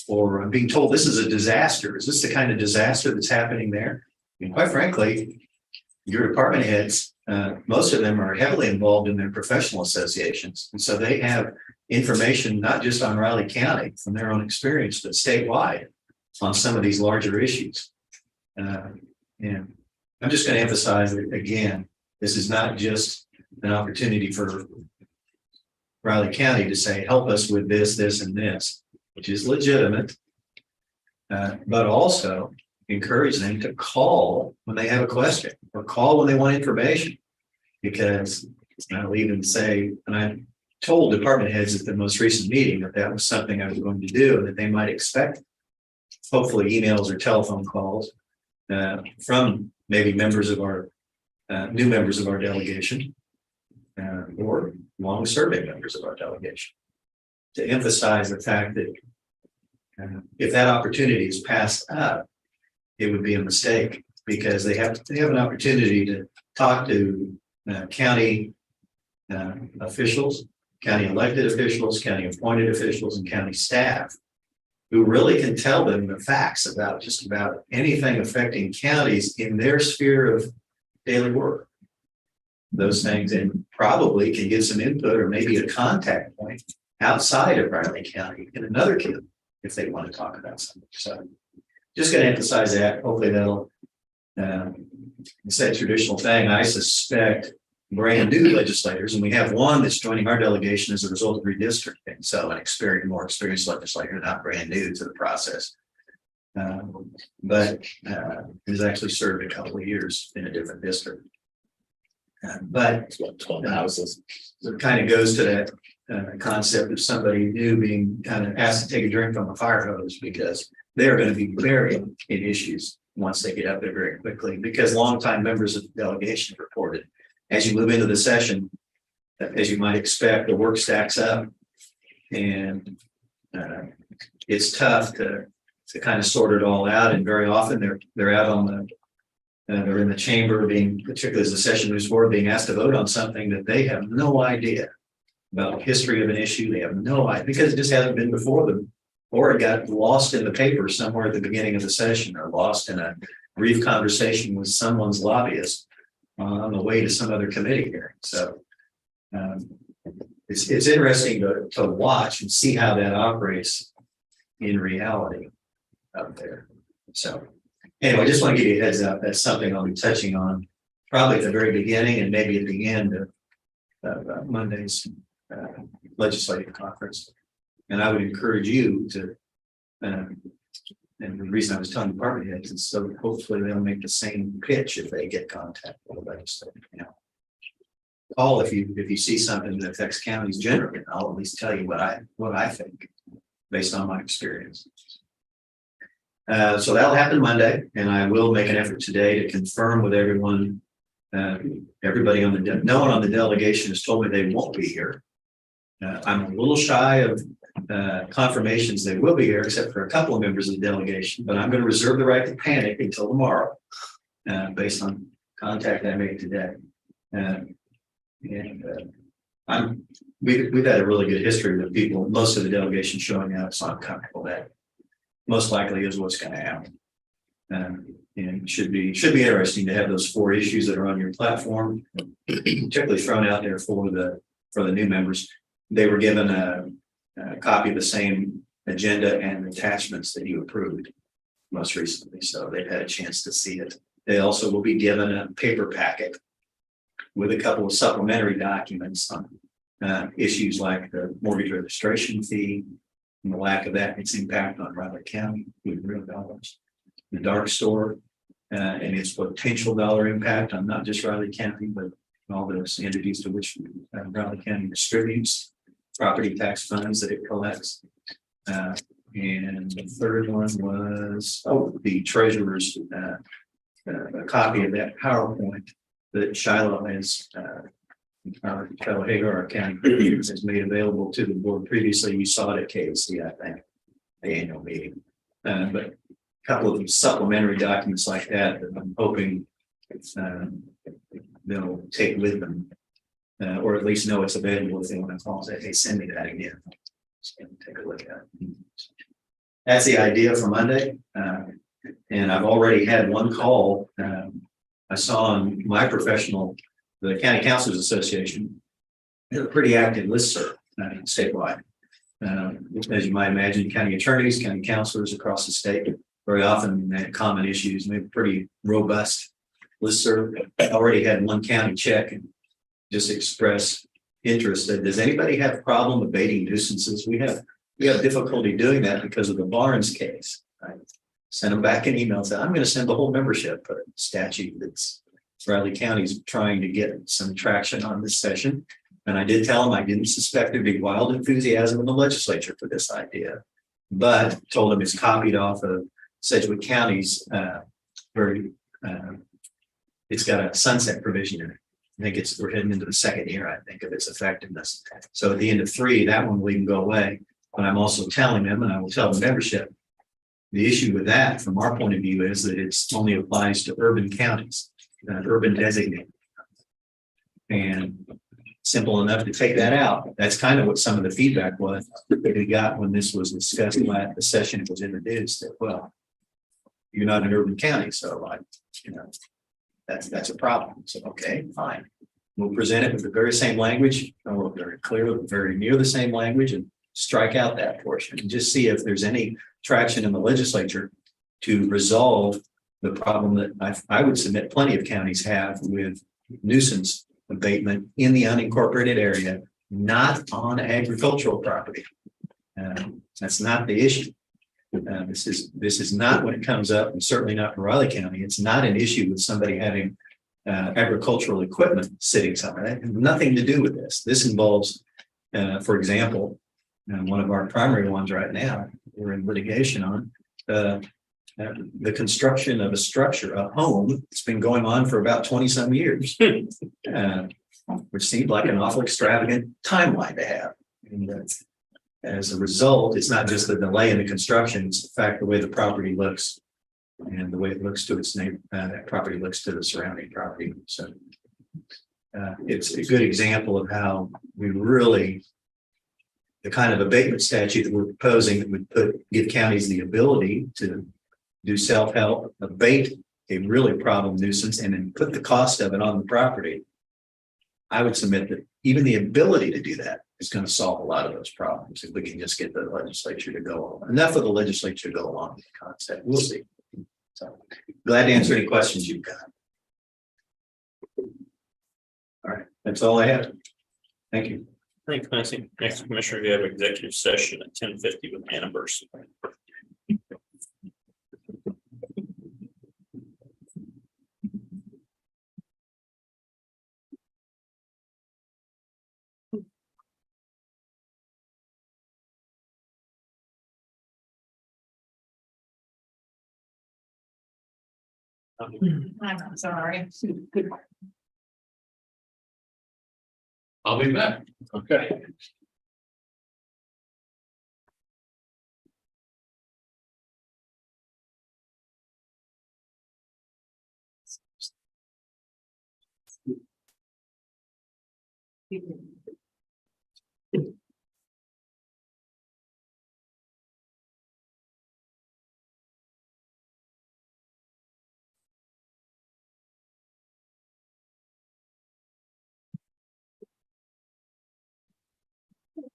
Or I'm being told this is a disaster. Is this the kind of disaster that's happening there? And quite frankly, your department heads, most of them are heavily involved in their professional associations. And so they have information, not just on Riley County from their own experience, but statewide on some of these larger issues. And I'm just going to emphasize that, again, this is not just an opportunity for Riley County to say, help us with this, this, and this, which is legitimate, but also encourage them to call when they have a question or call when they want information. Because I'll even say, and I told department heads at the most recent meeting that that was something I was going to do and that they might expect, hopefully emails or telephone calls from maybe members of our new members of our delegation or long-serving members of our delegation, to emphasize the fact that if that opportunity is passed up, it would be a mistake because they have an opportunity to talk to county officials, county elected officials, county appointed officials, and county staff who really can tell them the facts about just about anything affecting counties in their sphere of daily work. Those things, and probably can get some input or maybe a contact point outside of Riley County in another county if they want to talk about something. So just going to emphasize that. Hopefully that'll, it's that traditional thing. I suspect brand new legislators, and we have one that's joining our delegation as a result of redistricting. So an more experienced legislator, not brand new to the process, but has actually served a couple of years in a different district. But 12 houses. It kind of goes to that concept of somebody new being kind of asked to take a drink from a fire hose because they're going to be buried in issues once they get up there very quickly, because longtime members of the delegation reported as you move into the session, as you might expect, the work stacks up and it's tough to kind of sort it all out. And very often they're out on the they're in the chamber being, particularly as the session moves forward, being asked to vote on something that they have no idea about the history of an issue. They have no idea because it just hasn't been before them, or it got lost in the paper somewhere at the beginning of the session, or lost in a brief conversation with someone's lobbyist on the way to some other committee hearing. So it's interesting to watch and see how that operates in reality out there. So anyway, I just want to give you a heads up. That's something I'll be touching on probably at the very beginning and maybe at the end of Monday's legislative conference. And I would encourage you to, and the reason I was telling department heads is so hopefully they'll make the same pitch if they get contact with the legislature. Call if you see something that affects counties generally, I'll at least tell you what I think based on my experience. So that'll happen Monday, and I will make an effort today to confirm with everyone. Everybody on no one on the delegation has told me they won't be here. I'm a little shy of confirmations they will be here, except for a couple of members of the delegation. But I'm going to reserve the right to panic until tomorrow, based on contact I made today. We've had a really good history with people, most of the delegation showing up, so I'm comfortable that most likely is what's going to happen. And it should be interesting to have those 4 issues that are on your platform, particularly thrown out there for the new members. They were given a copy of the same agenda and attachments that you approved most recently, so they've had a chance to see it. They also will be given a paper packet with a couple of supplementary documents on issues like the mortgage registration fee and the lack of that, its impact on Riley County with real dollars, the dark store and its potential dollar impact on not just Riley County, but all those entities to which Riley County distributes property tax funds that it collects. And the third one was, the treasurer's a copy of that PowerPoint that Shiloh has, our fellow Hagar, our county has made available to the board previously. You saw it at KOC, I think, the annual meeting. But a couple of supplementary documents like that I'm hoping they'll take with them, or at least know it's available if they want to call and say, hey, send me that again. Just take a look at it. That's the idea for Monday. And I've already had one call. I saw on my professional, the County Councilors Association, had a pretty active listserv statewide. As you might imagine, county attorneys, county councilors across the state very often had common issues. We have a pretty robust listserv. I already had one county check and just express interest. Does anybody have a problem abating nuisances? We have difficulty doing that because of the Barnes case. I sent them back an email and said, I'm going to send the whole membership a statute that's Riley County's trying to get some traction on this session. And I did tell them I didn't suspect there'd be wild enthusiasm in the legislature for this idea, but told them it's copied off of Sedgwick County's it's got a sunset provision in it. I think we're heading into the 2nd year, I think, of its effectiveness. So at the end of 3, that one will even go away. But I'm also telling them, and I will tell the membership, the issue with that from our point of view is that it only applies to urban counties, urban designated. And simple enough to take that out. That's kind of what some of the feedback was that we got when this was discussed at the session it was introduced. That, well, you're not an urban county, so that's a problem. So okay, fine. We'll present it with the very same language, or very clear, very near the same language, and strike out that portion and just see if there's any traction in the legislature to resolve the problem that I would submit plenty of counties have with nuisance abatement in the unincorporated area, not on agricultural property. That's not the issue. This is not when it comes up, and certainly not for Riley County. It's not an issue with somebody having agricultural equipment sitting somewhere. That has nothing to do with this. This involves, for example, one of our primary ones right now, we're in litigation on the construction of a structure, a home. It's been going on for about 20 some years, which seemed like an awful extravagant timeline to have. And as a result, it's not just the delay in the construction, it's the fact the way the property looks and the way it looks to its neighbor, that property looks to the surrounding property. So it's a good example of how we really, the kind of abatement statute that we're proposing that would give counties the ability to do self-help, abate a really problem nuisance, and then put the cost of it on the property. I would submit that even the ability to do that is going to solve a lot of those problems if we can just get the legislature to go along. Enough of the legislature to go along with the concept. We'll see. So glad to answer any questions you've got. All right, that's all I have. Thank you. Thanks, Nancy. Next, Commissioner, you have executive session at 10:50 with Anna Burson. I'm sorry. I'll be back. Okay.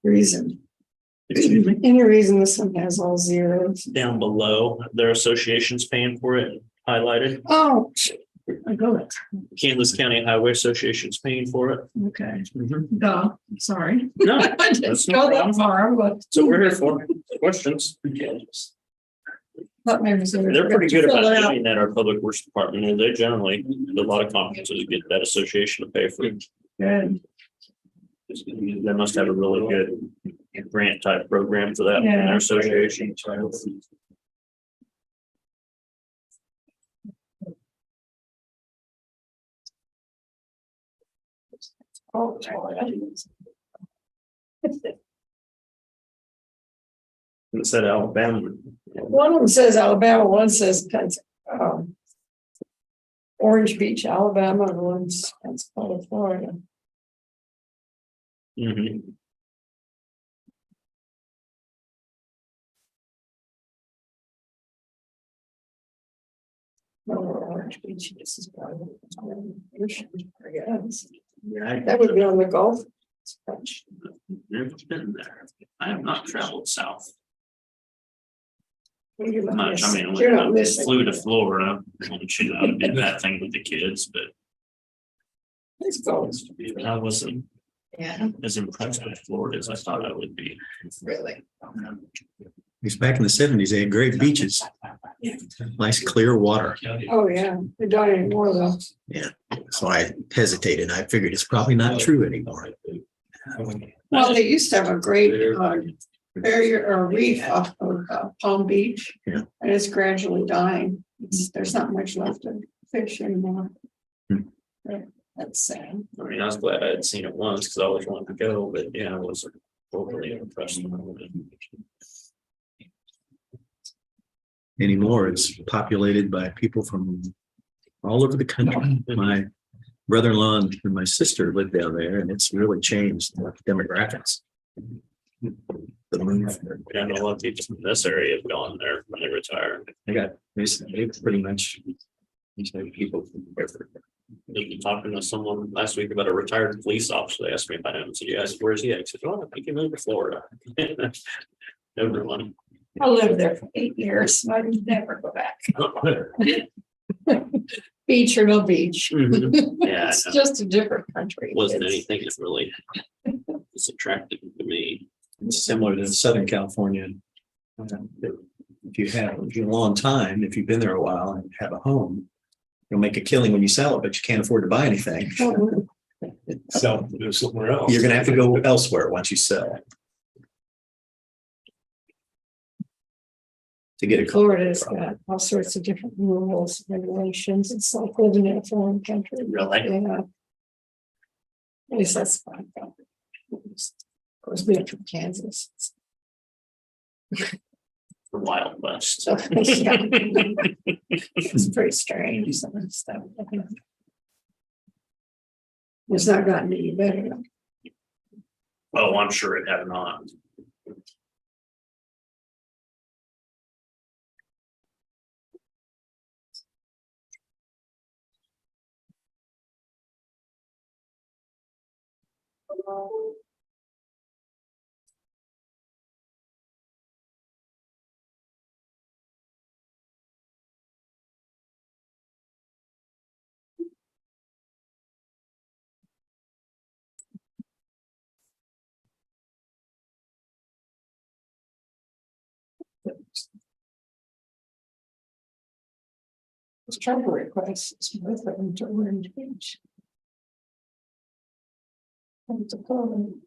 Reason. Excuse me? Any reason this one has all zeros? Down below, their association's paying for it, highlighted. Oh, I got it. Kansas County Highway Association's paying for it. Okay. Duh, sorry. No, I that's didn't no go that problem. far, but. So we're here for questions. Thought maybe somebody They're pretty forgot good to fill about it out. doing that, our public works department, and they generally, do a lot of conferences get that association to pay for it. Good. They must have a really good grant type program for that, in Yeah. their association. Oh, It said Alabama. one of them says Alabama, one says Orange Beach, Alabama, and one's Pensacola, Florida. Mhm. No, Orange Beach, this is probably. I guess. Yeah, That would be on the Gulf. I've never been there. I have not traveled south You're not much. I missing- mean, you're not I missing. flew to Florida. Shoot, I did that thing with the kids, but Let's go. I wasn't Yeah, as impressed with Florida as I thought I would be. really. Because back in the 70s, they had great beaches. Nice clear water. Oh, yeah, they don't anymore though. Yeah, so I hesitated. I figured it's probably not true anymore. Well, they used to have a great barrier or reef off of Palm Beach. Yeah. And it's gradually dying. There's not much left of fish anymore. Hmm. Right, that's sad. I mean, I was glad I had seen it once because I always wanted to go, but yeah, I wasn't overly impressed. Anymore, it's populated by people from all over the country. My brother-in-law and my sister live down there, and it's really changed the demographics. The move. I know a lot of people from this area have gone there when they retire. They pretty much. People from everywhere. I've been talking to someone last week about a retired police officer. They asked me about him. I said, yeah, I said, where's he at? I said, well, I think he moved to Florida. Everyone. I lived there for 8 years. So I would never go back. Beach or no beach. Yeah, It's I know. just a different country. Wasn't It's- anything that really was attractive to me. It's similar to Southern California. If you're a long time, if you've been there a while and have a home, you'll make a killing when you sell it, but you can't afford to buy anything. So do somewhere else. You're gonna have to go elsewhere once you sell. To get a. Florida's got all sorts of different rules, regulations. It's like living in a foreign country. Really? Yeah. At least that's fine. Of course, we're from Kansas. The Wild West. So, yeah. It's pretty strange, some of the stuff. It's not gotten any better. Oh, I'm sure it had not. It's travel requests with them to engage. It's a problem.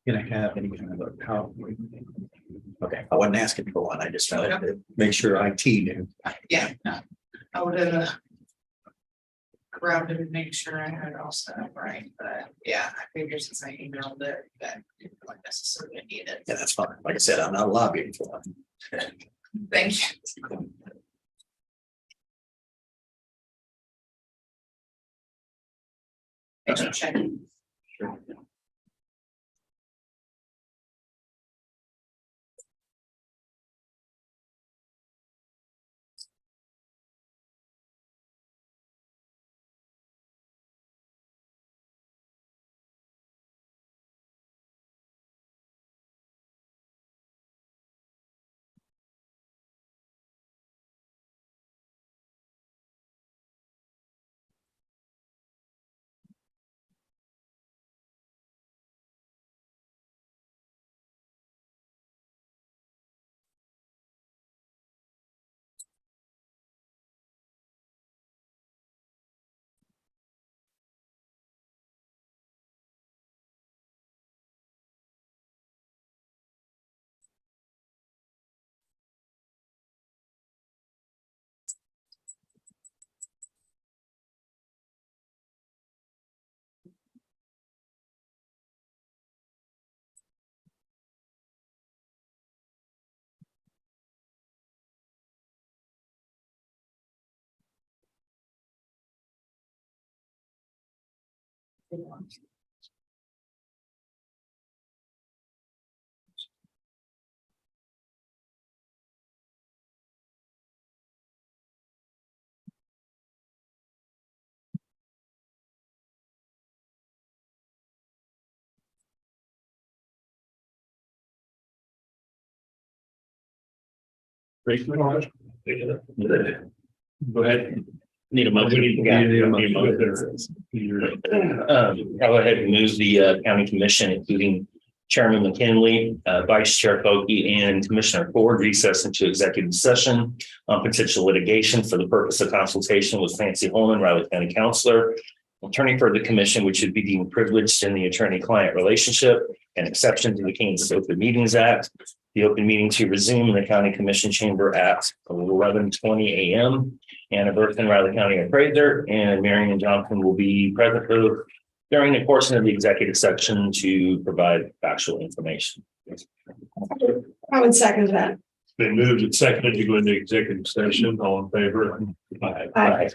Gonna have any kind of a PowerPoint? Okay, I wasn't asking for one. I just wanted to make sure IT knew. Yeah, no, I would have grabbed it and make sure I had it all set up right, but yeah, I figured since I emailed it, that didn't like necessarily need it. Yeah, that's fine. Like I said, I'm not lobbying for one. Thank you. Thanks for checking. Go ahead. Need a motion. I'll go ahead and move the county commission, including Chairman McKinley, Vice Chair Foki, and Commissioner Ford recess into executive session on potential litigation for the purpose of consultation with Fancy Holman, Riley County Counselor, attorney for the commission, which should be deemed privileged in the attorney-client relationship, an exception to the Kansas Open Meetings Act. The open meeting to resume in the county commission chamber at 11:20 a.m. Anna Berth and Riley County appraiser and Marion Johnson will be present during the portion of the executive section to provide factual information. I would second that. It's been moved and seconded to go into executive session. All in favor? Aye.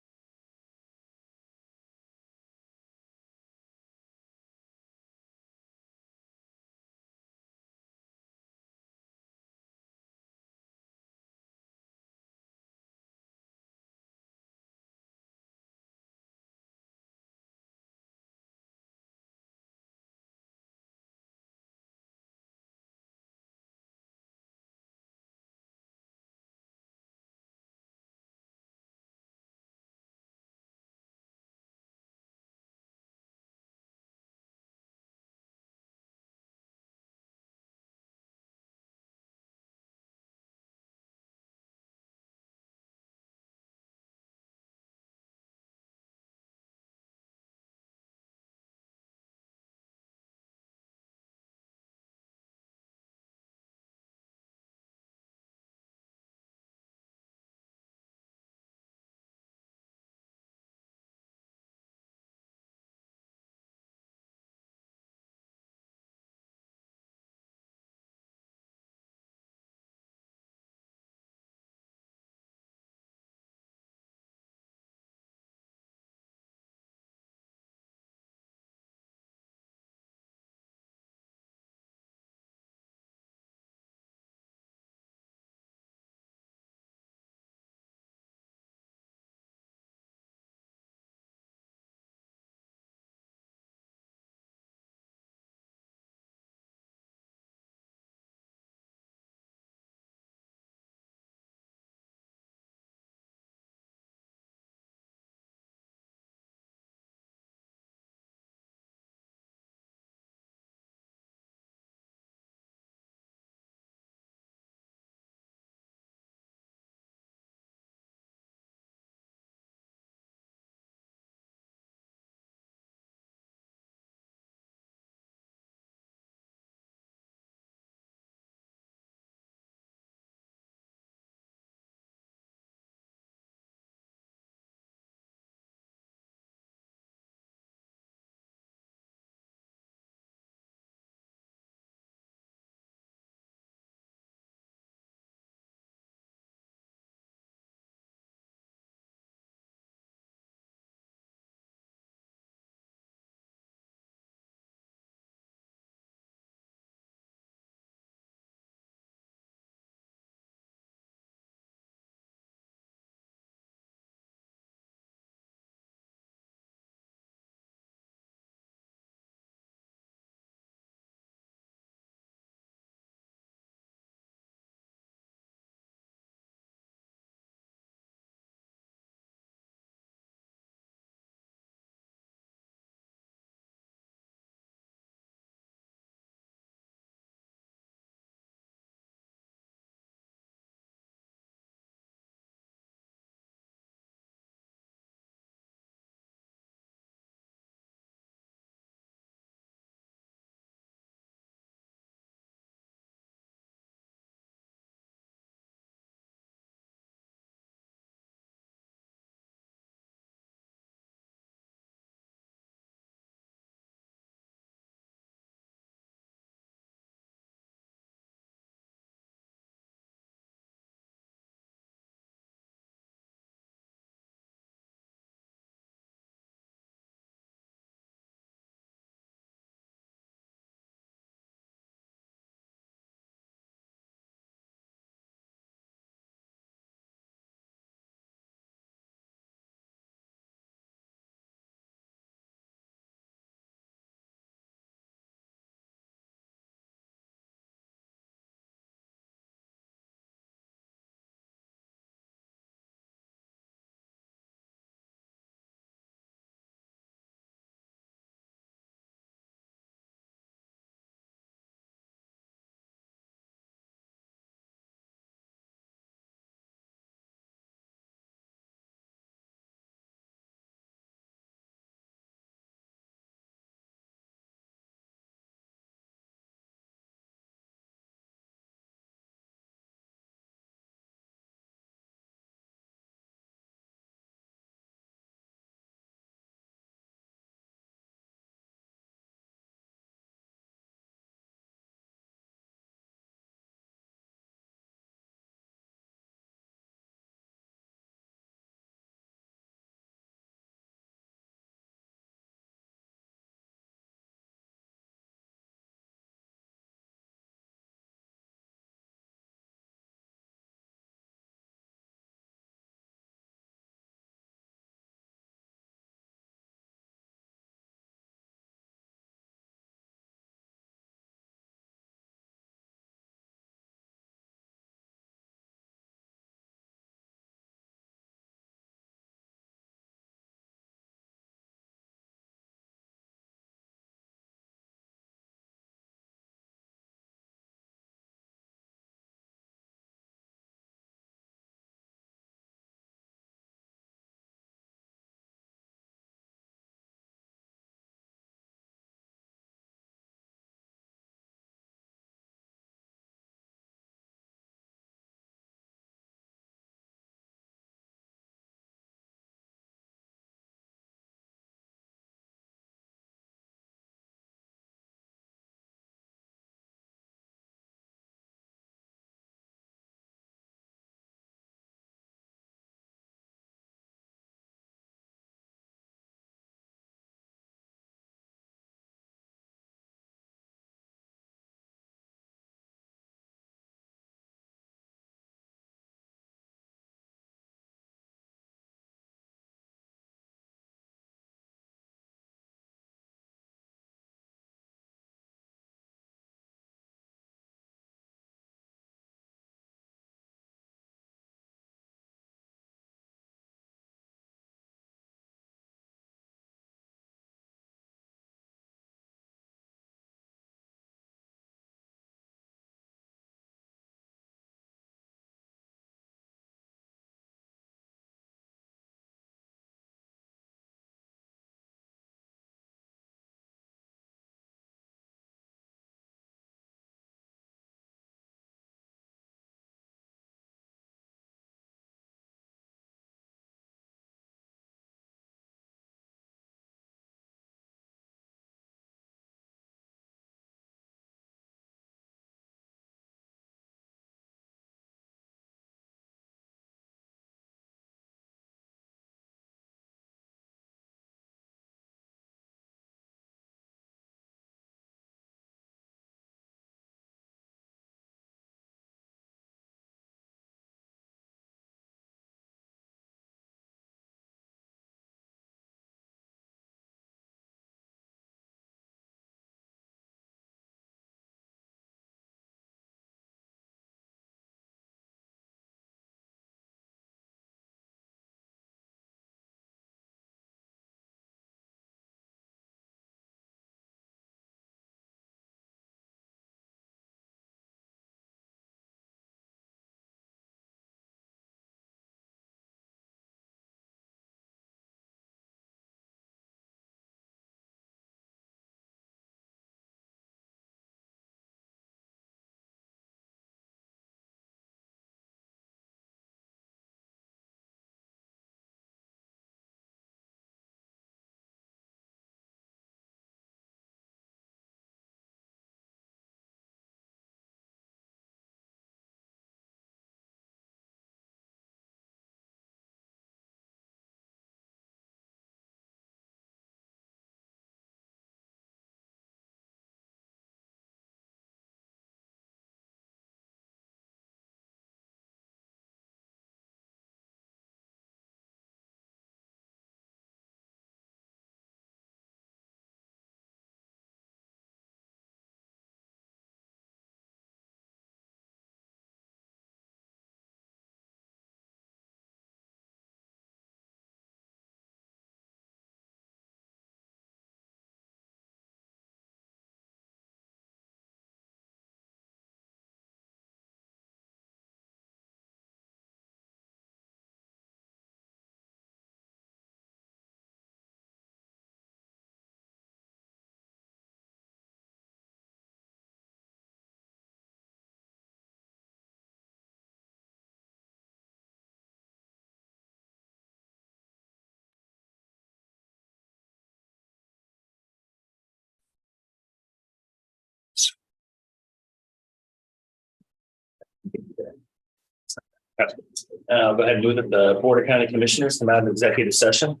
Go ahead and move that the Board of County Commissioners come out of executive session.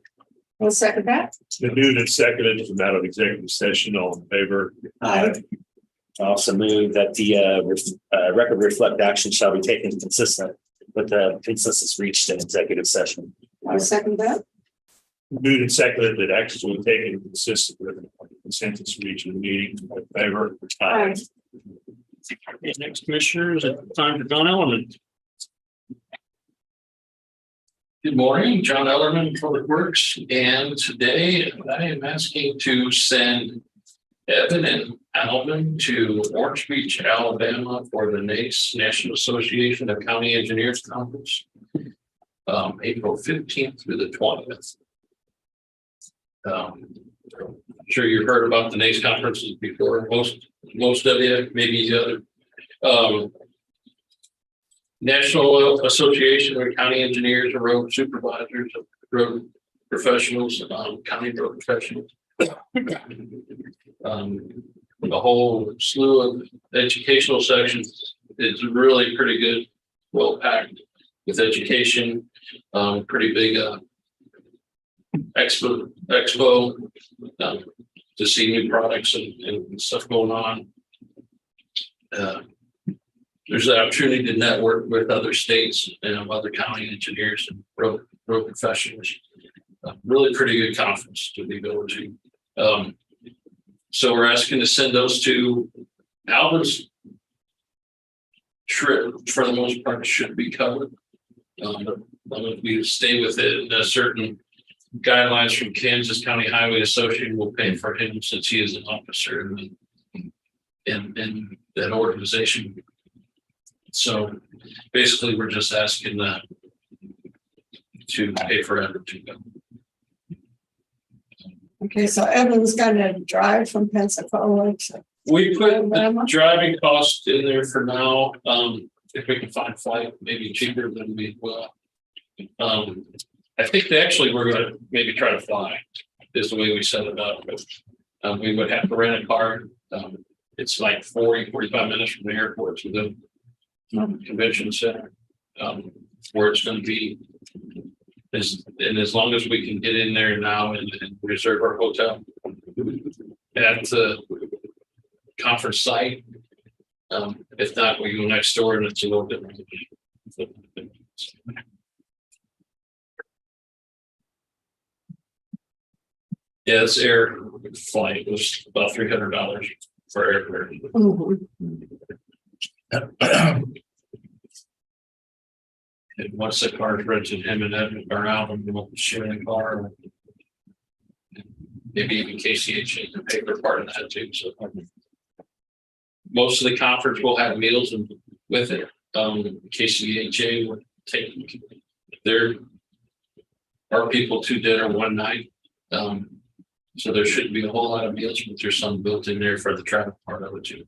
I'll second that. Been moved and seconded to come out of executive session. All in favor? Aye. I also move that the record reflect action shall be taken consistent with the consensus reached in executive session. I'll second that. Moved and seconded that actions will be taken consistent with the consensus reached in the meeting. All in favor? Aye. Okay, next commissioners, it's time for John Ellerman. Good morning, John Ellerman, Public Works, and today I am asking to send Evan and Alvin to Orange Beach, Alabama for the NACE, National Association of County Engineers Conference. April 15th through the 20th. I'm sure you've heard about the NACE conferences before, most of you, maybe the other. National Association of County Engineers and Road Supervisors, road professionals, county road professionals. The whole slew of educational sections is really pretty good, well packed with education. Pretty big expo to see new products and stuff going on. There's an opportunity to network with other states and other county engineers and road professionals. Really pretty good conference to be able to. So we're asking to send those to Alvin's trip. For the most part, should be covered. We stay within a certain guidelines from Kansas County Highway Association will pay for him since he is an officer in that organization. So basically, we're just asking to pay for Evan to go. Okay, so Evan's gonna drive from Pensacola to. We put the driving cost in there for now. If we can find a flight, maybe cheaper than we will. I think actually we're gonna maybe try to fly is the way we set it up. But, we would have to rent a car. It's like 45 minutes from the airport to the convention center, where it's going to be. As long as we can get in there now and reserve our hotel at the conference site. If not, we go next door and it's a little bit. Yeah, this air flight was about $300 for airfare. And once the car is rented, him and Evan are out and we'll share the car. Maybe even KCH can pay for part of that too. So most of the conference will have meals and with it. KCHA will take our people to dinner one night. So there shouldn't be a whole lot of meals, but there's some built in there for the travel part of it too.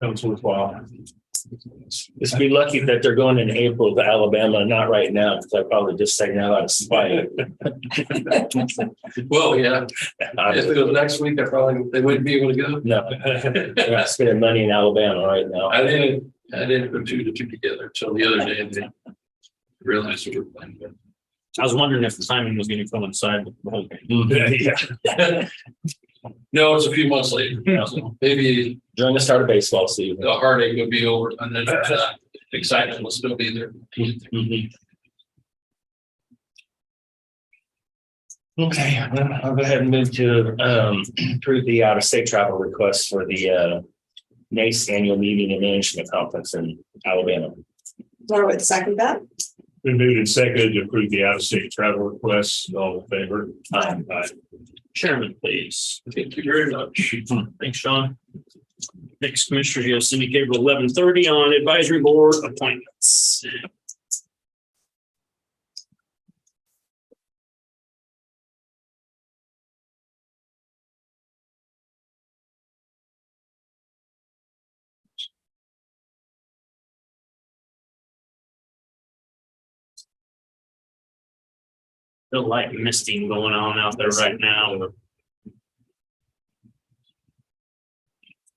That was worthwhile. Just be lucky that they're going in April to Alabama, not right now, because I probably just say now out of spite. Well, yeah. If it was next week, they wouldn't be able to go. No, they're not spending money in Alabama right now. I didn't put two to two together until the other day and they realized we were playing good. I was wondering if the timing was going to coincide with the whole game. Yeah. No, it's a few months later. So maybe During the start of baseball season. the heartache would be over and then excitement will still be there. Okay, I'll go ahead and move to approve the out-of-state travel request for the NACE annual meeting and management conference in Alabama. I would second that. Been moved and seconded to approve the out-of-state travel requests. All in favor? Aye. Chairman, please. Thank you very much. Thanks, Sean. Next, Commissioners, you have Cindy Cable 11:30 on advisory board appointments. Feel like misting going on out there right now.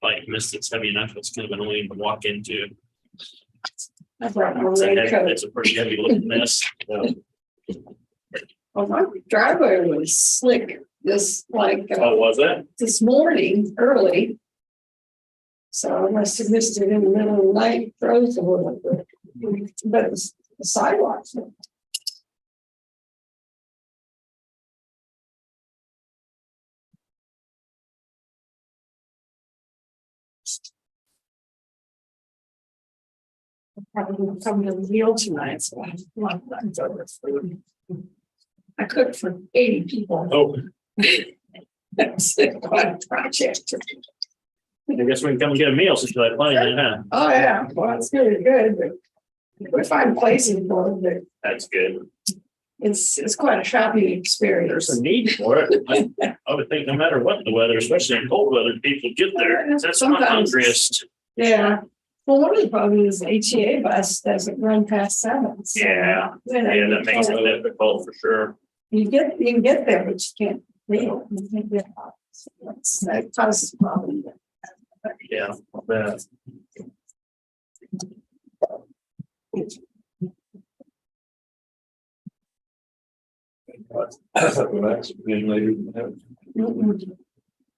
Like mist, it's heavy enough, it's kind of annoying to walk into. I brought my It's a raincoat. it's a pretty heavy looking mist. Oh, my driveway was slick this Oh, was it? this morning early. So I must have missed it in the middle of the night, froze a little bit. But the sidewalks. Probably gonna come to the meal tonight, so I'm not done with food. I cooked for 80 people. Oh, That's quite a project. I guess we can come and get a meal since you're playing, huh? Oh, yeah, well, it's really good, but we find places for it, but That's good. it's quite a shopping experience. There's a need for it. I would think no matter what the weather, especially in cold weather, people get there. That's my Sometimes- hungriest. Yeah, well, one of the problems is the HEA bus doesn't run past 7. So, Yeah, you know, yeah, that makes it difficult for sure. You can get there, but you can't leave. You can't get out. So that causes a problem. Yeah, I'll bet. That's been later than that.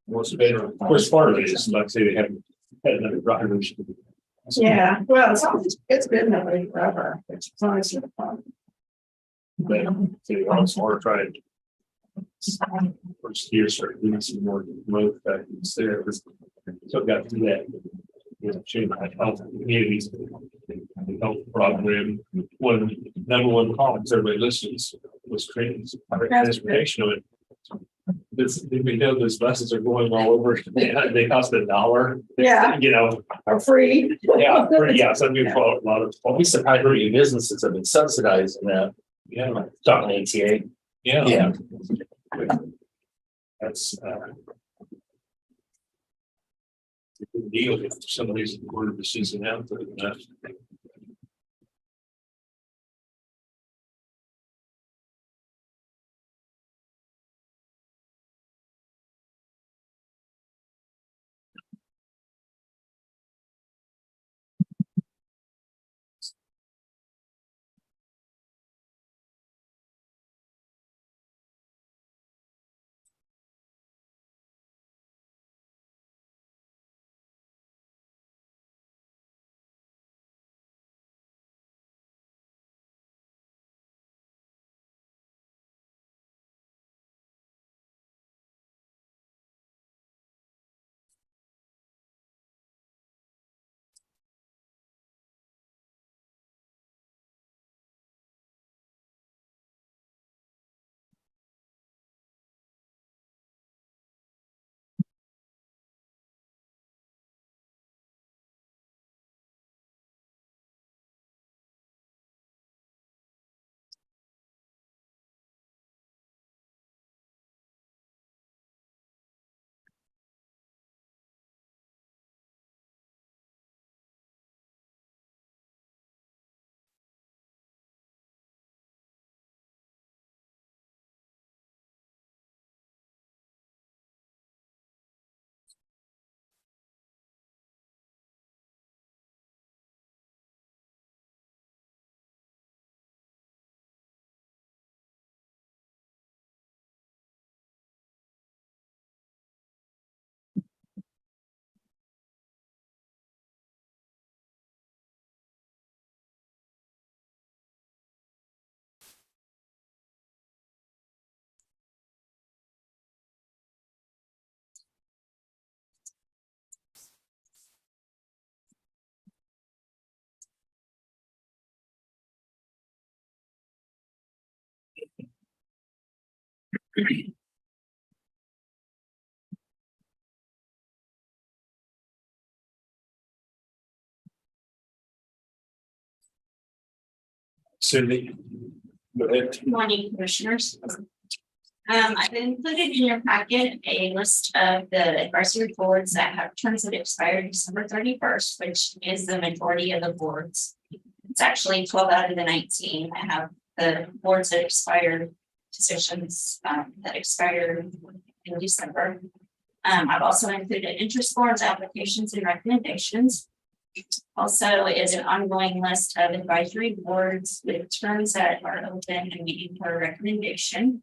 What's better, of course, part of it is, like I say, they haven't had another driver. Yeah, well, it's been that way forever. It's always been a problem. But they also want to try it. First year, start doing some more remote factors there. So I've got to do that. You know, change my health communities. The health program, one of the number one comments everybody listens was creating transportation of it. We know those buses are going all over. They cost $1. Yeah. You know, Are free. yeah, some people, a lot of. Well, we surprised many businesses have been subsidizing that. Yeah, Talking ATA. yeah. Yeah. That's a good deal if somebody's in quarter of the season out. Cindy, go ahead. Morning, commissioners. I've included in your packet a list of the advisory boards that have terms that expire December 31st, which is the majority of the boards. It's actually 12 out of the 19. I have the boards that expired positions that expire in December. I've also included interest forms, applications, and recommendations. Also is an ongoing list of advisory boards with terms that are open and meeting for a recommendation.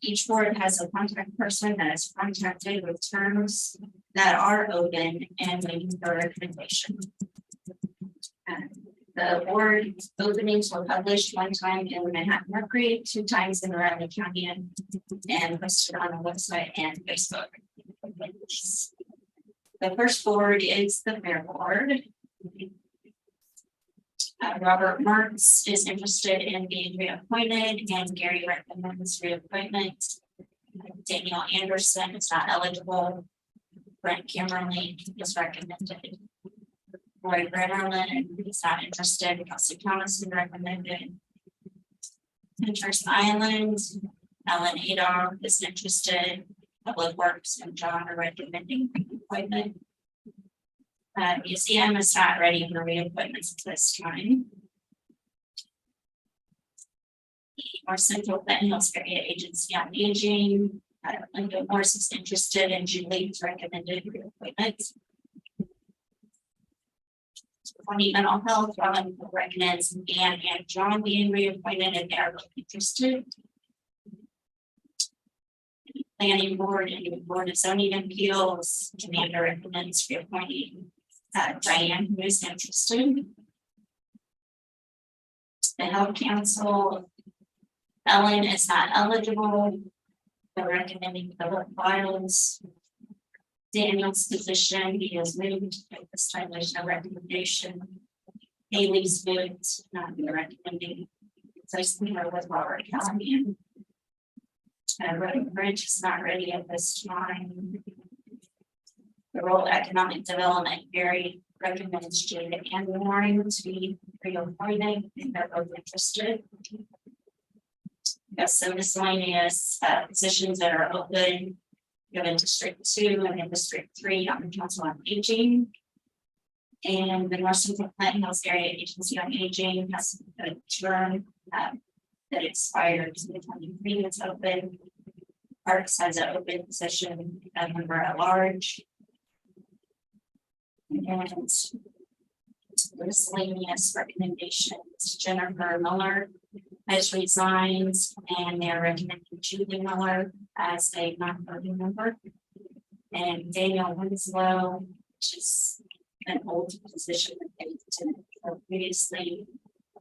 Each board has a contact person that is contacted with terms that are open and waiting for a recommendation. The board openings were published one time in the Manhattan Mercury, 2 times in Riley County, and posted on the website and Facebook. The first board is the Fair Board. Robert Marks is interested in being reappointed, and Gary recommends reappointment. Daniel Anderson is not eligible. Brent Kimberly is recommended. Roy Brennerman is not interested. Kelsey Thomas is recommended. Pinterest Island, Ellen Adolph is interested. Public Works and John are recommending reappointment. Museum is not ready for reappointments at this time. North Central Benton Hills Area Agency on Aging. Linda Morse is interested, and Julie is recommended reappointment. County Mental Health, Robin recommends Ann and John being reappointed if they are interested. Planning Board and Board of Zoning Appeals, Commander recommends reappointing Diane, who is interested. The Health Council, Ellen is not eligible. They're recommending Philip Wiles. Daniel's position, he has moved. At this time, there's no recommendation. Haley's moved, not be recommending. So I see her with Robert Callahan. Bridge is not ready at this time. The role Economic Development, Gary recommends Jada and Warren to be reappointed if they're both interested. Yes, some miscellaneous positions that are open. You have in District 2 and in District 3 on the Council on Aging. And the North Central Benton Hills Area Agency on Aging has a term that expired in 2023. It's open. Parks has an open position, a member at large. And miscellaneous recommendations, Jennifer Miller has resigned, and they're recommending Julie Miller as a non-voting member. And Daniel Winslow, which is an old position that they did previously,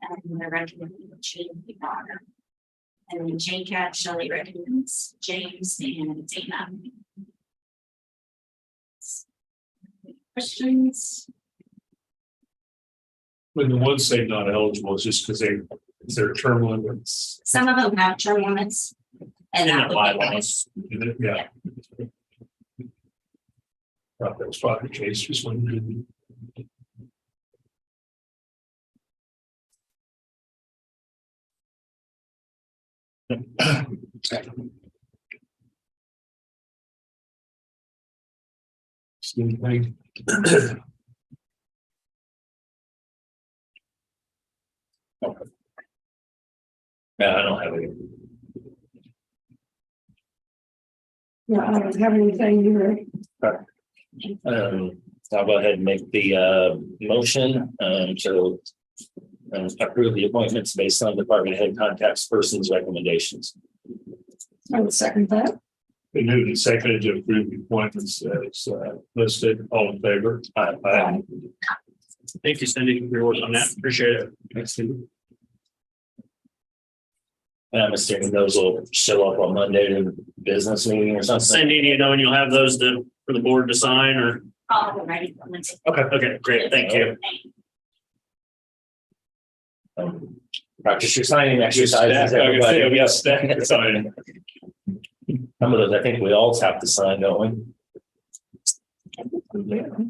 and they're recommending Julie Bonner. And then JCAT, Shelley recommends James and Dana. Questions? When the ones say not eligible, it's just because is there term limits? Some of them have term limits. And that would be nice. Yeah. That was probably the case, just one. Anything? No, I don't have any. Yeah, I don't have anything here. I'll go ahead and make the motion to approve the appointments based on department head contacts person's recommendations. I would second that. Been moved and seconded to approve the appointments as listed. All in favor? Aye. Thank you, Cindy, for your work on that. Appreciate it. Thanks, Steve. And I'm assuming those will show up on Monday to the business meeting or something. Cindy, do you know when you'll have those for the board to sign or? I'll have them ready for Wednesday. Okay, great. Thank you. Practice your signing exercises. Everybody. Yes, signing. Some of those, I think we all have to sign, don't we?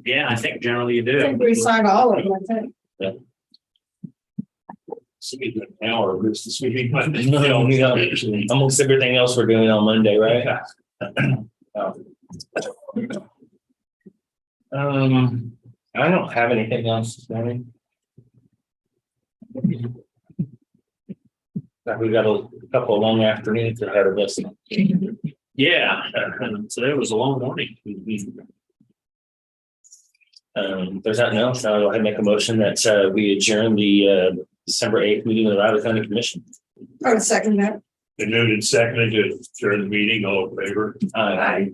Yeah, I think generally you I think do. we signed all of them, I think. An hour of this meeting. Almost everything else we're doing on Monday, right? I don't have anything else this morning. We got a couple of long afternoons ahead of us. Yeah, today was a long morning. There's nothing else. I'll go ahead and make a motion that we adjourn the December 8th meeting of the Riley County Commission. I would second that. Been moved and seconded to adjourn the meeting, all in favor? Aye.